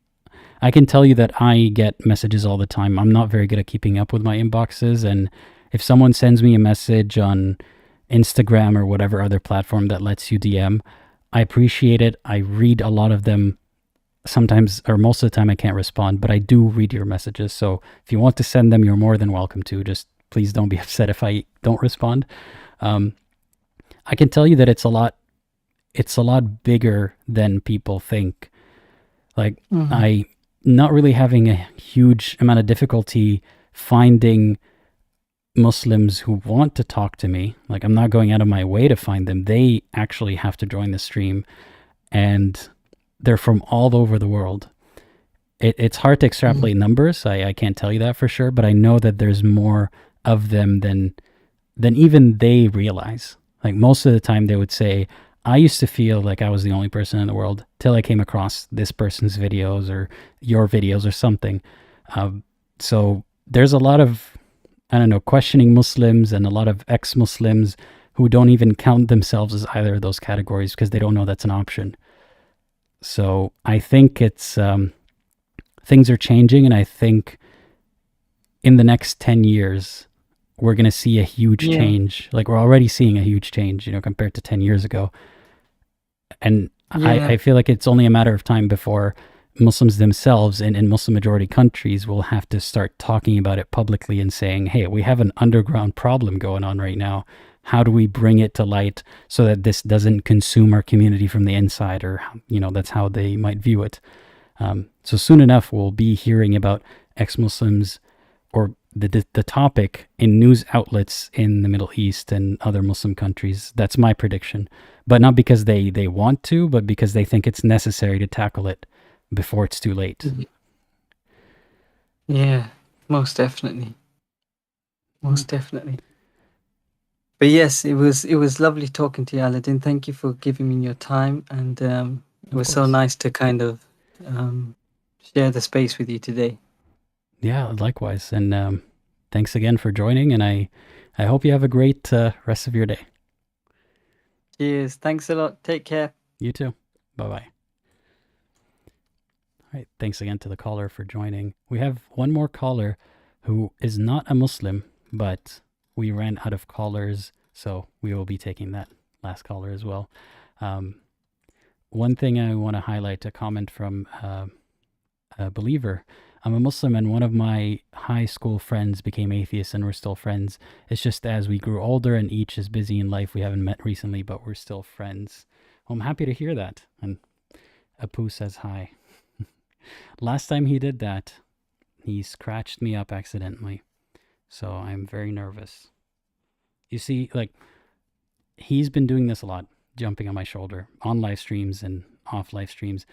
I can tell you that I get messages all the time. I'm not very good at keeping up with my inboxes, and if someone sends me a message on Instagram or whatever other platform that lets you DM, I appreciate it. I read a lot of them. Sometimes, or most of the time, I can't respond, but I do read your messages. So if you want to send them, you're more than welcome to. Just please don't be upset if I don't respond. I can tell you that it's a lot bigger than people think. Like, I not really having a huge amount of difficulty finding Muslims who want to talk to me. Like, I'm not going out of my way to find them. They actually have to join the stream, and they're from all over the world. It's hard to extrapolate numbers. I can't tell you that for sure, but I know that there's more of them than even they realize. Like, most of the time they would say, I used to feel like I was the only person in the world till I came across this person's videos or your videos or something. So there's a lot of, I don't know, questioning Muslims and a lot of ex-Muslims who don't even count themselves as either of those categories because they don't know that's an option. So I think it's, things are changing, and I think in the next 10 years, we're going to see a huge change. Like, we're already seeing a huge change, compared to 10 years ago. And I feel like it's only a matter of time before Muslims themselves in Muslim majority countries will have to start talking about it publicly and saying, hey, we have an underground problem going on right now. How do we bring it to light so that this doesn't consume our community from the inside? Or, that's how they might view it. So soon enough, we'll be hearing about ex-Muslims or the topic in news outlets in the Middle East and other Muslim countries. That's my prediction. But not because they want to, but because they think it's necessary to tackle it before it's too late. Yeah, most definitely. Most definitely. But yes, it was lovely talking to you, Aladdin. Thank you for giving me your time, and it was so nice to kind of share the space with you today. Yeah, likewise. And thanks again for joining, and I hope you have a great rest of your day. Cheers. Thanks a lot. Take care. You too. Bye-bye. All right. Thanks again to the caller for joining. We have one more caller who is not a Muslim, but we ran out of callers, so we will be taking that last caller as well. One thing I want to highlight, a comment from a believer. I'm a Muslim, and one of my high school friends became atheists, and we're still friends. It's just as we grew older and each is busy in life, we haven't met recently, but we're still friends. Well, I'm happy to hear that. And Apu says hi. Last time he did that, he scratched me up accidentally. So I'm very nervous. You see, like, he's been doing this a lot, jumping on my shoulder on live streams and off live streams.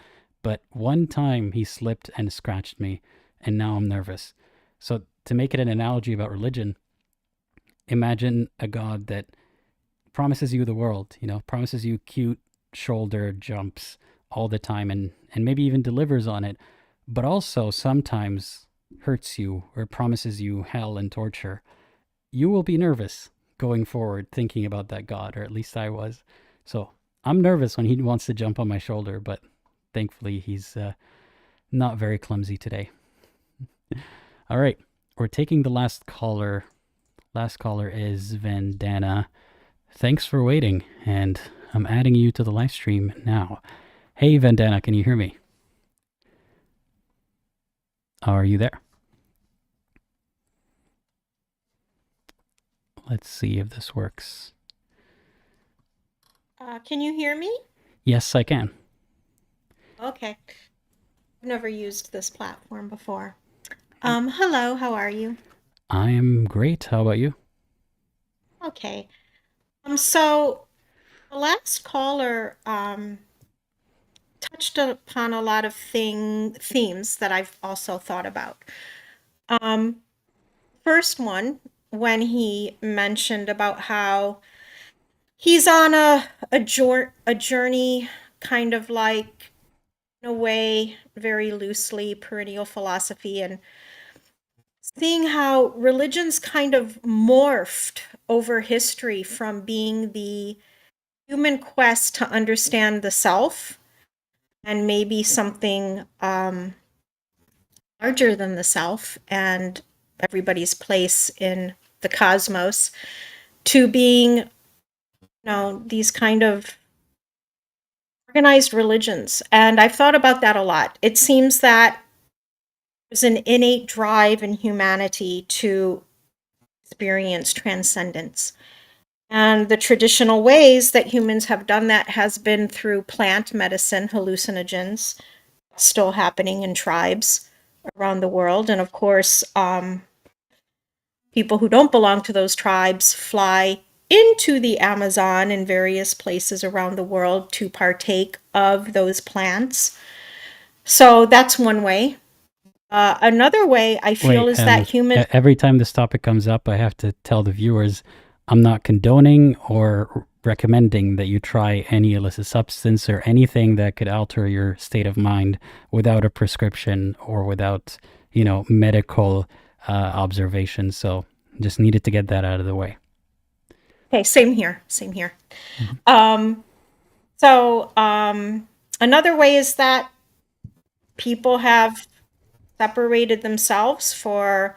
But one time he slipped and scratched me, and now I'm nervous. So to make it an analogy about religion, imagine a God that promises you the world, promises you cute shoulder jumps all the time and maybe even delivers on it, but also sometimes hurts you or promises you hell and torture. You will be nervous going forward thinking about that God, or at least I was. So I'm nervous when he wants to jump on my shoulder, but thankfully he's not very clumsy today. All right, we're taking the last caller. Last caller is Vandana. Thanks for waiting, and I'm adding you to the live stream now. Hey Vandana, can you hear me? Are you there? Let's see if this works. Can you hear me? Yes, I can. Okay. I've never used this platform before. Hello, how are you? I am great. How about you? Okay. So the last caller touched upon a lot of themes that I've also thought about. First one, when he mentioned about how he's on a journey, kind of like, in a way, very loosely perennial philosophy, and seeing how religions kind of morphed over history from being the human quest to understand the self and maybe something larger than the self and everybody's place in the cosmos, to being, these kind of organized religions. And I've thought about that a lot. It seems that there's an innate drive in humanity to experience transcendence. And the traditional ways that humans have done that has been through plant medicine, hallucinogens, still happening in tribes around the world. And of course, people who don't belong to those tribes fly into the Amazon and various places around the world to partake of those plants. So that's one way. Another way I feel is that humans... Every time this topic comes up, I have to tell the viewers I'm not condoning or recommending that you try any illicit substance or anything that could alter your state of mind without a prescription or without, medical observation. So just needed to get that out of the way. Okay, same here. Mm-hmm. So another way is that people have separated themselves for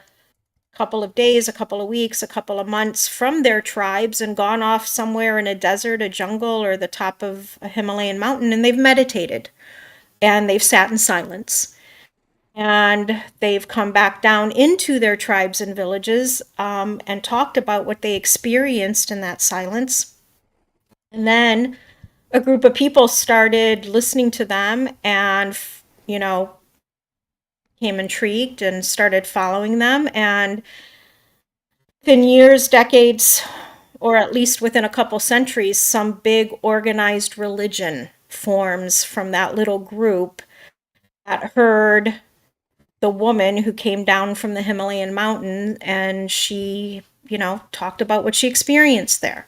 a couple of days, a couple of weeks, a couple of months from their tribes and gone off somewhere in a desert, a jungle, or the top of a Himalayan mountain, and they've meditated and they've sat in silence. And they've come back down into their tribes and villages and talked about what they experienced in that silence. And then a group of people started listening to them and, became intrigued and started following them. And within years, decades, or at least within a couple centuries, some big organized religion forms from that little group that heard the woman who came down from the Himalayan mountain, and she, talked about what she experienced there.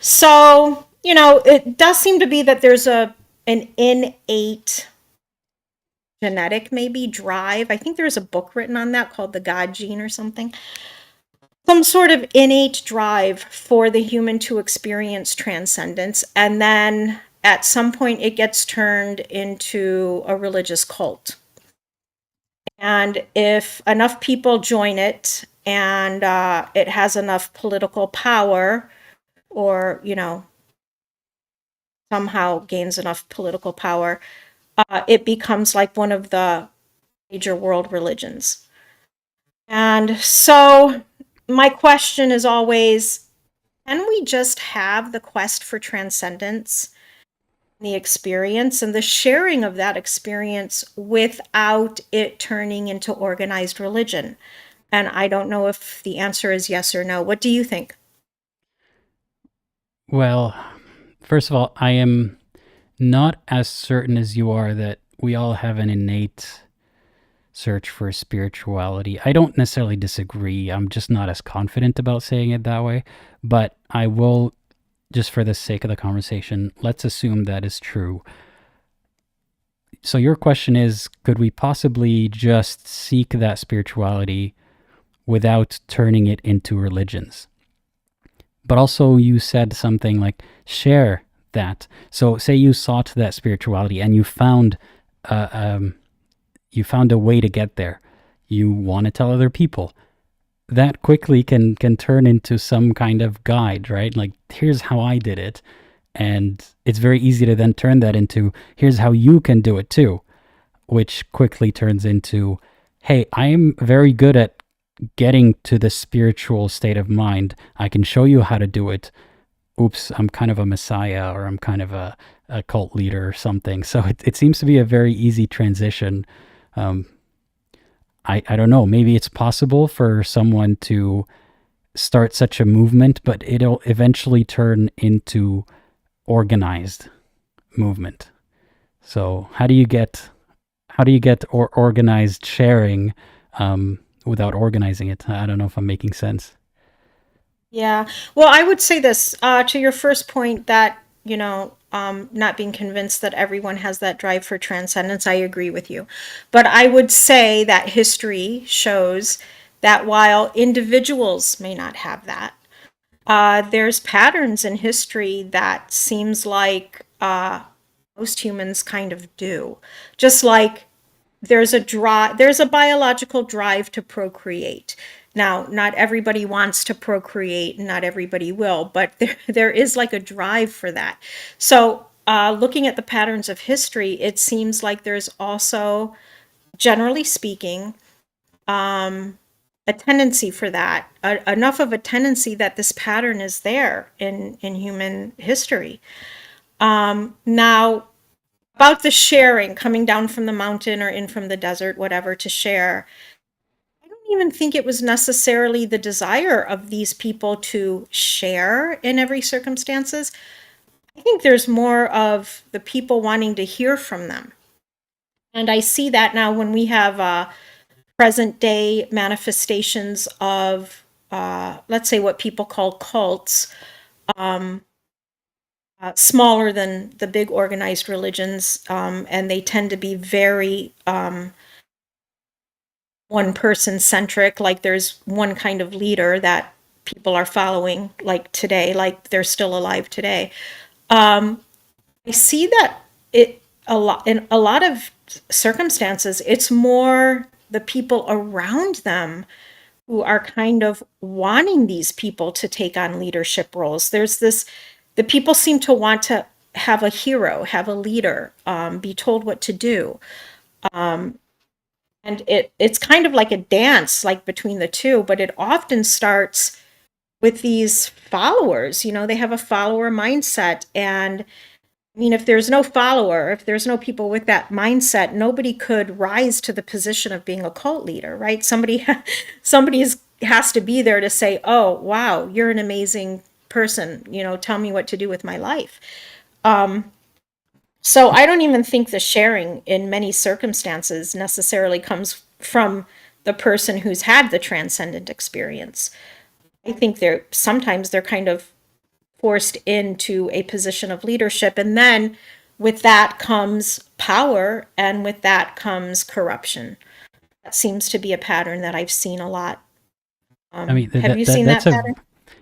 So, it does seem to be that there's an innate genetic, maybe, drive. I think there's a book written on that called The God Gene or something. Some sort of innate drive for the human to experience transcendence. And then at some point it gets turned into a religious cult. And if enough people join it and it has enough political power, or, somehow gains enough political power, it becomes like one of the major world religions. And so my question is always, can we just have the quest for transcendence, the experience, and the sharing of that experience without it turning into organized religion? And I don't know if the answer is yes or no. What do you think? Well, first of all, I am not as certain as you are that we all have an innate search for spirituality. I don't necessarily disagree. I'm just not as confident about saying it that way. But I will, just for the sake of the conversation, let's assume that is true. So your question is, could we possibly just seek that spirituality without turning it into religions? But also you said something like share that. So say you sought that spirituality and you found a way to get there. You want to tell other people. That quickly can turn into some kind of guide, right? Like, here's how I did it. And it's very easy to then turn that into, here's how you can do it too. Which quickly turns into, hey, I'm very good at, getting to the spiritual state of mind. I can show you how to do it. Oops, I'm kind of a messiah, or I'm kind of a cult leader or something. So it seems to be a very easy transition. I don't know, maybe it's possible for someone to start such a movement, but it'll eventually turn into organized movement. So how do you get organized sharing without organizing it? I don't know if I'm making sense. Yeah. Well, I would say this to your first point that, not being convinced that everyone has that drive for transcendence. I agree with you. But I would say that history shows that while individuals may not have that, there's patterns in history that seems like most humans kind of do. Just like there's a biological drive to procreate. Now, not everybody wants to procreate, not everybody will, but there is like a drive for that. So, looking at the patterns of history, it seems like there's also, generally speaking, a tendency for that, enough of a tendency that this pattern is there in human history. Now, about the sharing, coming down from the mountain or in from the desert, whatever, to share, I don't even think it was necessarily the desire of these people to share in every circumstances. I think there's more of the people wanting to hear from them. And I see that now when we have present day manifestations of, let's say, what people call cults, smaller than the big organized religions, and they tend to be very one person centric, like there's one kind of leader that people are following, like today, like they're still alive today. I see that in a lot of circumstances, it's more the people around them who are kind of wanting these people to take on leadership roles. The people seem to want to have a hero, have a leader, be told what to do. And it's kind of like a dance, like between the two, but it often starts with these followers. They have a follower mindset. And I mean, if there's no follower, if there's no people with that mindset, nobody could rise to the position of being a cult leader, right? Somebody has to be there to say, oh, wow, you're an amazing person. Tell me what to do with my life. So I don't even think the sharing in many circumstances necessarily comes from the person who's had the transcendent experience. I think sometimes they're kind of forced into a position of leadership, and then with that comes power, and with that comes corruption. That seems to be a pattern that I've seen a lot. I mean, have you seen that pattern?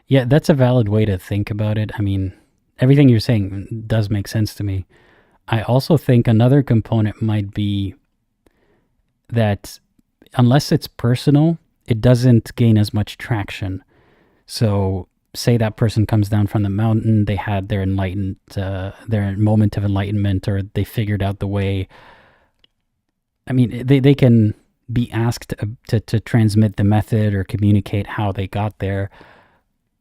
Yeah, that's a valid way to think about it. I mean, everything you're saying does make sense to me. I also think another component might be that unless it's personal, it doesn't gain as much traction. So say that person comes down from the mountain, they had their moment of enlightenment, or they figured out the way. I mean, they can be asked to transmit the method or communicate how they got there.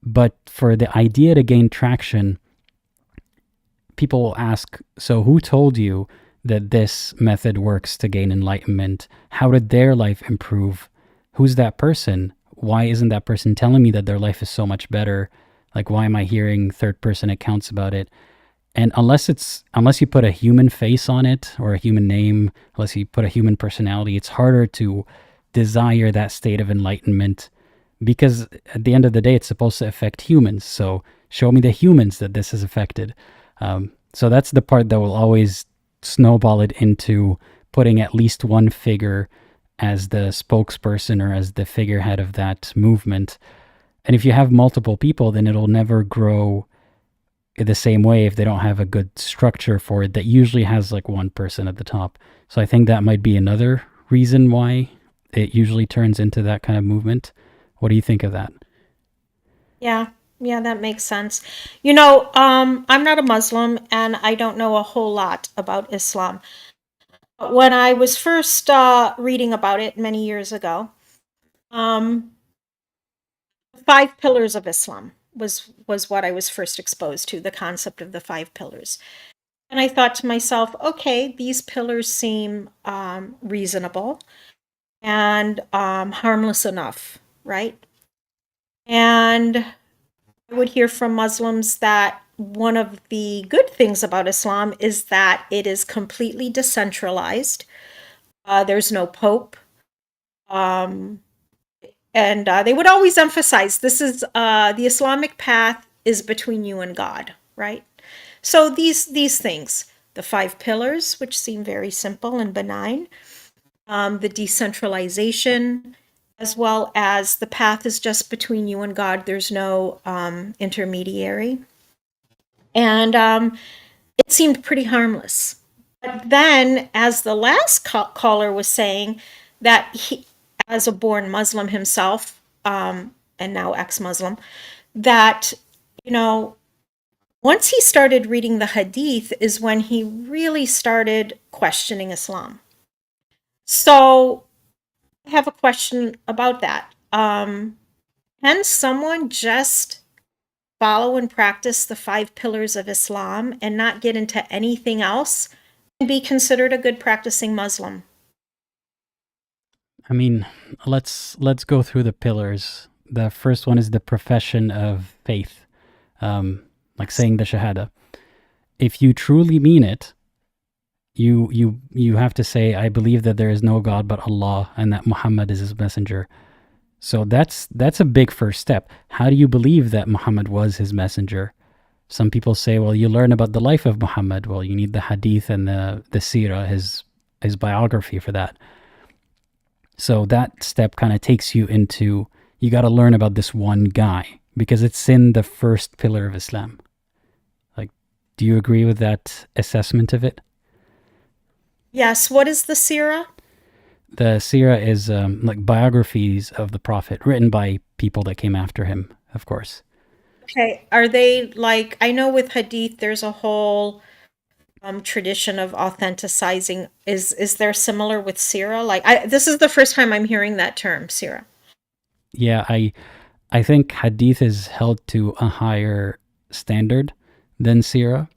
But for the idea to gain traction, people will ask, so who told you that this method works to gain enlightenment? How did their life improve? Who's that person? Why isn't that person telling me that their life is so much better? Like, why am I hearing third-person accounts about it? And unless you put a human face on it, or a human name, unless you put a human personality, it's harder to desire that state of enlightenment, because at the end of the day, it's supposed to affect humans. So show me the humans that this has affected. So that's the part that will always snowball it into putting at least one figure as the spokesperson or as the figurehead of that movement. And if you have multiple people, then it'll never grow the same way if they don't have a good structure for it that usually has like one person at the top. So I think that might be another reason why it usually turns into that kind of movement. What do you think of that? Yeah, that makes sense. I'm not a Muslim, and I don't know a whole lot about Islam. But when I was first reading about it many years ago, 5 pillars of Islam was what I was first exposed to, the concept of the 5 pillars. And I thought to myself, okay, these pillars seem reasonable and harmless enough, right? And I would hear from Muslims that one of the good things about Islam is that it is completely decentralized. There's no pope. Um, and they would always emphasize this is the Islamic path is between you and God, right? So these things, the 5 pillars, which seem very simple and benign, the decentralization, as well as the path is just between you and God. There's no intermediary. And it seemed pretty harmless. But then, as the last caller was saying, that he, as a born Muslim himself, and now ex-Muslim, that, you know, once he started reading the Hadith is when he really started questioning Islam. So I have a question about that. Can someone just follow and practice the 5 pillars of Islam and not get into anything else and be considered a good practicing Muslim? I mean, let's go through the pillars. The first one is the profession of faith, like saying the Shahada. If you truly mean it, you have to say, I believe that there is no God but Allah and that Muhammad is his messenger. So that's a big first step. How do you believe that Muhammad was his messenger? Some people say, well, you learn about the life of Muhammad. Well, you need the hadith and the seerah, his biography for that. So that step kind of takes you into, you got to learn about this one guy because it's in the first pillar of Islam. Like, do you agree with that assessment of it? Yes. What is the seerah? The seerah is like biographies of the Prophet written by people that came after him, of course. Okay. Are they like, I know with hadith there's a whole tradition of authenticizing. Is there similar with seerah? Like, this is the first time I'm hearing that term, seerah. Yeah, I think hadith is held to a higher standard than seerah.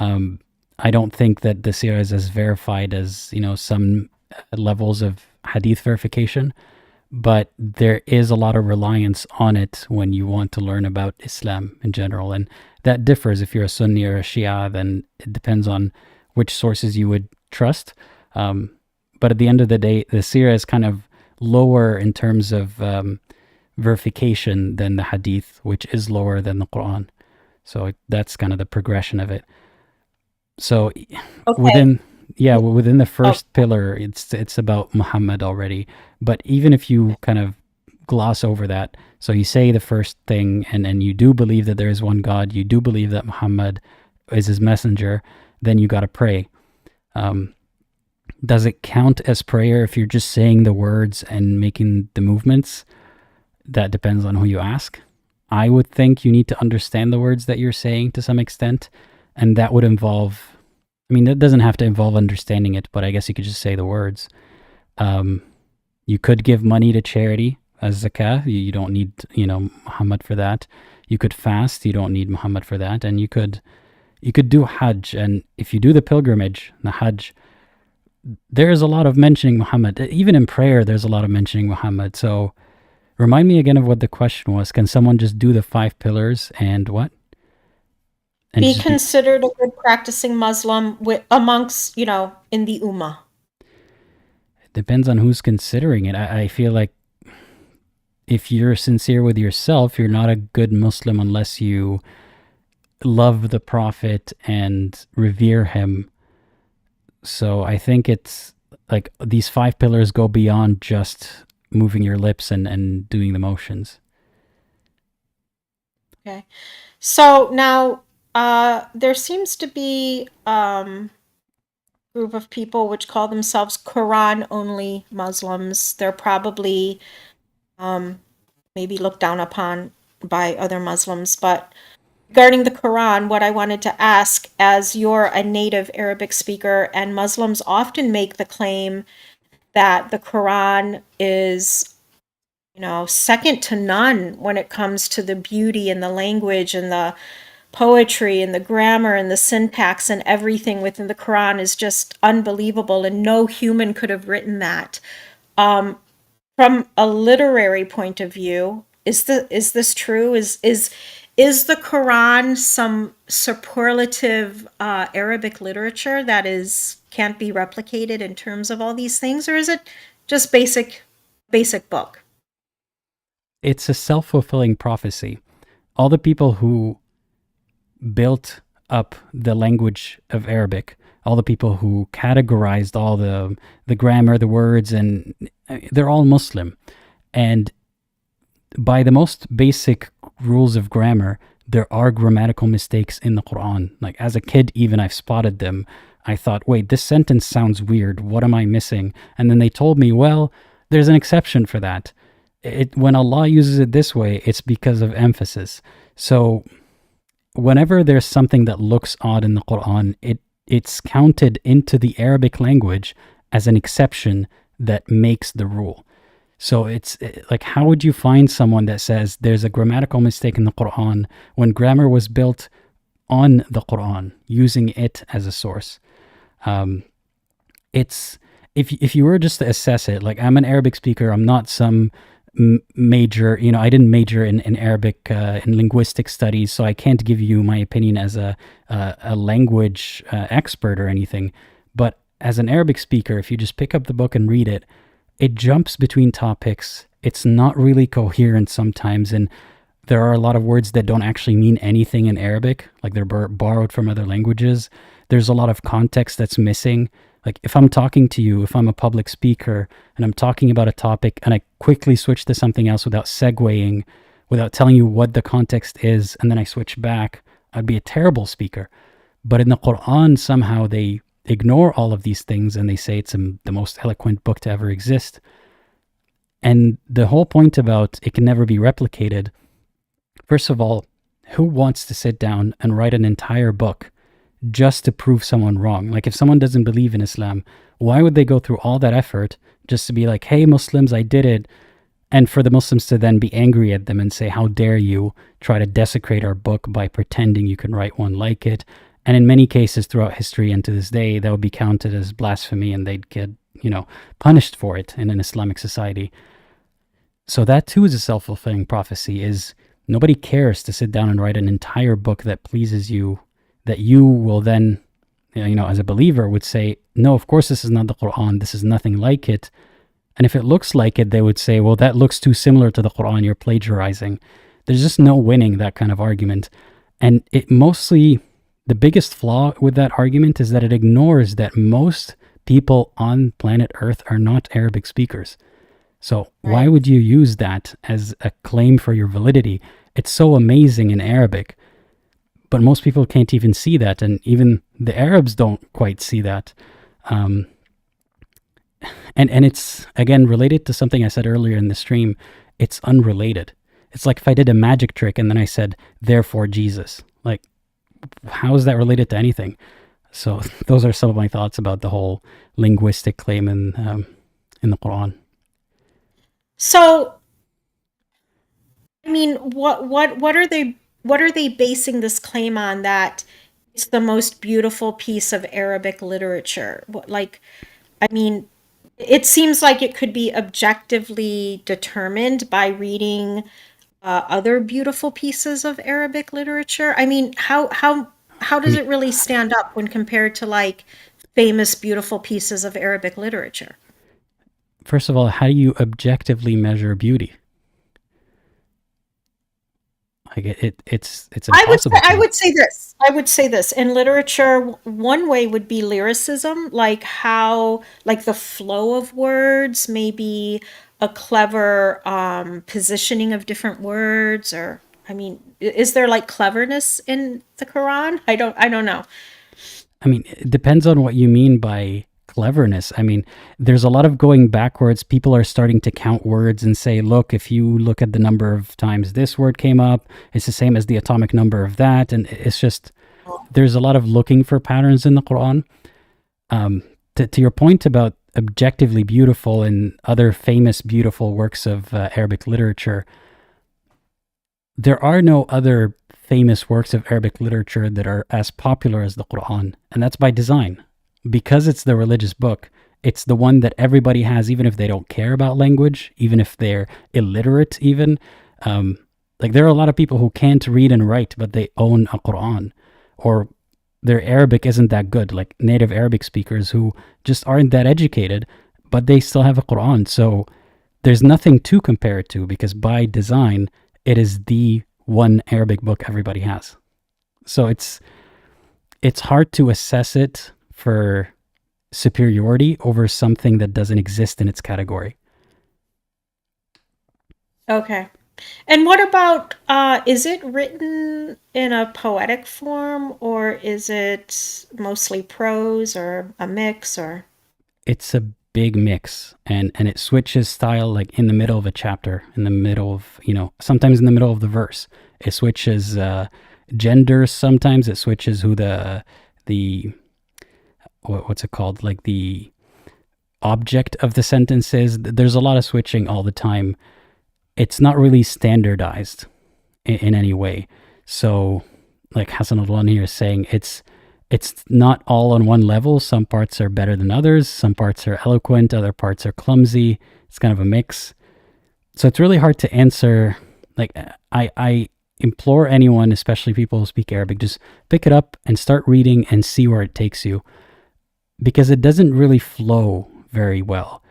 I don't think that the seerah is as verified as, some levels of hadith verification, but there is a lot of reliance on it when you want to learn about Islam in general. And that differs. If you're a Sunni or a Shia, then it depends on which sources you would trust. But at the end of the day, the seerah is kind of lower in terms of verification than the hadith, which is lower than the Quran. So that's kind of the progression of it. So Okay. within the first pillar, it's about Muhammad already. But even if you kind of gloss over that, so you say the first thing and you do believe that there is one God, you do believe that Muhammad is his messenger, then you got to pray. Does it count as prayer if you're just saying the words and making the movements? That depends on who you ask. I would think you need to understand the words that you're saying to some extent, and that would involve, that doesn't have to involve understanding it, but I guess you could just say the words. You could give money to charity as zakah. You don't need, Muhammad for that. You could fast. You don't need Muhammad for that. And you could do Hajj. And if you do the pilgrimage, the Hajj, there is a lot of mentioning Muhammad. Even in prayer, there's a lot of mentioning Muhammad. So remind me again of what the question was. Can someone just do the 5 pillars and what? And Be considered a good practicing Muslim amongst, in the Ummah. It depends on who's considering it. I feel like if you're sincere with yourself, you're not a good Muslim unless you love the Prophet and revere him. So I think it's like these 5 pillars go beyond just moving your lips and doing the motions. Okay. So now there seems to be a group of people which call themselves Quran-only Muslims. They're probably maybe looked down upon by other Muslims. But regarding the Quran, what I wanted to ask, as you're a native Arabic speaker, and Muslims often make the claim that the Quran is second to none when it comes to the beauty and the language and the poetry and the grammar and the syntax and everything within the Quran is just unbelievable, and no human could have written that. From a literary point of view, is this true? Is the Quran some superlative Arabic literature that can't be replicated in terms of all these things, or is it just basic book? It's a self-fulfilling prophecy. All the people who built up the language of Arabic, all the people who categorized all the grammar, the words, and they're all Muslim. And by the most basic rules of grammar, there are grammatical mistakes in the Quran. Like as a kid, even I've spotted them. I thought, wait, this sentence sounds weird. What am I missing? And then they told me, well, there's an exception for that. When Allah uses it this way, it's because of emphasis. So whenever there's something that looks odd in the Quran, it's counted into the Arabic language as an exception that makes the rule. So it's like, how would you find someone that says there's a grammatical mistake in the Quran when grammar was built on the Quran, using it as a source? It's if you were just to assess it, like I'm an Arabic speaker, I'm not some major, I didn't major in Arabic in linguistic studies, so I can't give you my opinion as a language expert or anything. But as an Arabic speaker, if you just pick up the book and read it, it jumps between topics. It's not really coherent sometimes, and there are a lot of words that don't actually mean anything in Arabic, like they're borrowed from other languages. There's a lot of context that's missing. Like if I'm talking to you, if I'm a public speaker and I'm talking about a topic and I quickly switch to something else without segueing, without telling you what the context is, and then I switch back, I'd be a terrible speaker. But in the Quran, somehow they ignore all of these things and they say it's the most eloquent book to ever exist. And the whole point about it can never be replicated, first of all, who wants to sit down and write an entire book just to prove someone wrong? Like if someone doesn't believe in Islam, why would they go through all that effort just to be like, hey, Muslims, I did it? And for the Muslims to then be angry at them and say, how dare you try to desecrate our book by pretending you can write one like it? And in many cases throughout history and to this day, that would be counted as blasphemy and they'd get, punished for it in an Islamic society. So that too is a self-fulfilling prophecy, is nobody cares to sit down and write an entire book that pleases you, that you will then, as a believer would say, no, of course this is not the Quran, this is nothing like it. And if it looks like it, they would say, well, that looks too similar to the Quran, you're plagiarizing. There's just no winning that kind of argument. And it mostly, the biggest flaw with that argument is that it ignores that most people on planet Earth are not Arabic speakers. So why would you use that as a claim for your validity? It's so amazing in Arabic, but most people can't even see that, and even the Arabs don't quite see that. And it's, again, related to something I said earlier in the stream. It's unrelated. It's like if I did a magic trick and then I said, therefore Jesus. Like, how is that related to anything? So those are some of my thoughts about the whole linguistic claim in the Quran. So, I mean, what are they basing this claim on, that it's the most beautiful piece of Arabic literature? It seems like it could be objectively determined by reading other beautiful pieces of Arabic literature. I mean, how does it really stand up when compared to like famous beautiful pieces of Arabic literature? First of all, how do you objectively measure beauty? Like it's impossible. I would say this. In literature, one way would be lyricism, like how, like the flow of words, maybe a clever positioning of different words, or I mean, is there like cleverness in the Quran? I don't know. I mean, it depends on what you mean by cleverness. I mean, there's a lot of going backwards. People are starting to count words and say, look, if you look at the number of times this word came up, it's the same as the atomic number of that. And it's just, there's a lot of looking for patterns in the Quran. To your point about objectively beautiful and other famous beautiful works of Arabic literature, there are no other famous works of Arabic literature that are as popular as the Quran, and that's by design. Because it's the religious book, it's the one that everybody has, even if they don't care about language, even if they're illiterate even. Like there are a lot of people who can't read and write, but they own a Quran, or their Arabic isn't that good, like native Arabic speakers who just aren't that educated, but they still have a Quran. So there's nothing to compare it to, because by design, it is the one Arabic book everybody has. So it's hard to assess it for superiority over something that doesn't exist in its category. Okay. And what about, is it written in a poetic form, or is it mostly prose or a mix, or? It's a big mix, and it switches style like in the middle of a chapter, in the middle of, sometimes in the middle of the verse. It switches genders, sometimes it switches who the what's it called? Like the object of the sentence is. There's a lot of switching all the time. It's not really standardized in any way. So like Hassan al-Wan here is saying, it's not all on one level. Some parts are better than others. Some parts are eloquent. Other parts are clumsy. It's kind of a mix. So it's really hard to answer. Like I implore anyone, especially people who speak Arabic, just pick it up and start reading and see where it takes you, because it doesn't really flow very well.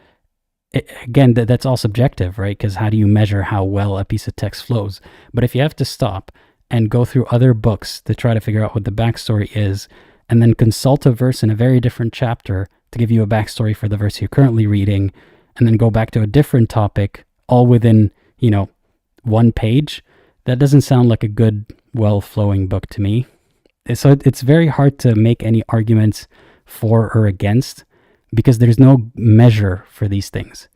Again, that's all subjective, right? Because how do you measure how well a piece of text flows? But if you have to stop and go through other books to try to figure out what the backstory is, and then consult a verse in a very different chapter to give you a backstory for the verse you're currently reading, and then go back to a different topic, all within, one page, that doesn't sound like a good, well-flowing book to me. So it's very hard to make any arguments for or against, because there's no measure for these things.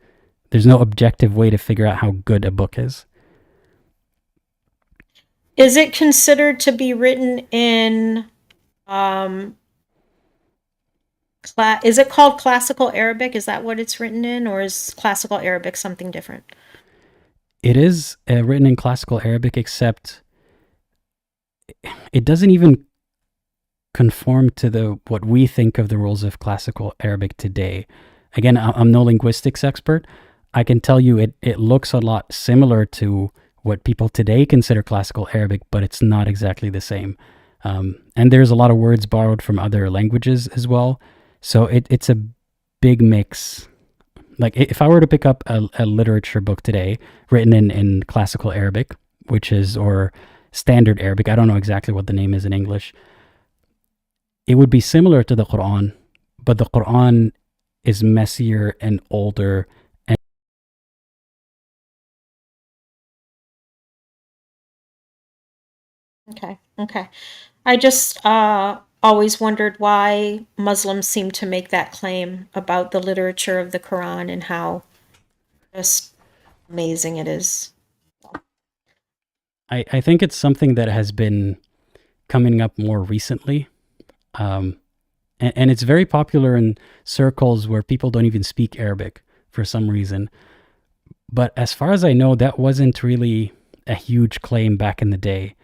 There's no objective way to figure out how good a book is. Is it considered to be written in, is it called classical Arabic? Is that what it's written in, or is classical Arabic something different? It is written in classical Arabic, except it doesn't even conform to what we think of the rules of classical Arabic today. Again, I'm no linguistics expert. I can tell you it looks a lot similar to what people today consider classical Arabic, but it's not exactly the same. And there's a lot of words borrowed from other languages as well. So it's a big mix. Like if I were to pick up a literature book today written in classical Arabic, or standard Arabic, I don't know exactly what the name is in English, it would be similar to the Quran, but the Quran is messier and older. Okay. I just always wondered why Muslims seem to make that claim about the literature of the Quran and how just amazing it is. I think it's something that has been coming up more recently. And it's very popular in circles where people don't even speak Arabic for some reason. But as far as I know, that wasn't really a huge claim back in the day.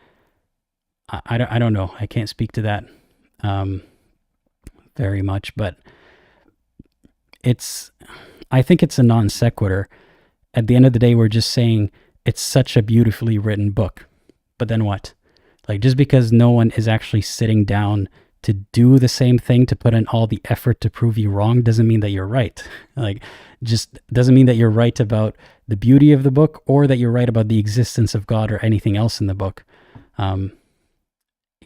I don't know. I can't speak to that very much, but I think it's a non sequitur. At the end of the day, we're just saying it's such a beautifully written book. But then what? Like, just because no one is actually sitting down to do the same thing, to put in all the effort to prove you wrong, doesn't mean that you're right. Like, just doesn't mean that you're right about the beauty of the book, or that you're right about the existence of God or anything else in the book.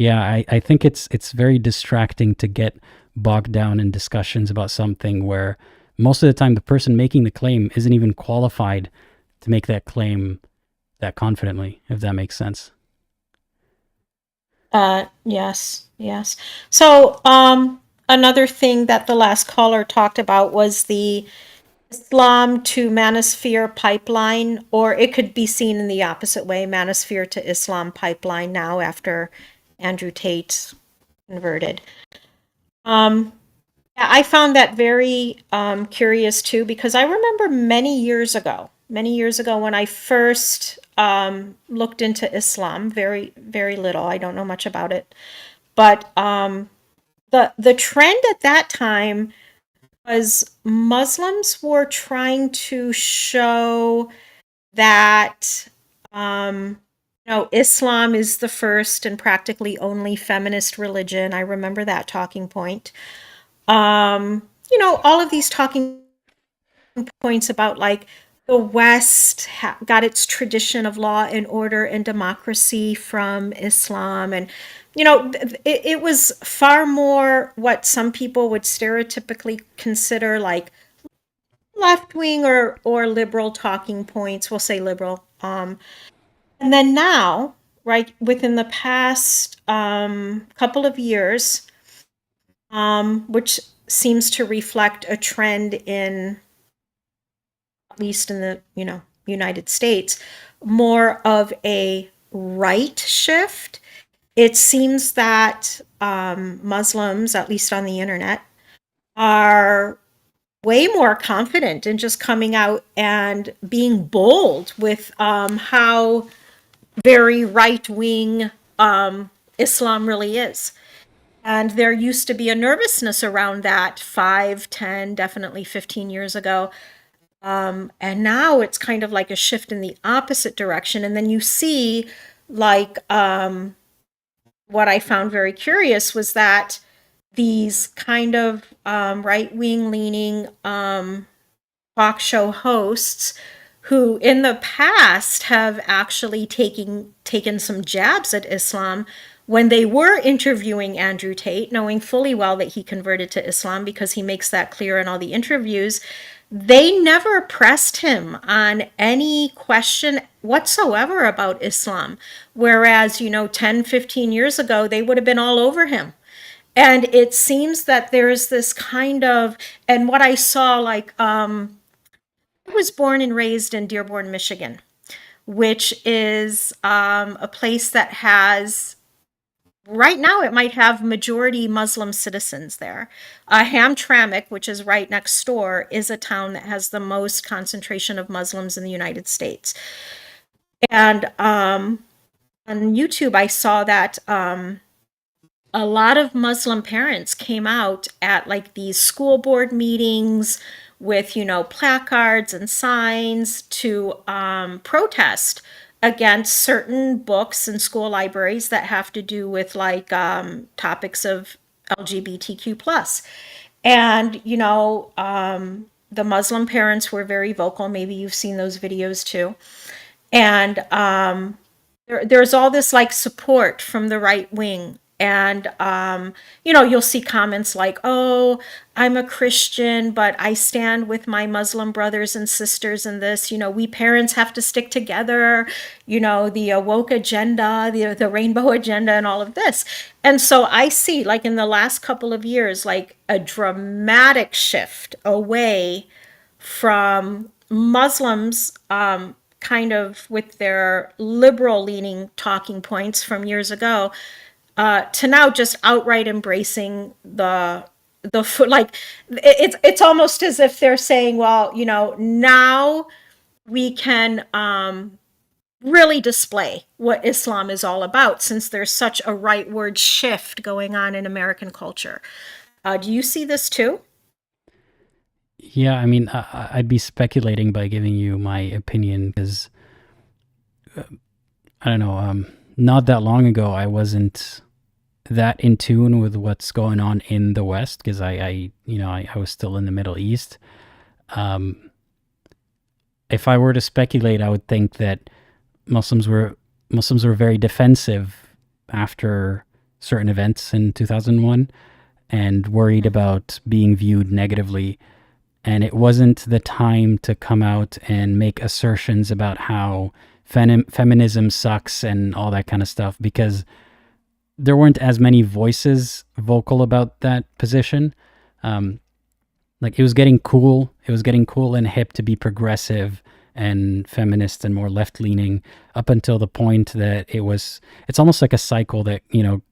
Yeah, I think it's very distracting to get bogged down in discussions about something where most of the time the person making the claim isn't even qualified to make that claim that confidently, if that makes sense. Yes. So, another thing that the last caller talked about was the Islam to Manosphere pipeline, or it could be seen in the opposite way, Manosphere to Islam pipeline now after Andrew Tate converted. And I found that very curious too, because I remember many years ago when I first looked into Islam, very, very little. I don't know much about it. But the trend at that time was Muslims were trying to show that Islam is the first and practically only feminist religion. I remember that talking point. All of these talking points about like the West got its tradition of law and order and democracy from Islam. And, it was far more what some people would stereotypically consider like left wing or liberal talking points. We'll say liberal. And then now, right, within the past couple of years, which seems to reflect a trend in, at least in the, United States, more of a right shift. It seems that Muslims, at least on the internet, are way more confident in just coming out and being bold with how very right-wing Islam really is. And there used to be a nervousness around that 5, 10, definitely 15 years ago. And now it's kind of like a shift in the opposite direction. And then you see, like, what I found very curious was that these kind of right-wing leaning talk show hosts who in the past have actually taken some jabs at Islam when they were interviewing Andrew Tate, knowing fully well that he converted to Islam because he makes that clear in all the interviews, they never pressed him on any question whatsoever about Islam. Whereas, 10, 15 years ago, they would have been all over him. And it seems that there's this kind of, and what I saw, like, I was born and raised in Dearborn, Michigan, which is a place that has, right now it might have majority Muslim citizens there. Hamtramck, which is right next door, is a town that has the most concentration of Muslims in the United States. And on YouTube, I saw that a lot of Muslim parents came out at like these school board meetings with, placards and signs to protest against certain books in school libraries that have to do with like topics of LGBTQ+. And, the Muslim parents were very vocal. Maybe you've seen those videos too. And there's all this like support from the right wing. And, you'll see comments like, oh, I'm a Christian, but I stand with my Muslim brothers and sisters in this. We parents have to stick together, the woke agenda, the rainbow agenda, and all of this. And so I see, like in the last couple of years, like a dramatic shift away from Muslims kind of with their liberal leaning talking points from years ago to now just outright embracing like it's almost as if they're saying, well, now we can really display what Islam is all about, since there's such a rightward shift going on in American culture. Do you see this too? Yeah, I mean, I'd be speculating by giving you my opinion because, I don't know, not that long ago, I wasn't that in tune with what's going on in the West because I was still in the Middle East. If I were to speculate, I would think that Muslims were very defensive after certain events in 2001 and worried about being viewed negatively. And it wasn't the time to come out and make assertions about how feminism sucks and all that kind of stuff because there weren't as many voices vocal about that position. Like it was getting cool. It was getting cool and hip to be progressive and feminist and more left-leaning up until the point that it's almost like a cycle that,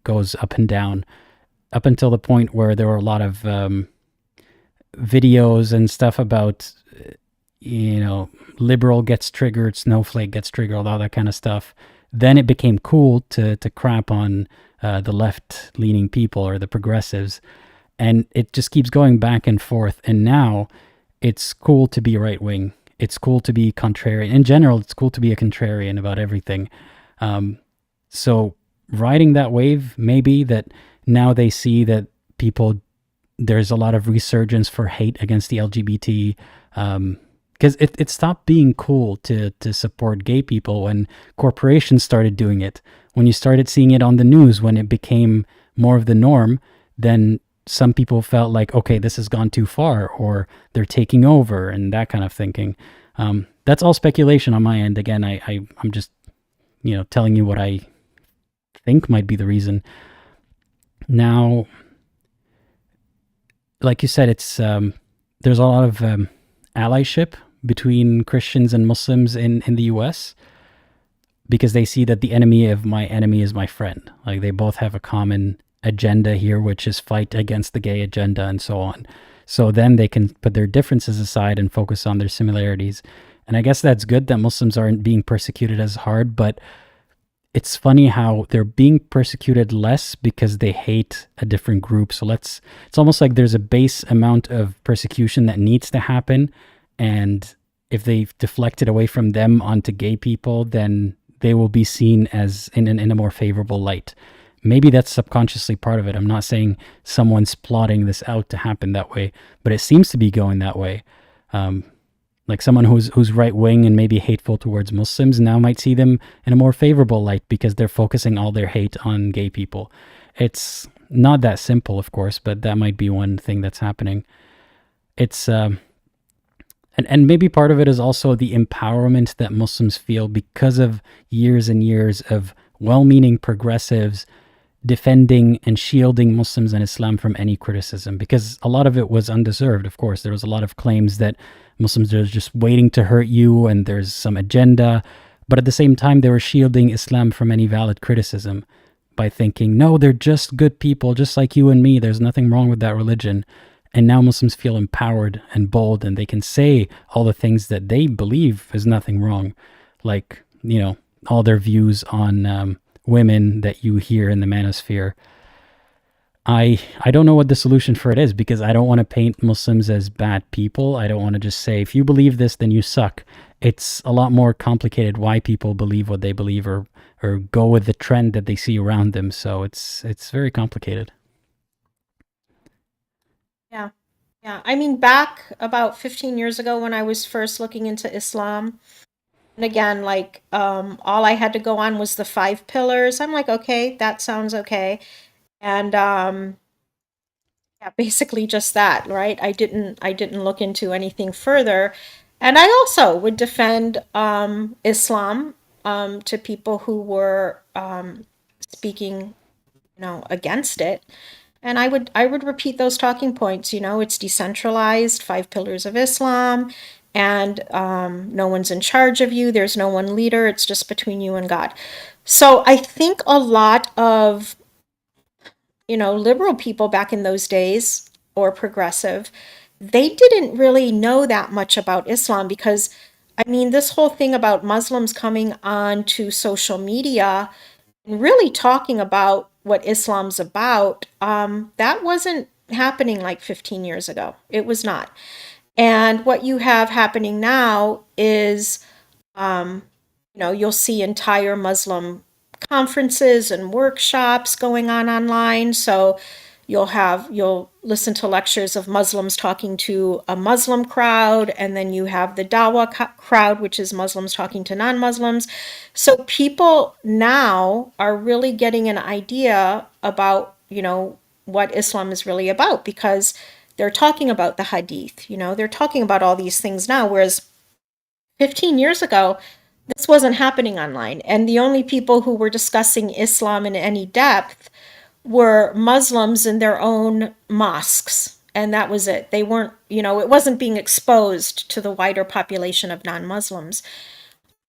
goes up and down up until the point where there were a lot of videos and stuff about, liberal gets triggered, snowflake gets triggered, all that kind of stuff, then it became cool to crap on the left-leaning people or the progressives. And it just keeps going back and forth. And now it's cool to be right-wing. It's cool to be contrarian. In general, it's cool to be a contrarian about everything. So riding that wave, maybe that now they see that there's a lot of resurgence for hate against the LGBT, because it stopped being cool to support gay people when corporations started doing it. When you started seeing it on the news, when it became more of the norm, then some people felt like, okay, this has gone too far, or they're taking over, and that kind of thinking. That's all speculation on my end. Again, I'm just, telling you what I think might be the reason. Now, like you said, it's there's a lot of allyship between Christians and Muslims in the US, because they see that the enemy of my enemy is my friend. Like, they both have a common agenda here, which is fight against the gay agenda and so on. So then they can put their differences aside and focus on their similarities. And I guess that's good that Muslims aren't being persecuted as hard, but it's funny how they're being persecuted less because they hate a different group. So it's almost like there's a base amount of persecution that needs to happen. And if they deflect it away from them onto gay people, then they will be seen as in a more favorable light. Maybe that's subconsciously part of it. I'm not saying someone's plotting this out to happen that way, but it seems to be going that way. Like someone who's right-wing and maybe hateful towards Muslims now might see them in a more favorable light because they're focusing all their hate on gay people. It's not that simple, of course, but that might be one thing that's happening. It's and maybe part of it is also the empowerment that Muslims feel because of years and years of well-meaning progressives defending and shielding Muslims and Islam from any criticism, because a lot of it was undeserved. Of course, there was a lot of claims that Muslims are just waiting to hurt you and there's some agenda, but at the same time, they were shielding Islam from any valid criticism by thinking, no, they're just good people, just like you and me. There's nothing wrong with that religion. And now Muslims feel empowered and bold, and they can say all the things that they believe is nothing wrong. Like, all their views on women that you hear in the manosphere. I don't know what the solution for it is, because I don't want to paint Muslims as bad people. I don't want to just say, if you believe this, then you suck. It's a lot more complicated why people believe what they believe or go with the trend that they see around them. So it's very complicated. Yeah. I mean, back about 15 years ago when I was first looking into Islam, and again, like, all I had to go on was the 5 pillars. I'm like, okay, that sounds okay. And yeah, basically just that, right? I didn't look into anything further. And I also would defend Islam to people who were speaking, against it. And I would repeat those talking points. It's decentralized, 5 pillars of Islam, and no one's in charge of you. There's no one leader. It's just between you and God. So I think a lot of, liberal people back in those days, or progressive, they didn't really know that much about Islam, because, I mean, this whole thing about Muslims coming on to social media and really talking about what Islam's about, that wasn't happening like 15 years ago. It was not. And what you have happening now is, you'll see entire Muslim conferences and workshops going on online. So you'll listen to lectures of Muslims talking to a Muslim crowd, and then you have the Dawah crowd, which is Muslims talking to non-Muslims. So people now are really getting an idea about, what Islam is really about, because they're talking about the hadith, they're talking about all these things now, whereas 15 years ago, this wasn't happening online. And the only people who were discussing Islam in any depth were Muslims in their own mosques. And that was it. They weren't, it wasn't being exposed to the wider population of non-Muslims.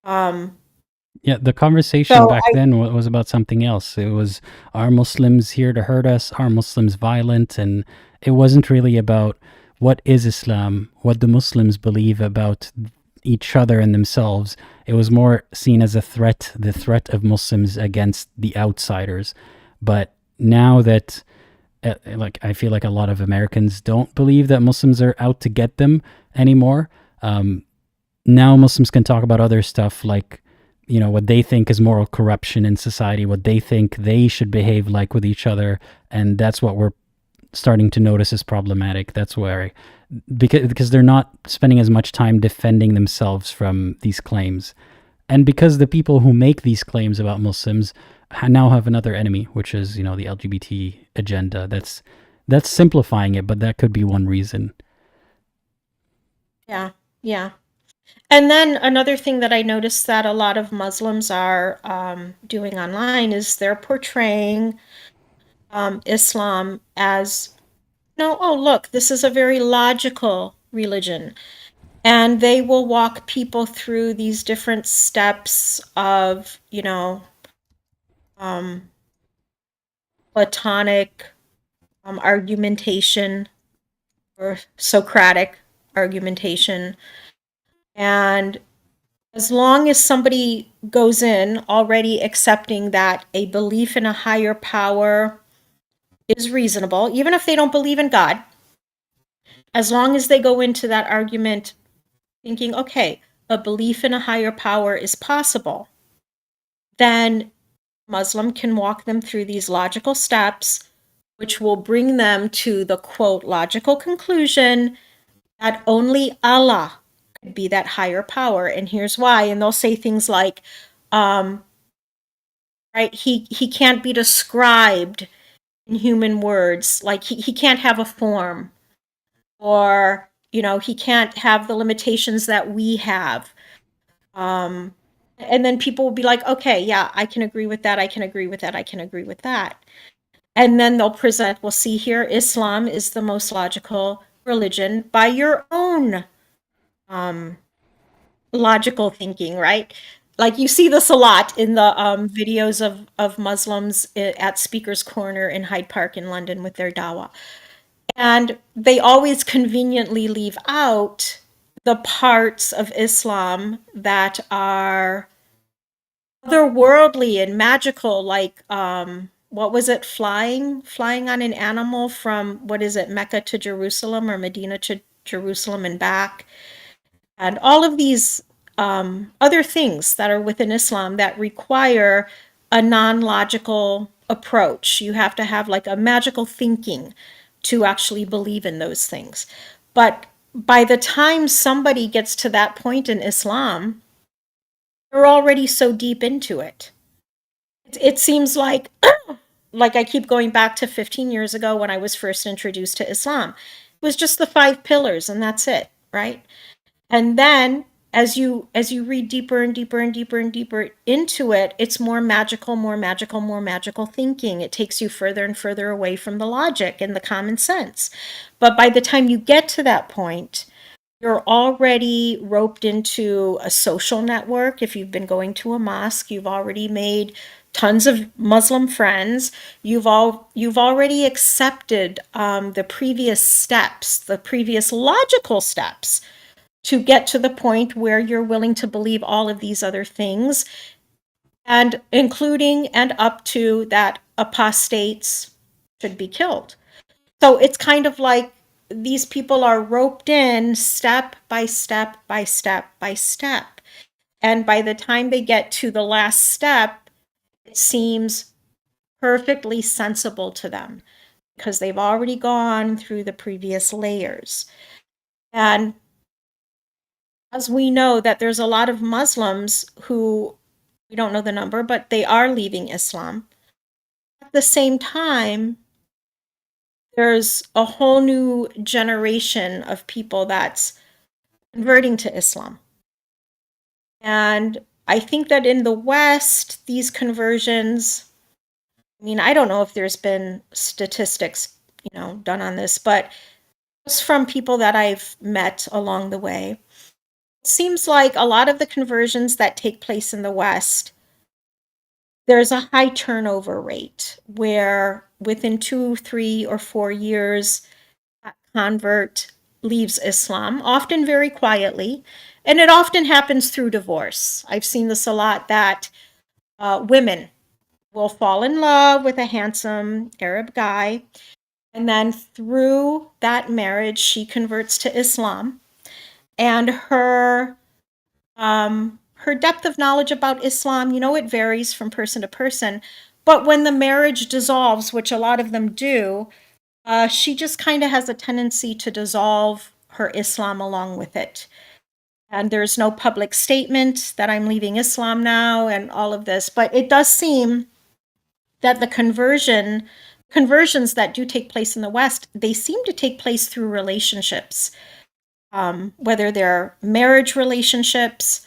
Yeah, the conversation back then was about something else. It was, are Muslims here to hurt us? Are Muslims violent? And it wasn't really about what is Islam, what the Muslims believe about each other and themselves. It was more seen as a threat, the threat of Muslims against the outsiders. But now that like I feel like a lot of Americans don't believe that Muslims are out to get them anymore. Now Muslims can talk about other stuff like, you know, what they think is moral corruption in society, what they think they should behave like with each other, and that's what we're starting to notice is problematic. That's where, because they're not spending as much time defending themselves from these claims, and because the people who make these claims about Muslims now have another enemy, which is, you know, the LGBT agenda. That's simplifying it, but that could be one reason. Yeah, yeah. And then another thing that I noticed that a lot of Muslims are doing online is they're portraying Islam as, no, oh, look, this is a very logical religion. And they will walk people through these different steps of, you know, Platonic argumentation or Socratic argumentation. And as long as somebody goes in already accepting that a belief in a higher power is reasonable, even if they don't believe in God, as long as they go into that argument thinking, okay, a belief in a higher power is possible, then Muslim can walk them through these logical steps, which will bring them to the quote logical conclusion that only Allah could be that higher power. And here's why. And they'll say things like, right, he can't be described in human words, like he can't have a form, or, you know, he can't have the limitations that we have. And then people will be like, okay, yeah, I can agree with that. I can agree with that. I can agree with that. And then they'll present, well, see here, Islam is the most logical religion by your own logical thinking, right? Like you see this a lot in the videos of Muslims at Speaker's Corner in Hyde Park in London with their dawah. And they always conveniently leave out the parts of Islam that are otherworldly and magical, like what was it, flying on an animal from, what is it, Mecca to Jerusalem or Medina to Jerusalem and back, and all of these other things that are within Islam that require a non-logical approach. You have to have like a magical thinking to actually believe in those things. But by the time somebody gets to that point in Islam, they're already so deep into it. It seems like I keep going back to 15 years ago when I was first introduced to Islam. It was just the 5 pillars and that's it, right? And then as you read deeper and deeper and deeper and deeper into it, it's more magical, more magical, more magical thinking. It takes you further and further away from the logic and the common sense. But by the time you get to that point, you're already roped into a social network. If you've been going to a mosque, you've already made tons of Muslim friends. You've already accepted the previous steps, the previous logical steps to get to the point where you're willing to believe all of these other things, and including and up to that apostates should be killed. So it's kind of like these people are roped in step by step by step by step. And by the time they get to the last step, it seems perfectly sensible to them because they've already gone through the previous layers. And as we know that there's a lot of Muslims who, we don't know the number, but they are leaving Islam. At the same time, there's a whole new generation of people that's converting to Islam. And I think that in the West, these conversions, I mean, I don't know if there's been statistics, done on this, but just from people that I've met along the way, it seems like a lot of the conversions that take place in the West, there's a high turnover rate where within 2, 3, or 4 years, that convert leaves Islam, often very quietly, and it often happens through divorce. I've seen this a lot, that women will fall in love with a handsome Arab guy, and then through that marriage, she converts to Islam, and her depth of knowledge about Islam, it varies from person to person. But when the marriage dissolves, which a lot of them do, she just kind of has a tendency to dissolve her Islam along with it. And there's no public statement that I'm leaving Islam now and all of this. But it does seem that the conversions that do take place in the West, they seem to take place through relationships, whether they're marriage relationships,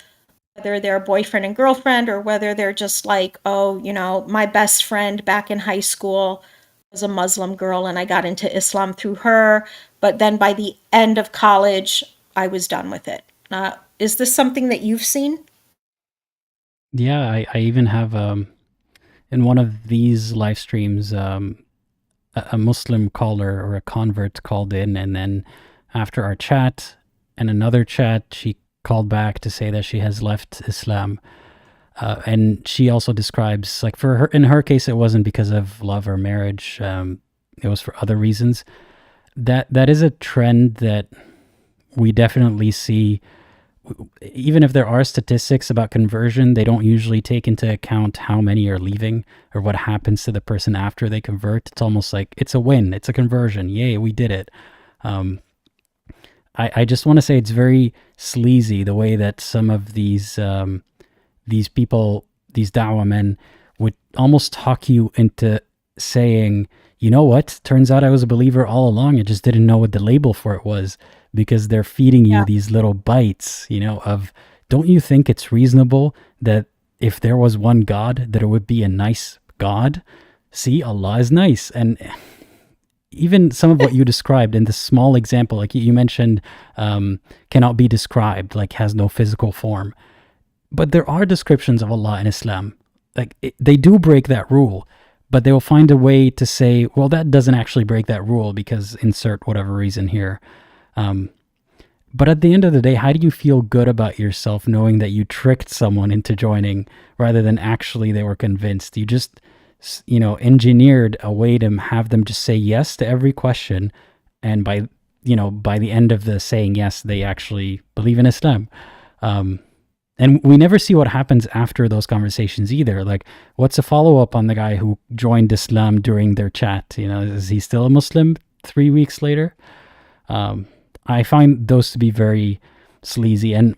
whether they're boyfriend and girlfriend, or whether they're just like, oh, my best friend back in high school was a Muslim girl and I got into Islam through her. But then by the end of college, I was done with it. Is this something that you've seen? Yeah, I even have in one of these live streams, a Muslim caller or a convert called in, and then after our chat and another chat, she called back to say that she has left Islam. And she also describes, like, for her, in her case, it wasn't because of love or marriage. It was for other reasons. That is a trend that we definitely see. Even if there are statistics about conversion, they don't usually take into account how many are leaving or what happens to the person after they convert. It's almost like it's a win. It's a conversion. Yay, we did it. I just want to say it's very sleazy the way that some of these people, these da'wah men, would almost talk you into saying, you know what, turns out I was a believer all along. I just didn't know what the label for it was, because they're feeding you these little bites, of, don't you think it's reasonable that if there was one God, that it would be a nice God? See, Allah is nice. And even some of what you described in this small example, like you mentioned, cannot be described, like has no physical form. But there are descriptions of Allah in Islam. Like they do break that rule, but they will find a way to say, well, that doesn't actually break that rule because insert whatever reason here. But at the end of the day, how do you feel good about yourself knowing that you tricked someone into joining rather than actually they were convinced? You just, engineered a way to have them just say yes to every question. And by the end of the saying yes, they actually believe in Islam. And we never see what happens after those conversations either. Like, what's a follow-up on the guy who joined Islam during their chat? Is he still a Muslim 3 weeks later? I find those to be very sleazy, and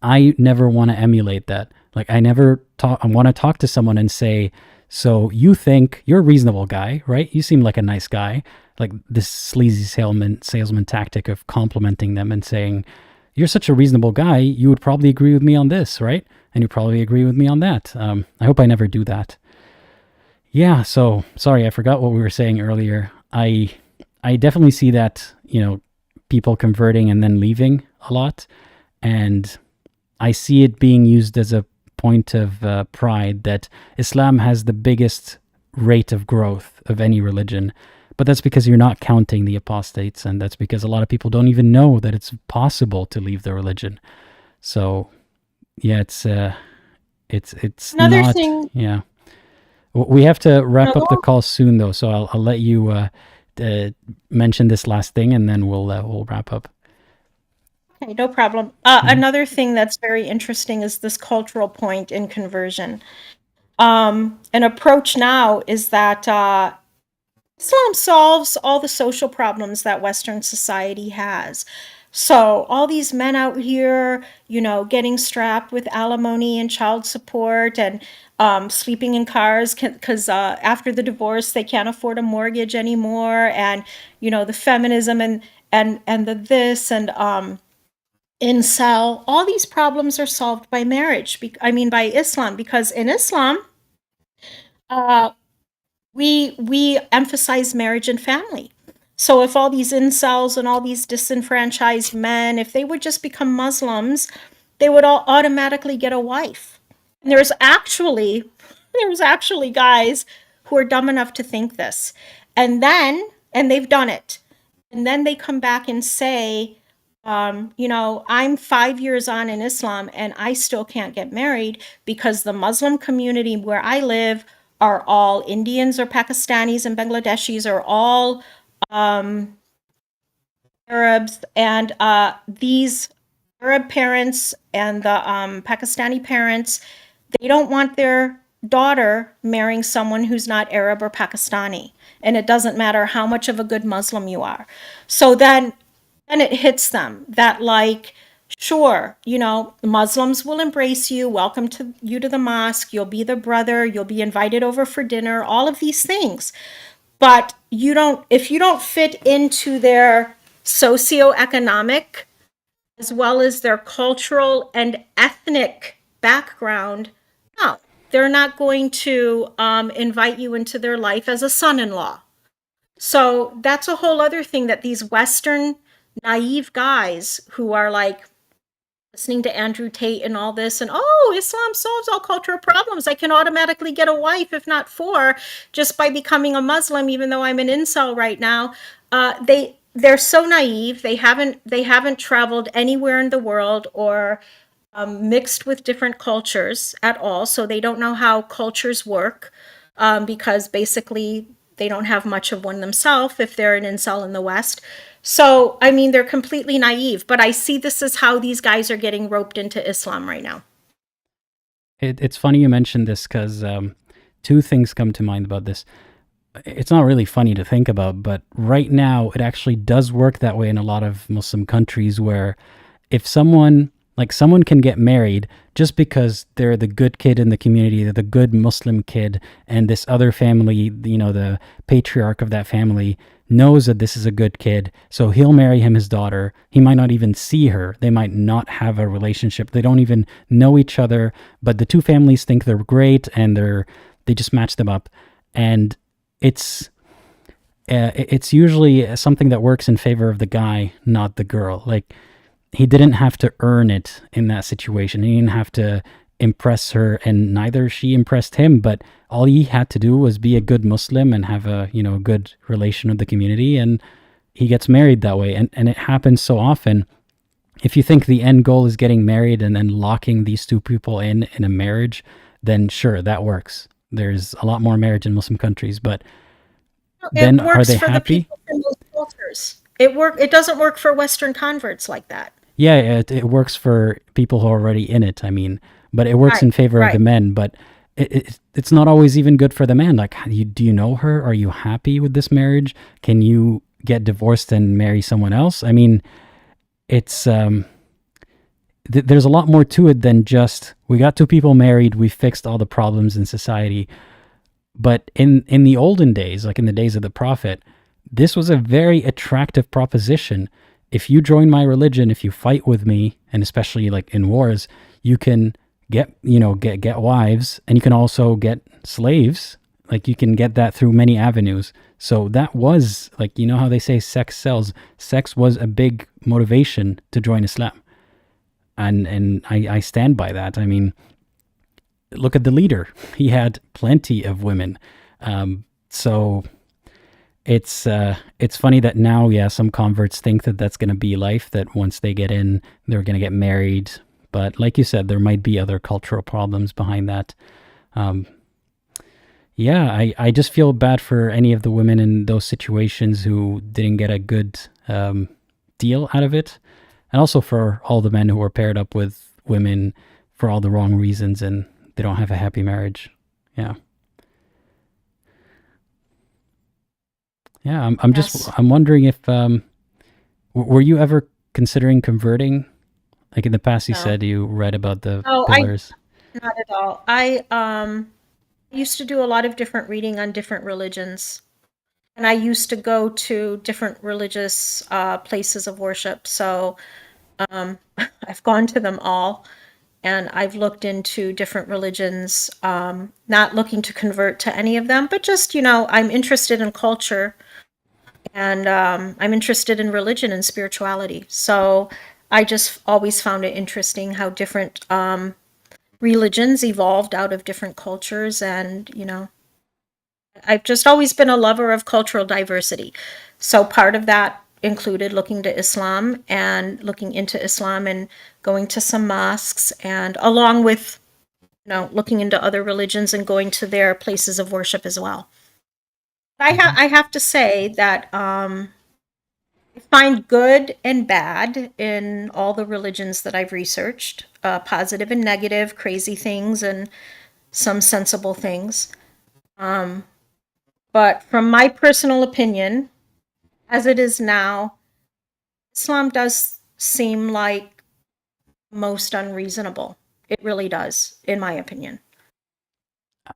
I never want to emulate that. Like, I want to talk to someone and say, so you think you're a reasonable guy, right? You seem like a nice guy. Like this sleazy salesman tactic of complimenting them and saying, you're such a reasonable guy, you would probably agree with me on this, right? And you probably agree with me on that. I hope I never do that. Yeah, so sorry, I forgot what we were saying earlier. I definitely see that, people converting and then leaving a lot. And I see it being used as a point of pride that Islam has the biggest rate of growth of any religion. But that's because you're not counting the apostates, and that's because a lot of people don't even know that it's possible to leave the religion. So, yeah, it's Another not, thing. yeah. We have to wrap up the call soon, though, so I'll let you mention this last thing, and then we'll wrap up. Okay, no problem. Another thing that's very interesting is this cultural point in conversion. An approach now is that Islam solves all the social problems that Western society has. So all these men out here, getting strapped with alimony and child support and sleeping in cars because after the divorce they can't afford a mortgage anymore, and the feminism and the this and incel, all these problems are solved by marriage. By Islam, because in Islam, we emphasize marriage and family. So if all these incels and all these disenfranchised men, if they would just become Muslims, they would all automatically get a wife. And there's actually guys who are dumb enough to think this. And they've done it. and then they come back and say, I'm 5 years on in Islam and I still can't get married because the Muslim community where I live are all Indians or Pakistanis and Bangladeshis are all Arabs, and these Arab parents and the Pakistani parents, they don't want their daughter marrying someone who's not Arab or Pakistani. And it doesn't matter how much of a good Muslim you are. So then it hits them that, like, sure, Muslims will embrace you, welcome to you to the mosque, you'll be the brother, you'll be invited over for dinner, all of these things. But if you don't fit into their socioeconomic as well as their cultural and ethnic background, no, they're not going to invite you into their life as a son-in-law. So that's a whole other thing that these Western naive guys who are like listening to Andrew Tate and all this, and Islam solves all cultural problems. I can automatically get a wife, if not four, just by becoming a Muslim, even though I'm an incel right now. They're so naive. They haven't traveled anywhere in the world or mixed with different cultures at all, so they don't know how cultures work, because basically they don't have much of one themselves if they're an incel in the West. So, I mean, they're completely naive, but I see this as how these guys are getting roped into Islam right now. It's funny you mentioned this because two things come to mind about this. It's not really funny to think about, but right now it actually does work that way in a lot of Muslim countries where if someone can get married just because they're the good kid in the community, they're the good Muslim kid, and this other family, the patriarch of that family knows that this is a good kid, so he'll marry his daughter. He might not even see her. They might not have a relationship. They don't even know each other, but the two families think they're great and they just match them up. And it's usually something that works in favor of the guy, not the girl. Like, he didn't have to earn it in that situation. He didn't have to impress her, and neither she impressed him, but all he had to do was be a good Muslim and have a good relation with the community, and he gets married that way. And it happens so often. If you think the end goal is getting married and then locking these two people in a marriage, then sure, that works. There's a lot more marriage in Muslim countries, but then are they happy? The people from those cultures. It doesn't work for Western converts like that. Yeah, it works for people who are already in it, I mean, but it works in favor of the men, but it's not always even good for the man. Like, do you know her? Are you happy with this marriage? Can you get divorced and marry someone else? I mean, it's there's a lot more to it than just, we got two people married, we fixed all the problems in society. But in the olden days, like in the days of the Prophet, this was a very attractive proposition. If you join my religion, if you fight with me, and especially like in wars, you can get wives, and you can also get slaves. Like, you can get that through many avenues. So that was, like, how they say sex sells. Sex was a big motivation to join Islam. And I stand by that. I mean, look at the leader. He had plenty of women. So it's funny that now, some converts think that that's going to be life, that once they get in, they're going to get married. But like you said, there might be other cultural problems behind that. I just feel bad for any of the women in those situations who didn't get a good deal out of it. And also for all the men who are paired up with women for all the wrong reasons and they don't have a happy marriage. Yeah. Yeah, I'm wondering if, were you ever considering converting? Like in the past, you said you read about the pillars. Not at all. I used to do a lot of different reading on different religions. And I used to go to different religious places of worship. So I've gone to them all. And I've looked into different religions, not looking to convert to any of them, but just, I'm interested in culture. And I'm interested in religion and spirituality. So I just always found it interesting how different religions evolved out of different cultures. And, I've just always been a lover of cultural diversity. So part of that included looking to Islam and looking into Islam and going to some mosques, and along with, looking into other religions and going to their places of worship as well. I have to say that I find good and bad in all the religions that I've researched, positive and negative, crazy things and some sensible things. But from my personal opinion, as it is now, Islam does seem like most unreasonable. It really does, in my opinion.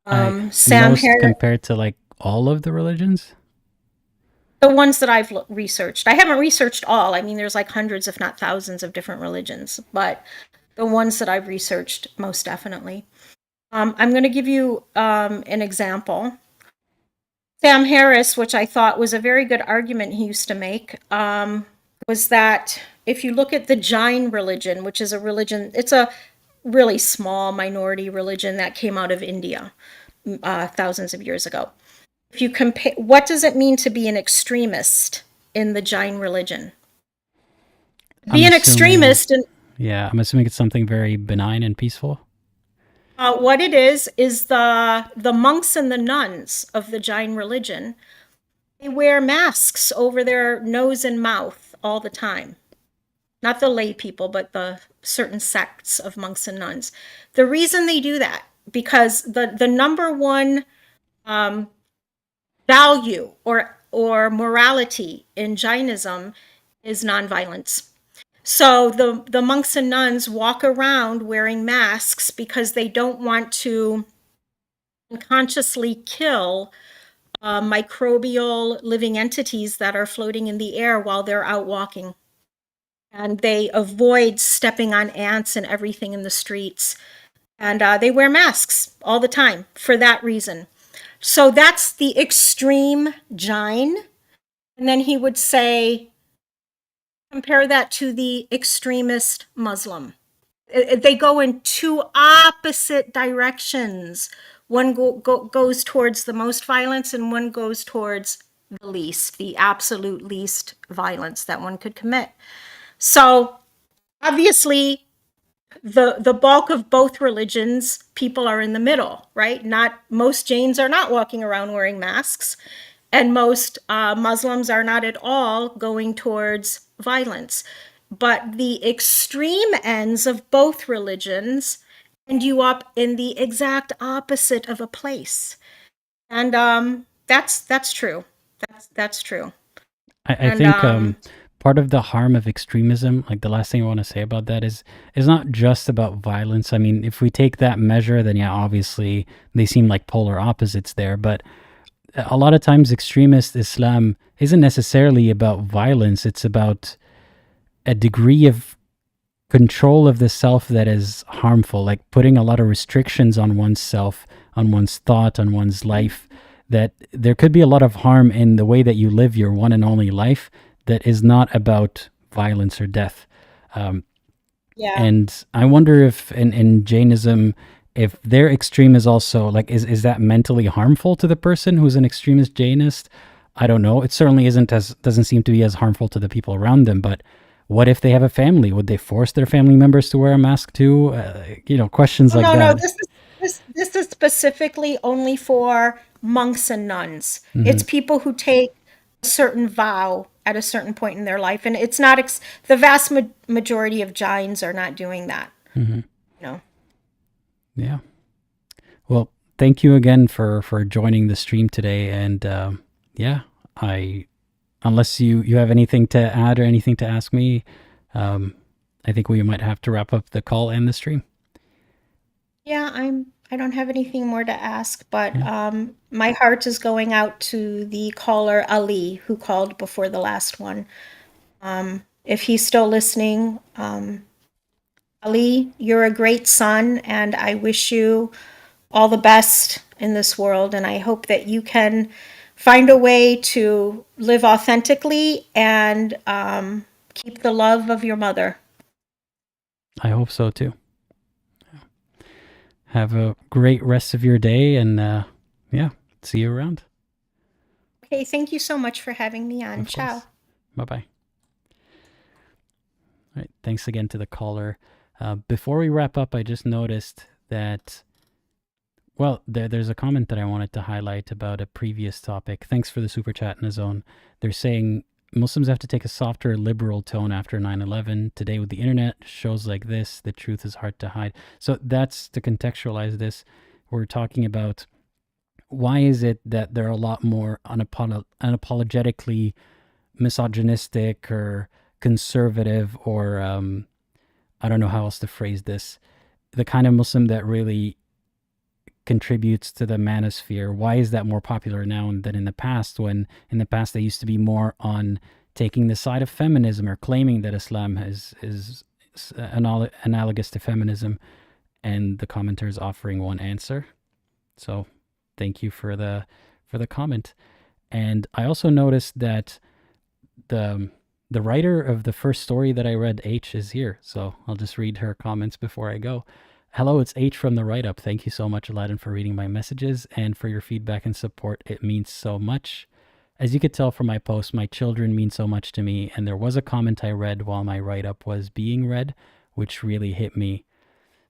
Sam most Harris, compared to like all of the religions? the ones that I've researched. I haven't researched all. I mean, there's like hundreds, if not thousands, of different religions, but the ones that I've researched, most definitely. I'm going to give you an example. Sam Harris, which I thought was a very good argument he used to make, was that if you look at the Jain religion, which is a religion, it's a really small minority religion that came out of India thousands of years ago. If you compare, what does it mean to be an extremist in the Jain religion? Be an extremist, and yeah, I'm assuming it's something very benign and peaceful. what it is the monks and the nuns of the Jain religion, they wear masks over their nose and mouth all the time. Not the lay people, but the certain sects of monks and nuns. The reason they do that, because the number one value or morality in Jainism is nonviolence. So the monks and nuns walk around wearing masks because they don't want to unconsciously kill microbial living entities that are floating in the air while they're out walking. And they avoid stepping on ants and everything in the streets. And they wear masks all the time for that reason. So that's the extreme Jain. And then he would say, compare that to the extremist Muslim. They go in two opposite directions. One goes towards the most violence, and one goes towards the least, the absolute least violence that one could commit. So obviously, the bulk of both religions, people are in the middle, right? Most Jains are not walking around wearing masks, and most Muslims are not at all going towards violence. But the extreme ends of both religions end you up in the exact opposite of a place. And that's true. That's true. I think part of the harm of extremism, like the last thing I want to say about that is not just about violence. I mean, if we take that measure, then yeah, obviously they seem like polar opposites there. But a lot of times extremist Islam isn't necessarily about violence. It's about a degree of control of the self that is harmful, like putting a lot of restrictions on oneself, on one's thought, on one's life, that there could be a lot of harm in the way that you live your one and only life that is not about violence or death. Yeah. And I wonder if in Jainism, if their extreme is also like, is that mentally harmful to the person who's an extremist Jainist? I don't know. It certainly doesn't seem to be as harmful to the people around them, but what if they have a family? Would they force their family members to wear a mask too? Questions like that. No, this is specifically only for monks and nuns. Mm-hmm. It's people who take a certain vow at a certain point in their life, and it's not the vast majority of Jains are not doing that. Mm-hmm. No. Yeah. Well, thank you again for joining the stream today, and unless you have anything to add or anything to ask me, I think we might have to wrap up the call and the stream. Yeah, I don't have anything more to ask, but my heart is going out to the caller Ali, who called before the last one. If he's still listening, Ali, you're a great son, and I wish you all the best in this world, and I hope that you can find a way to live authentically and keep the love of your mother. I hope so too. Have a great rest of your day, and see you around. Okay, thank you so much for having me on. Ciao. Bye-bye. All right. Thanks again to the caller. Before we wrap up, I just noticed that, well, there's a comment that I wanted to highlight about a previous topic. Thanks for the super chat, Nazone. They're saying Muslims have to take a softer liberal tone after 9/11. Today with the internet, shows like this, the truth is hard to hide. So that's to contextualize this. We're talking about why is it that there are a lot more unapologetically misogynistic or conservative or I don't know how else to phrase this, the kind of Muslim that really contributes to the manosphere. Why is that more popular now than in the past, when in the past they used to be more on taking the side of feminism or claiming that Islam is analogous to feminism, and the commenter is offering one answer. So thank you for the comment. And I also noticed that the writer of the first story that I read, H, is here. So I'll just read her comments before I go. Hello, it's H from the write-up. Thank you so much, Aladdin, for reading my messages and for your feedback and support. It means so much. As you could tell from my post, my children mean so much to me, and there was a comment I read while my write-up was being read, which really hit me.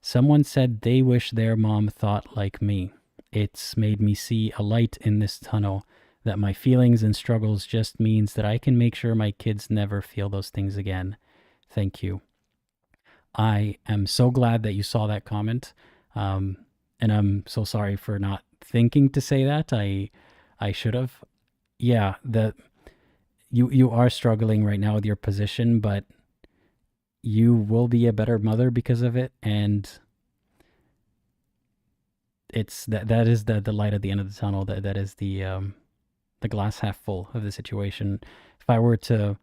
Someone said they wish their mom thought like me. It's made me see a light in this tunnel, that my feelings and struggles just means that I can make sure my kids never feel those things again. Thank you. I am so glad that you saw that comment, and I'm so sorry for not thinking to say that. I should have. Yeah, you are struggling right now with your position, but you will be a better mother because of it, and it's that is the light at the end of the tunnel. That is the glass half full of the situation. If I were to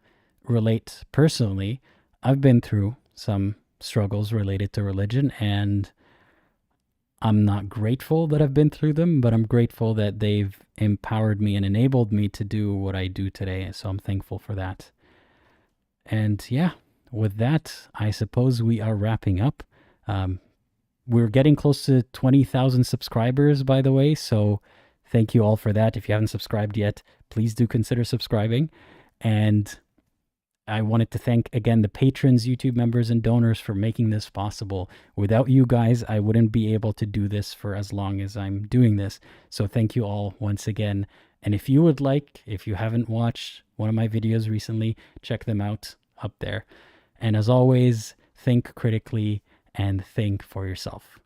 relate personally, I've been through some struggles related to religion, and I'm not grateful that I've been through them, but I'm grateful that they've empowered me and enabled me to do what I do today. So I'm thankful for that. And yeah, with that, I suppose we are wrapping up. We're getting close to 20,000 subscribers, by the way. So thank you all for that. If you haven't subscribed yet, please do consider subscribing. And I wanted to thank again the patrons, YouTube members, and donors for making this possible. Without you guys, I wouldn't be able to do this for as long as I'm doing this. So thank you all once again. And if you would like, if you haven't watched one of my videos recently, check them out up there. And as always, think critically and think for yourself.